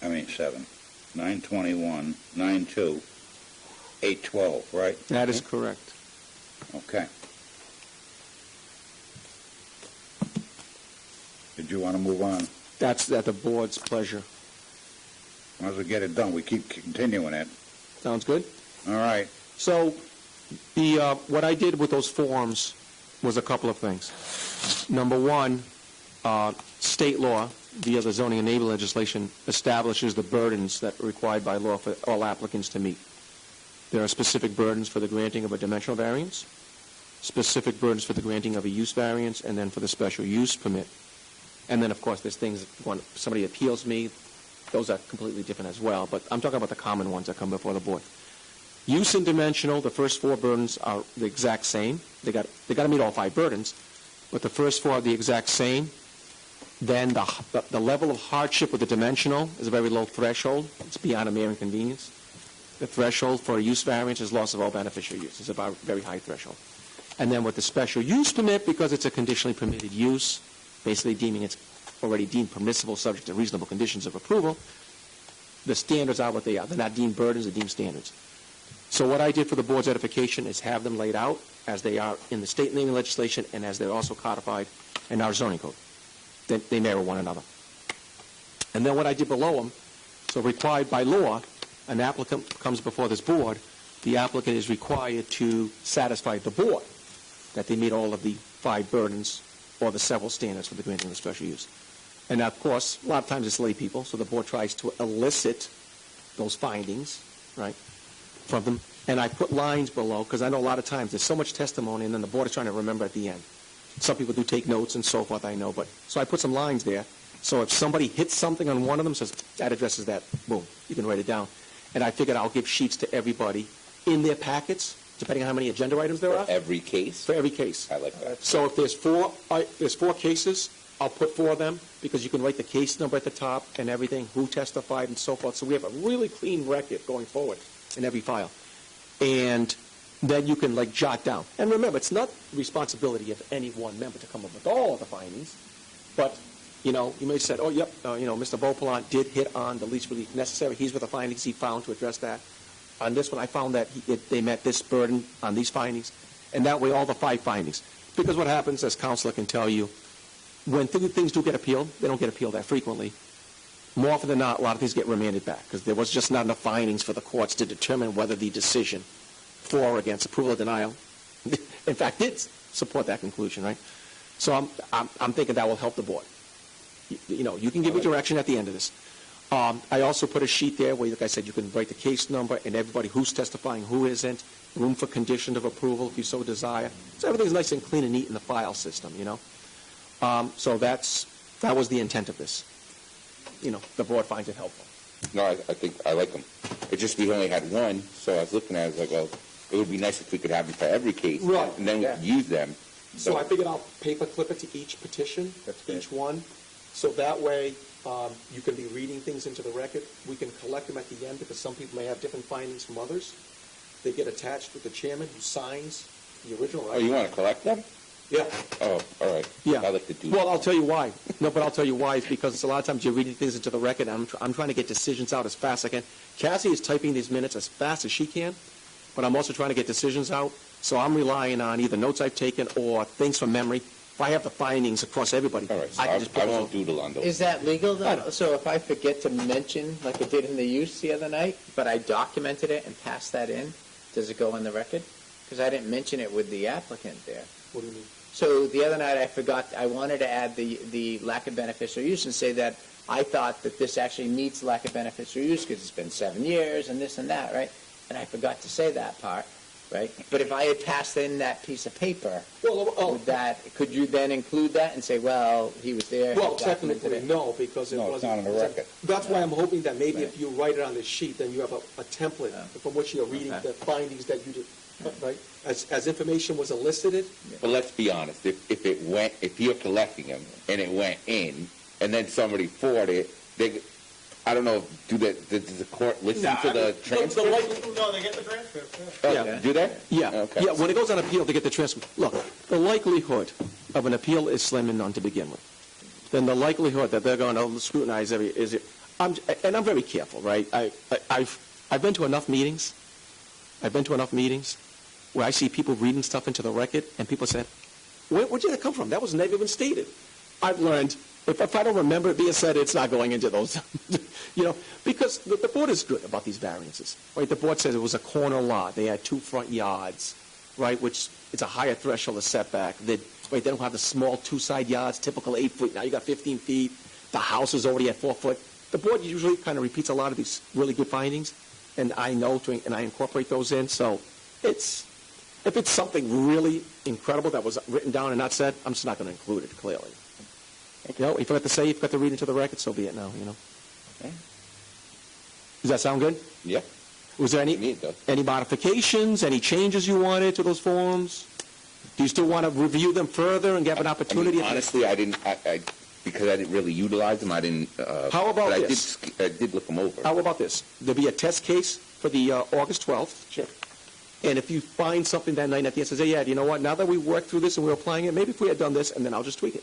A: 9/21, 9/2, 8/12, right?
O: That is correct.
A: Okay. Did you want to move on?
O: That's at the board's pleasure.
A: Might as well get it done. We keep continuing it.
O: Sounds good?
A: All right.
O: So what I did with those forms was a couple of things. Number one, state law, via the zoning enabling legislation, establishes the burdens that are required by law for all applicants to meet. There are specific burdens for the granting of a dimensional variance,
H: specific burdens for the granting of a use variance, and then for the special use permit. And then, of course, there's things, when somebody appeals me, those are completely different as well, but I'm talking about the common ones that come before the board. Use and dimensional, the first 4 burdens are the exact same. They got to meet all 5 burdens, but the first 4 are the exact same. Then the level of hardship with the dimensional is a very low threshold. It's beyond a mere inconvenience. The threshold for a use variance is loss of all beneficial use. It's about a very high threshold. And then with the special use permit, because it's a conditionally permitted use, basically deeming it's already deemed permissible subject to reasonable conditions of approval, the standards are what they are. They're not deemed burdens, they're deemed standards. So what I did for the board's edification is have them laid out as they are in the state naming legislation and as they're also codified in our zoning code. They mirror one another. And then what I did below them, so required by law, an applicant comes before this board, the applicant is required to satisfy the board that they meet all of the 5 burdens or the several standards for the granting of special use. And of course, a lot of times it's lay people, so the board tries to elicit those findings, right, from them. And I put lines below, because I know a lot of times there's so much testimony, and then the board is trying to remember at the end. Some people do take notes and so forth, I know, but so I put some lines there. So if somebody hits something on one of them, says, that addresses that, boom, you can write it down. And I figured I'll give sheets to everybody in their packets, depending on how many agenda items there are.
D: For every case?
H: For every case.
D: I like that.
H: So if there's 4 cases, I'll put 4 of them, because you can write the case number at the top and everything, who testified and so forth. So we have a really clean record going forward in every file. And then you can, like, jot down. And remember, it's not the responsibility of any one member to come up with all of the findings, but, you know, you may have said, oh, yep, Mr. Beauplant did hit on the least relief necessary. He's with the findings he found to address that. On this one, I found that they met this burden on these findings, and that way all the 5 findings. Because what happens, as Counselor can tell you, when things do get appealed, they don't get appealed that frequently. More often than not, a lot of things get remanded back, because there was just not enough findings for the courts to determine whether the decision for or against approval or denial, in fact, did support that conclusion, right? So I'm thinking that will help the board. You can give me direction at the end of this. I also put a sheet there where, like I said, you can write the case number and everybody who's testifying, who isn't, room for condition of approval if you so desire. So everything's nice and clean and neat in the file system, So that was the intent of this. The board finds it helpful.
D: No, I think I like them. It's just we only had 1, so I was looking at it, I was like, well, it would be nice if we could have them for every case,
H: right,
D: and then we could use them.
O: So I figured I'll paper clip it to each petition, each one, so that way you can be reading things into the record. We can collect them at the end because some people may have different findings from others. They get attached with the chairman who signs the original.
D: Oh, you want to collect them?
O: Yeah.
D: Oh, all right.
H: Yeah.
D: I like to do
H: Well,
D: that.
H: I'll tell you why. No, but I'll tell you why. It's because a lot of times you're reading things into the record, and I'm trying to get decisions out as fast as I can. Cassie is typing these minutes as fast as she can, but I'm also trying to get decisions out, so I'm relying on either notes I've taken or things from memory. If I have the findings across everybody,
D: All right, so
H: I can just put
D: I
H: those
D: won't doodle on those.
B: Is that legal, though? So if I forget to mention, like I did in the use the other night, but I documented it and passed that in, does it go on the record? Because I didn't mention it with the applicant there.
O: What do you mean?
B: So the other night I forgot, I wanted to add the lack of beneficial use and say that I thought that this actually meets lack of beneficial use because it's been 7 years and this and that, right? And I forgot to say that part, right? But if I had passed in that piece of paper, could you then include that and say, well, he was there?
O: Well,
B: he documented
O: technically,
B: it?
O: no, because it wasn't.
A: it's not on the record.
O: That's why I'm hoping that maybe if you write it on this sheet, then you have a template from which you're reading the findings that you did, right? As information was elicited.
D: But let's be honest, if you're collecting them and it went in, and then somebody forwarded it, I don't know, does the court listen to the transcript?
N: No, they get the transcript.
H: Yeah.
D: Do they?
H: Yeah.
D: Okay.
H: Yeah, when it goes on appeal, they get the transcript. Look, the likelihood of an appeal is slim and none to begin with. Then the likelihood that they're going to scrutinize I'm very careful, right? I've been to enough meetings. Where I see people reading stuff into the record, and people said, where'd that come from? That was never even stated. I've learned, if I don't remember it being said, it's not going into those, because the board is good about these variances, right? The board says it was a corner lot. They had 2 front yards, right, which it's a higher threshold of setback. They don't have the small 2 side yards, typical 8 foot. Now you got 15 feet. The house is already at 4 foot. The board usually kind of repeats a lot of these really good findings, and I know, and I incorporate those in, so it's
O: If it's something really incredible that was written down and not said, I'm just not going to include it, clearly. You know, if you forgot to say, you forgot to read into the record, so be it now, you know.
D: Okay.
O: Does that sound good?
D: Yeah.
O: Was there
D: To me, it does.
O: any modifications, any changes you wanted to those forms? Do you still want to review them further and have an opportunity?
D: I mean, honestly, I didn't, because I didn't really utilize them, I didn't,
O: How about
D: but
O: this?
D: I did look them over.
O: How about this? There'll be a test case for the August 12th.
D: Sure.
O: And if you find something that night at the end, says, hey, yeah, you know what, now that we worked through this and we're applying it, maybe if we had done this, and then I'll just tweak it.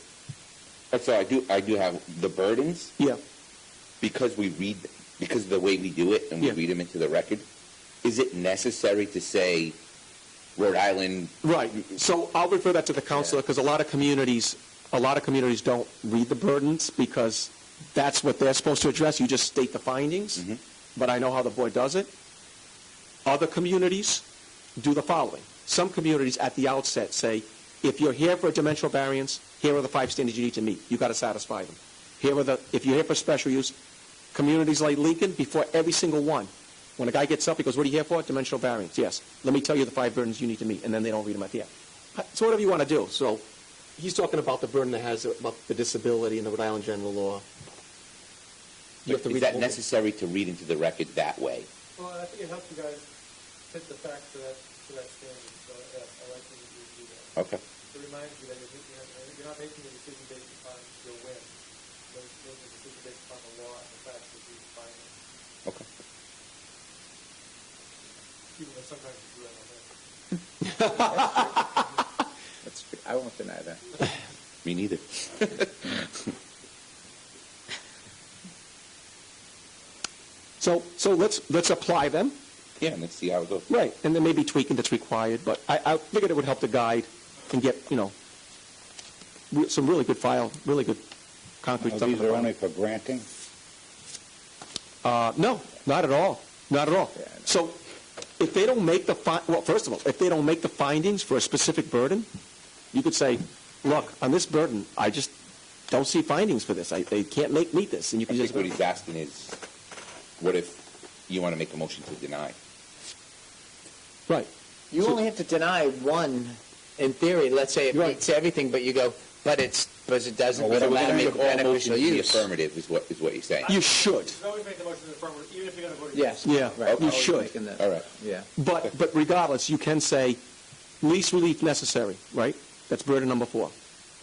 D: So I do have the burdens,
O: Yeah.
D: because of the way we do it and we
O: Yeah.
D: read them into the record. Is it necessary to say Rhode Island?
O: Right. So I'll refer that to the counselor, because a lot of communities don't read the burdens because that's what they're supposed to address. You just state the findings.
D: Mm-hmm.
O: But I know how the board does it. Other communities do the following. Some communities at the outset say, if you're here for a dimensional variance, here are the 5 standards you need to meet. You've got to satisfy them. If you're here for special use, communities like Lincoln, before every single one, when a guy gets up, he goes, what are you here for? Dimensional variance. Yes. Let me tell you the 5 burdens you need to meet, and then they don't read them at the end. So whatever you want to do. So he's talking about the burden that has about the disability in the Rhode Island general law. You have to
D: Is
O: read
D: that
O: the whole thing.
D: necessary to read into the record that way?
B: Well, I think it helps you guys fit the facts to that standard, so yes, I like that you do that.
D: Okay.
B: It reminds you that you're not making a decision based upon your whim. You're making a decision based upon the law and the facts that you find.
D: Okay.
B: Even though sometimes you do that on that.
F: That's true. I won't deny that.
D: Me neither.
O: So let's apply them.
D: Yeah, and let's see how it goes.
O: Right, and then maybe tweaking that's required, but I figured it would help the guide and get, some really good really good concrete
A: Now,
O: stuff.
A: these are only for granting?
O: No, not at all, not at all.
F: Yeah, no.
O: So if they don't make well, first of all, if they don't make the findings for a specific burden, you could say, look, on this burden, I just don't see findings for this. They can't meet this, and you
D: I
O: can
D: think
O: just...
D: what he's asking is, what if you want to make a motion to deny?
O: Right.
F: You only have to deny one, in theory. Let's say it meets everything, but you go, but it doesn't
D: Well,
F: meet a
D: we're going to make all
F: beneficial
D: motions in the
F: use.
D: affirmative is what you're saying.
O: You should.
B: You always make the motion in the affirmative, even if you're going to vote
F: Yes.
O: Yeah,
F: Right.
O: you
F: Always
O: should.
F: making the-
D: All right.
F: Yeah.
O: But regardless, you can say least relief necessary, right? That's burden number 4.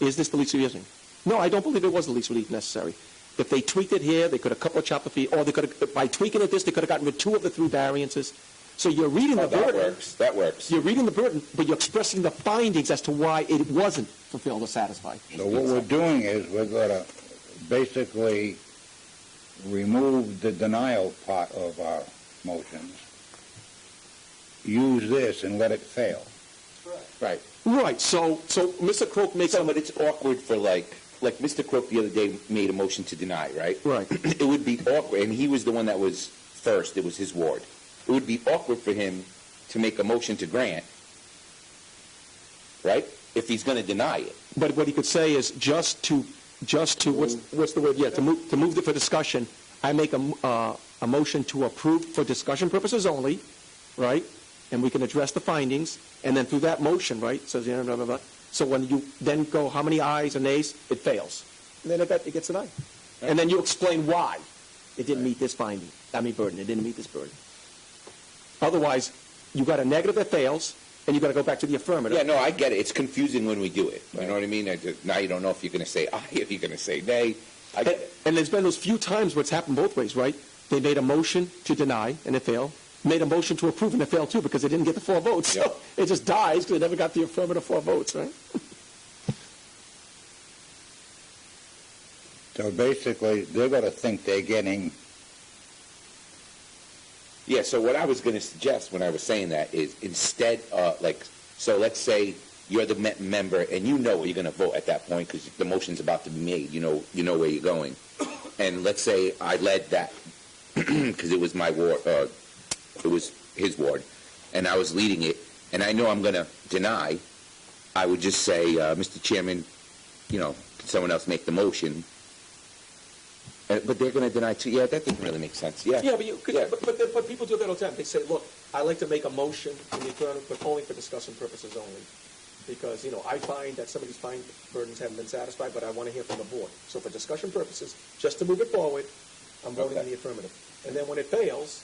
O: Is this the least relief necessary? No, I don't believe it was the least relief necessary. If they tweaked it here, they could have coupled chopped the fee, or they could have, by tweaking it this, they could have gotten rid of 2 of the 3 variances. So you're reading the
D: That
O: burden.
D: works. That works.
O: You're reading the burden, but you're expressing the findings as to why it wasn't fulfilled or satisfied.
A: So what we're doing is we're going to basically remove the denial part of our motions, use this and let it fail.
D: Right.
O: Right, so Mr. Croak makes...
D: But it's awkward for like Mr. Croak the other day made a motion to deny, right?
O: Right.
D: It would be awkward, and he was the one that was first. It was his ward. It would be awkward for him to make a motion to grant, right? If he's going to deny it.
O: But what he could say is just to what's the word? Yeah, to move it for discussion. I make a motion to approve for discussion purposes only, right? And we can address the findings, and then through that motion, right? Says blah blah blah. So when you then go, how many ayes or nays? It fails, and then it gets denied, and then you explain why it didn't meet this finding. Burden. It didn't meet this burden. Otherwise, you got a negative that fails, and you got to go back to the affirmative.
D: Yeah, no, I get it. It's confusing when we do it. You know what I mean? Now you don't know if you're going to say aye, if you're going to say nay. I get it.
O: And there's been those few times where it's happened both ways, right? They made a motion to deny, and it failed. Made a motion to approve, and it failed too, because they didn't get the 4 votes.
D: Yep.
O: So it just dies because they never got the affirmative 4 votes, right?
A: So basically, they're going to think they're getting...
D: Yeah, so what I was going to suggest when I was saying that is instead, so let's say you're the member and you know where you're going to vote at that point because the motion's about to be made. You know where you're going. And let's say I led that because it was my ward, it was his ward, and I was leading it, and I know I'm going to deny. I would just say, Mr. Chairman, can someone else make the motion? But they're going to deny too. Yeah, that doesn't really make sense. Yeah.
O: Yeah, but people do that all the time. They say, look, I like to make a motion in the affirmative, but only for discussion purposes only. Because, I find that some of these fine burdens haven't been satisfied, but I want to hear from the board. So for discussion purposes, just to move it forward, I'm voting in the affirmative. And then when it fails,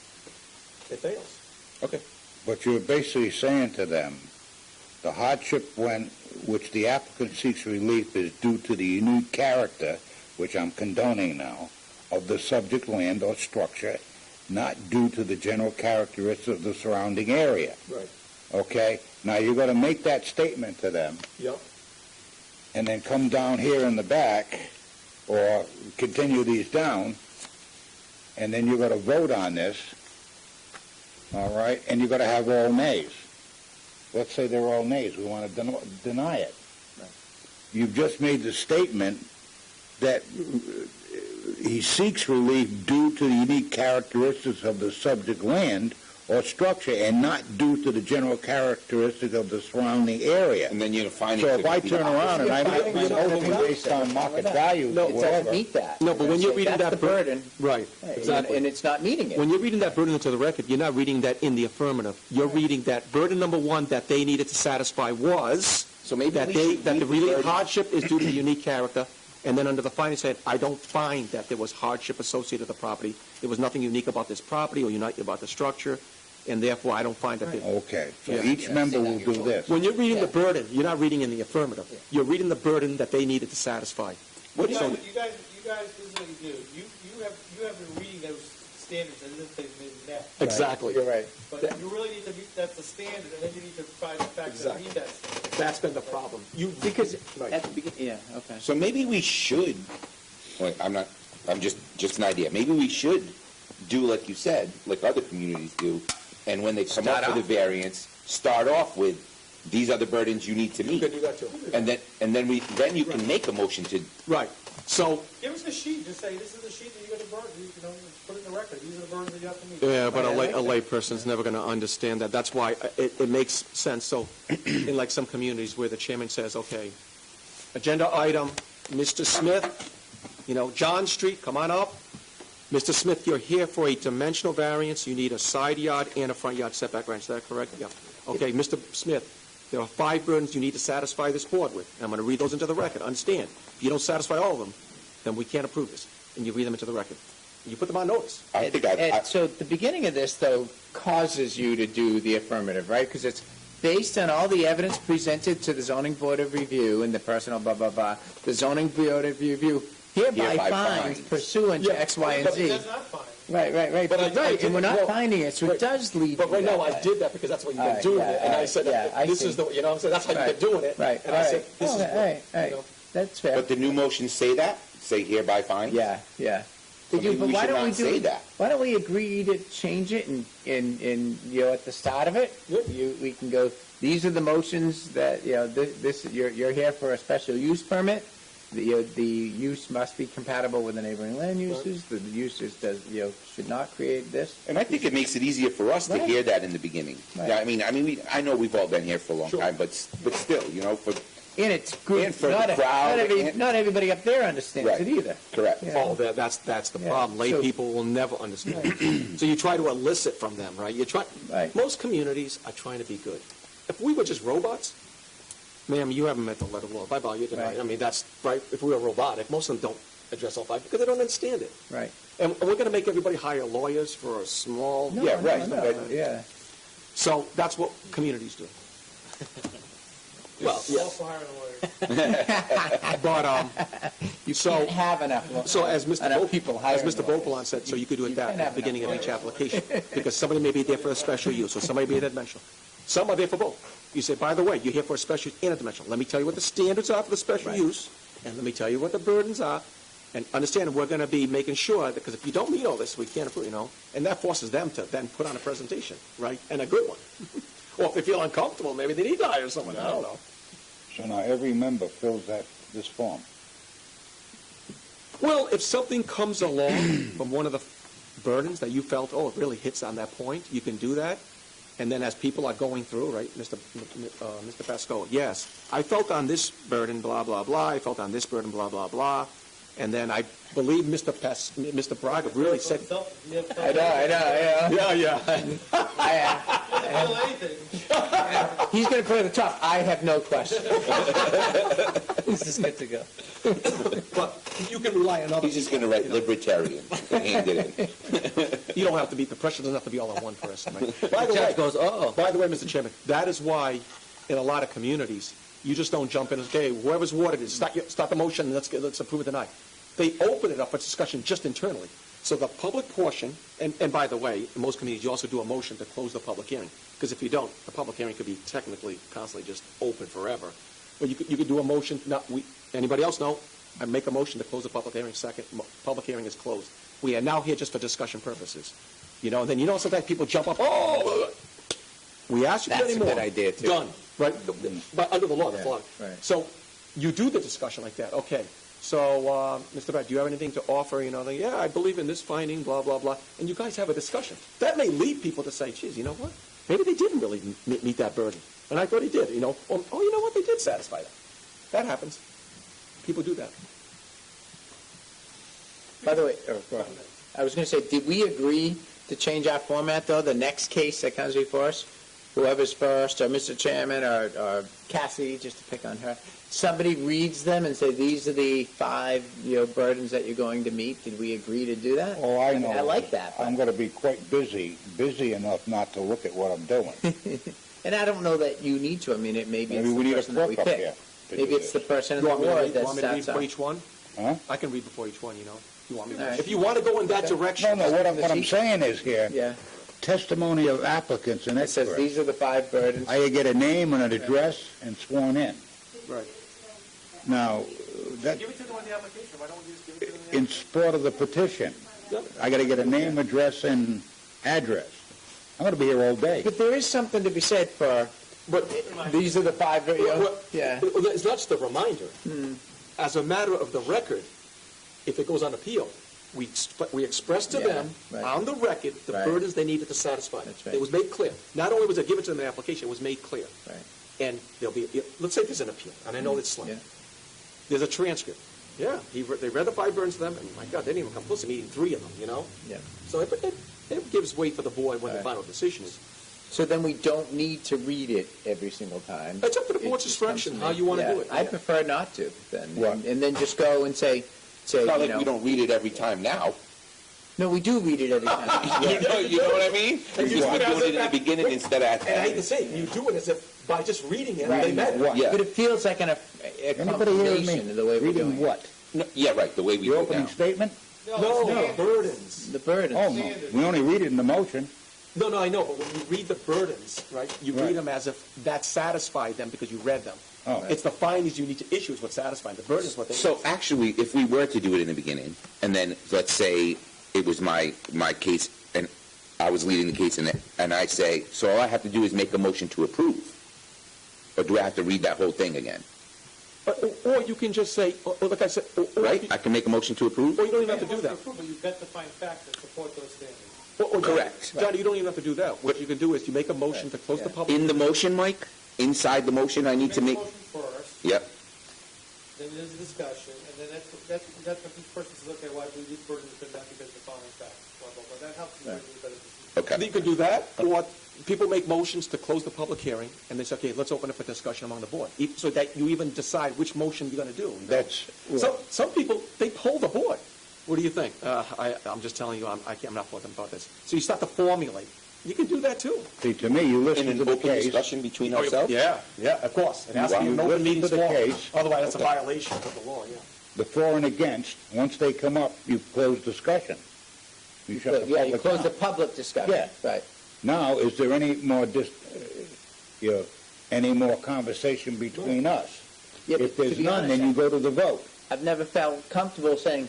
O: it fails.
D: Okay.
A: But you're basically saying to them, the hardship which the applicant seeks relief is due to the unique character, which I'm condoning now, of the subject land or structure, not due to the general characteristics of the surrounding area.
O: Right.
A: Okay? Now, you're going to make that statement to them,
O: Yep.
A: and then come down here in the back, or continue these down, and then you're going to vote on this, all right, and you're going to have all nays. Let's say they're all nays. We want to deny it.
O: Right.
A: You've just made the statement that he seeks relief due to the unique characteristics of the subject land or structure and not due to the general characteristics of the surrounding area.
D: And then you're finding.
A: So if I turn around and I make my motion based on market value,
O: No,
P: It
A: whatever,
P: doesn't meet that.
O: No, but when you're reading
P: That's
O: that
P: the burden.
O: Right, exactly.
P: And it's not meeting it.
O: When you're reading that burden into the record, you're not reading that in the affirmative. You're reading that burden number one that they needed to satisfy was
P: So maybe
O: that
P: we
O: they,
P: should
O: that the
P: leave the
O: really
P: burden-
O: hardship is due to the unique character, and then under the finding said, I don't find that there was hardship associated with the property. There was nothing unique about this property or unique about the structure, and therefore I don't find that there.
A: okay. So
O: Yeah.
A: each member will do this.
O: When you're reading the burden, you're not reading in the affirmative. You're reading the burden that they needed to satisfy.
Q: You guys, this is what you do. You have been reading those standards as if they've been met.
O: Exactly.
P: You're right.
Q: But you really need to meet, that's the standard, and then you need to find the facts that meet that standard.
O: That's been the problem.
P: Because
O: Right.
P: at the beginning, yeah, okay.
D: So maybe we should, well, I'm just an idea. Maybe we should do like you said, like other communities do, and when they come up with a variance, start off with, these are the burdens you need to
O: You
D: meet.
O: can do that too.
D: And then you can make a motion to,
O: Right. So,
Q: Give us the sheet, just say, this is the sheet that you got to burn, put it in the record, these are the burdens that you have to meet.
O: yeah, but a lay person's never going to understand that. That's why it makes sense. So, in like some communities where the chairman says, okay, agenda item, Mr. Smith, John Street, come on up. Mr. Smith, you're here for a dimensional variance. You need a side yard and a front yard setback variance. Is that correct? Yeah. Okay, Mr. Smith, there are 5 burdens you need to satisfy this board with. And I'm going to read those into the record. Understand, if you don't satisfy all of them, then we can't approve this. And you read them into the record. You put them on notice.
P: So the beginning of this, though, causes you to do the affirmative, right? Because it's based on all the evidence presented to the zoning board of review and the personal blah, blah, blah. The zoning board of review hereby finds pursuant to X, Y, and
Q: But
P: Z.
Q: it does not find.
P: Right.
O: But I
P: Right, and we're not
O: well,
P: finding it, so it does lead
O: But
P: you
O: right
P: that
O: now, I
P: way.
O: did that because that's what you've been
P: All
O: doing
P: right,
O: it. And I
P: yeah,
O: said,
P: I
O: this
P: see.
O: is the, what I'm saying, that's how
P: Right.
O: you've been doing it.
P: Right,
O: And I said, this is
P: all right. That's fair.
D: but the new motions say that? Say hereby fine?
P: Yeah.
D: So maybe
P: But
D: we
P: why
D: should
P: don't we
D: not say that.
P: Why don't we agree to change it and at the start of it, we can go, these are the motions that, this, you're here for a special use permit. The use must be compatible with the neighboring land uses. The uses should not create this.
D: And I think it makes it easier for us to
P: Right.
D: hear that in the beginning.
P: Right.
D: Yeah, I know we've all been here for a long time, but still,
P: And it's good.
D: And for the crowd,
P: Not everybody up there understands
D: Right.
P: it either.
D: correct.
P: Yeah.
O: Oh, that's the
P: Yeah.
O: problem. Lay
P: So-
O: people will never understand. So you try to elicit from them, right?
P: Right.
O: Most communities are trying to be good. If we were just robots, ma'am, you haven't met the letter of law. Bye-bye, you're denied.
P: Right.
O: I mean, that's right. If we were robotic, most of them don't address all 5 because they don't understand it.
P: Right.
O: And we're going to make everybody hire lawyers for a small...
P: No,
D: Yeah, right.
P: no,
D: But-
P: yeah.
O: So that's what communities do. Well,
Q: All
O: yes.
Q: for hiring lawyers.
O: But,
P: You
O: So-
P: can't have enough.
O: So as Mr.
P: enough people hiring
O: Mr.
P: lawyers.
O: Beauplan said, so you could do it that
P: can't
O: at
P: have
O: the beginning of
P: enough
O: each application, because somebody may be there for a special use, or somebody may be there dimensional. Some are there for both. You say, by the way, you're here for a special and a dimensional. Let me tell you what the standards are for the special use, and let me tell you what the burdens are, and understand we're going to be making sure, that because if you don't meet all this, we can't approve, and that forces them to then put on a presentation, right, and a good one. Or if they feel uncomfortable, maybe they need to hire someone, I don't know.
A: So now every member fills this form.
O: Well, if something comes along from one of the burdens that you felt, it really hits on that point, you can do that. And then as people are going through, right, Mr. Pasco, yes, I felt on this burden, blah, blah, blah, I felt on this burden, blah, blah, blah, And then I believe Mr. Braga really said,
P: I know, yeah.
O: yeah.
P: He's going to put it at the top. I have no question.
E: This is good to go.
O: But you can rely on others.
D: He's just going to write libertarian and hand it in.
O: You don't have to be, the pressure doesn't have to be all on one person, right? By
E: The
O: the
E: judge
O: way,
E: goes, oh.
O: by the way, Mr. Chairman, that is why in a lot of communities, you just don't jump in and say, hey, whoever's watered it, start the motion, and let's approve it tonight. They open it up for discussion just internally. So the public portion, and by the way, in most communities, you also do a motion to close the public hearing. Because if you don't, the public hearing could be technically constantly just open forever. But you could do a motion, anybody else know? I make a motion to close the public hearing second. Public hearing is closed. We are now here just for discussion purposes. And then sometimes people jump up, oh! We ask you to do any more.
D: That's a good idea, too.
O: Done, right? But under the law, that's law.
P: right.
O: So you do the discussion like that, okay. So, Mr. Brett, do you have anything to offer? Yeah, I believe in this finding, blah, blah, blah. And you guys have a discussion. That may lead people to say, geez, you know what? Maybe they didn't really meet that burden. And I thought he did, Oh, you know what? They did satisfy that. That happens. People do that.
P: By the way, I was going to say, did we agree to change our format, though? The next case that comes before us, whoever's first, or Mr. Chairman, or Cassie, just to pick on her, somebody reads them and say, these are the 5 burdens that you're going to meet. Did we agree to do that?
A: Oh, I know.
P: I like that.
A: I'm going to be quite busy enough not to look at what I'm doing.
P: And I don't know that you need to. I mean, maybe it's
A: Maybe we
P: the
A: need a
P: person that we
A: clerk up
P: pick.
A: here.
P: Maybe it's the person in the
O: Want me
P: ward that
O: to read
P: starts
O: before
P: out.
O: each one?
A: Huh?
O: I can read before each one, You want me to?
P: All right.
O: If you want to go in that direction.
A: No, what I'm saying is here,
P: Yeah.
A: testimony of applicants and
P: It says
A: experts.
P: these are the 5 burdens.
A: I get a name and an address and sworn in.
O: Right.
A: Now, that,
O: Give it to them on the application. Why don't we just give it to them?
A: in support of the petition, I got to get a name, address, and address. I'm going to be here all day.
P: But there is something to be said for, these are the 5, yeah.
O: Well, it's not just a reminder. As a matter of the record, if it goes on appeal, we express to them on the record the burdens they needed to satisfy.
P: That's right.
O: It was made clear. Not only was it given to them in the application, it was made clear.
P: Right.
O: And there'll be, let's say there's an appeal, and I know it's slim.
P: Yeah.
O: There's a transcript. Yeah, they read the 5 burdens to them, and my God, they didn't even come close to meeting 3 of them,
P: Yeah.
O: So it gives weight for the board when the final decision is.
P: So then we don't need to read it every single time.
O: It's up to the
P: It
O: board's
P: just comes
O: discretion
P: to
O: how
P: me.
O: you want to
P: Yeah.
O: do it.
P: I prefer not to, then.
A: What?
P: And then just go and say,
D: It's not like
P: you know.
D: we don't read it every time now.
P: No, we do read it every time.
D: You know what I mean? We're doing it in the beginning instead of at the
O: And I hate
D: end.
O: to say it, you do it as if by just reading it,
P: Right.
O: they met it.
D: Yeah.
P: But it feels like a
A: Anybody hearing
P: confirmation
A: me?
P: of the way we're doing
A: Reading
P: it.
A: what?
D: No, yeah, right, the way we
A: The
D: do it
A: opening
D: now.
A: statement?
O: No, burdens.
P: The burdens.
A: Oh, no. We only read it in the motion.
O: No, I know, but when you read the burdens, right, you
A: Right.
O: read them as if that satisfied them because you read them.
A: Oh.
O: It's the findings you need to issue is what satisfied. The burden is what they.
D: So actually, if we were to do it in the beginning, and then let's say it was my case, and I was leading the case, and I say, so all I have to do is make a motion to approve, or do I have to read that whole thing again?
O: Or you can just say, or like I said, or
D: Right?
O: you,
D: I can make a motion to approve?
O: or you don't even have to do that.
Q: But you've got to find facts that support those standards.
O: Or
D: Correct.
O: Johnny, you don't even have to do that. What you can do is you make a motion to close the public.
D: In the motion, Mike? Inside the motion, I need to make...
Q: Make a motion first,
D: Yep.
Q: then there's a discussion, and then that's what each person says, okay, why do these burdens have been met because of the following facts, blah, blah, blah. That helps you make a better decision.
D: Okay.
O: You can do that, or people make motions to close the public hearing, and they say, okay, let's open it for discussion among the board, so that you even decide which motion you're going to do.
A: That's,
O: Some people, they poll the board. What do you think? I'm just telling you, I'm not for them about this. So you start to formulate. You can do that too.
A: see, to me, you
D: In
A: listen
D: an
A: to the
D: open
A: case.
D: discussion between ourselves?
O: Yeah, of course. It has to be
A: You
O: an open
A: listen to
O: meetings
A: the
O: law.
A: case.
O: Otherwise, that's a
A: Okay.
O: violation of the law, yeah.
A: The for and against, once they come up, you close discussion. You shut the
P: Yeah, you
A: public
P: close
A: down.
P: the public discussion.
A: Yeah.
P: Right.
A: Now, is there any more any more conversation between us?
P: Yeah, but
A: If
P: to
A: there's
P: be
A: none,
P: honest,
A: then you go to the vote.
P: I've never felt comfortable saying,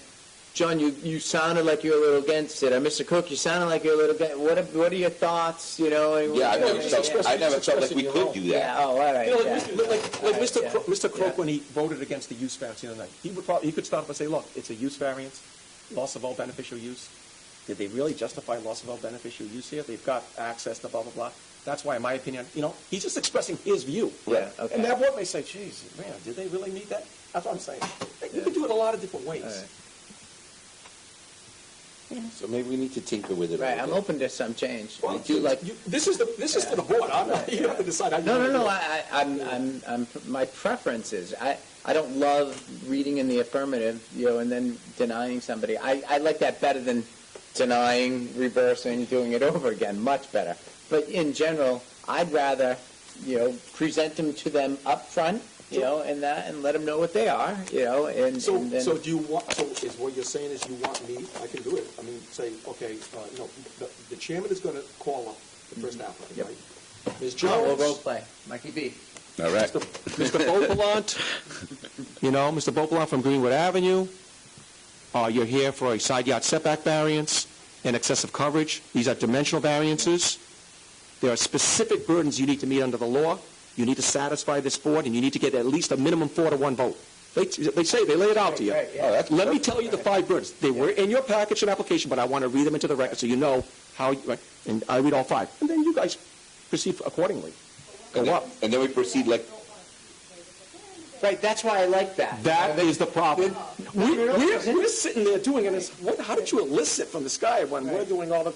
P: John, you sounded like you're a little against it. Or Mr. Cook, you sounded like you're a little against it. What are your thoughts,
D: Yeah, I never felt like we could do
P: Yeah,
D: that.
P: oh, all right.
O: You know,
P: yeah.
O: like Mr.
P: Yeah.
O: Mr. Croak, when he voted against the use variance the other night, he could start up and say, look, it's a use variance, loss of all beneficial use. Did they really justify loss of all beneficial use here? They've got access to blah, blah, blah. That's why, in my opinion, he's just expressing his view.
P: Yeah, okay.
O: And that board may say, geez, man, did they really need that? That's what I'm saying. You can do it a lot of different ways.
P: All right.
D: So maybe we need to tinker with it a
P: Right,
D: little
P: I'm
D: bit.
P: open to some change.
D: Me too.
C: This is for the board. I'm not, you have to decide how you
P: No,
C: want
P: no,
C: to do
P: no,
C: it.
P: I'm, my preference is, I don't love reading in the affirmative, and then denying somebody. I like that better than denying, reversing, doing it over again, much better. But in general, I'd rather, present them to them up front, and let them know what they are, and
C: So,
P: and then.
C: so do you want, so is what you're saying is you want me, I can do it, I mean, say, okay, the chairman is gonna call up the first applicant, right? Ms.
P: Oh, we'll
C: Jones,
P: role play, Mikey B.
D: All right.
O: Mr. Beauplant, Mr. Beauplant from Greenwood Avenue, you're here for a side yard setback variance and excessive coverage. These are dimensional variances. There are specific burdens you need to meet under the law. You need to satisfy this board, and you need to get at least a minimum 4-to-1 vote. They lay it out to you.
P: Right, yeah.
O: Let me tell you the 5 burdens. They were in your package and application, but I want to read them into the record so you know how, and I read all 5. And then you guys proceed accordingly. Go up.
D: And then we proceed like,
P: Right, that's why I like that.
O: That is the problem. We're sitting there doing it. How did you elicit from this guy when we're doing all the,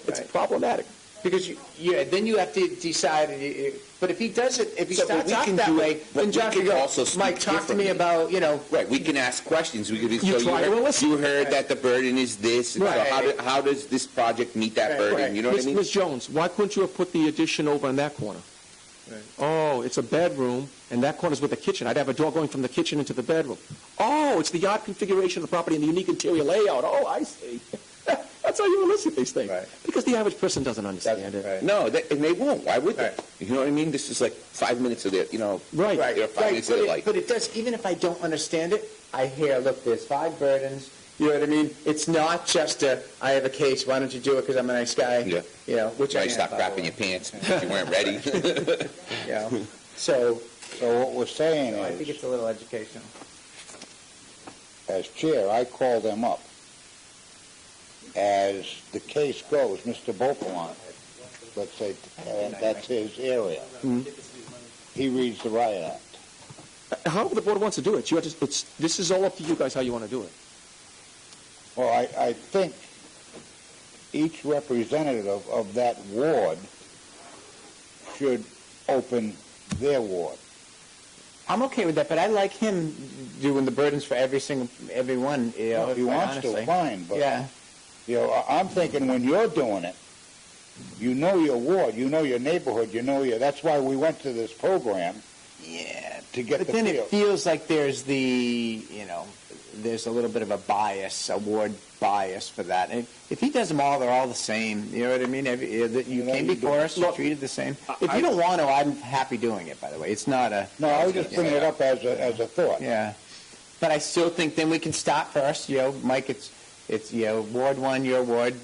O: it's problematic.
P: Because then you have to decide. But if he does it, if he starts off that way, then John can go. Mike, talk to me about
D: right, we can ask questions. We could
O: You try to elicit.
D: You heard that the burden is this.
P: Right.
D: So how does this project meet that burden?
P: right.
D: You know what I mean?
O: Ms. Jones, why couldn't you have put the addition over in that corner? Oh, it's a bedroom, and that corner's with the kitchen. I'd have a door going from the kitchen into the bedroom. Oh, it's the yard configuration of the property and the unique interior layout. Oh, I see. That's how you elicit these things.
P: Right.
O: Because the average person doesn't understand it.
P: Right.
D: No, and they won't. Why would they?
P: Right.
D: You know what I mean? This is like 5 minutes of their,
O: Right.
D: their 5 minutes of their life.
P: But it does, even if I don't understand it, I hear, look, there's 5 burdens. You know what I mean? It's not just I have a case, why don't you do it because I'm a nice guy?
D: Yeah.
P: Which
D: Why
P: I
D: you
P: am,
D: stop
P: by the
D: crapping
P: way.
D: your pants because you weren't ready?
P: So
A: So what we're saying
P: I think
A: is,
P: it's a little educational.
A: as chair, I call them up. As the case goes, Mr. Beauplant, let's say, that's his area. He reads the riot act.
O: However the board wants to do it. This is all up to you guys how you want to do it.
A: Well, I think each representative of that ward should open their ward.
P: I'm okay with that, but I like him doing the burdens for everyone.
A: If he wants to, fine, but,
P: Yeah.
A: I'm thinking when you're doing it, you know your ward, you know your neighborhood, that's why we went to this program.
P: Yeah.
A: To get
P: But
A: the
P: then
A: feel.
P: it feels like there's there's a little bit of a bias, a ward bias for that. And if he does them all, they're all the same. You know what I mean? You came before us, you're treated the same. If you don't want to, I'm happy doing it, by the way. It's not a...
A: No, I was just bringing it up as a thought.
P: Yeah. But I still think then we can stop first. Mike, it's Ward 1, your ward,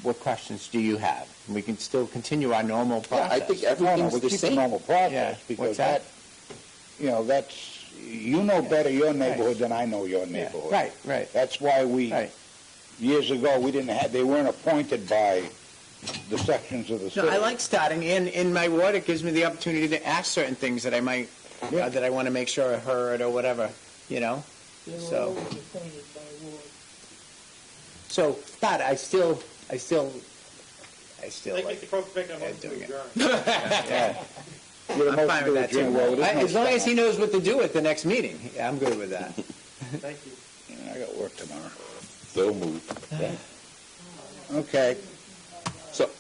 P: what questions do you have? We can still continue our normal process.
D: I think everything's
A: we
D: the
A: keep
D: same.
A: the normal process
P: Yeah.
A: because
P: What's that?
A: that's, better your neighborhood than I know your neighborhood.
P: Right.
A: That's why
P: Right.
A: years ago, they weren't appointed by the sections of the city.
P: No, I like starting in my ward. It gives me the opportunity to ask certain things that I might, that I want to make sure I heard or whatever, So, but I still
Q: Make
P: like
Q: the make a motion to
P: doing it.
Q: adjourn.
P: Yeah.
A: Get a
P: I'm
A: motion
P: fine
A: to
P: with that
A: adjourn.
P: too.
A: Well, it is no
P: As long as
A: stop.
P: he knows what to do at the next meeting, I'm good with that.
Q: Thank you.
A: I got work tomorrow.
D: So moved.
A: Okay.
D: So,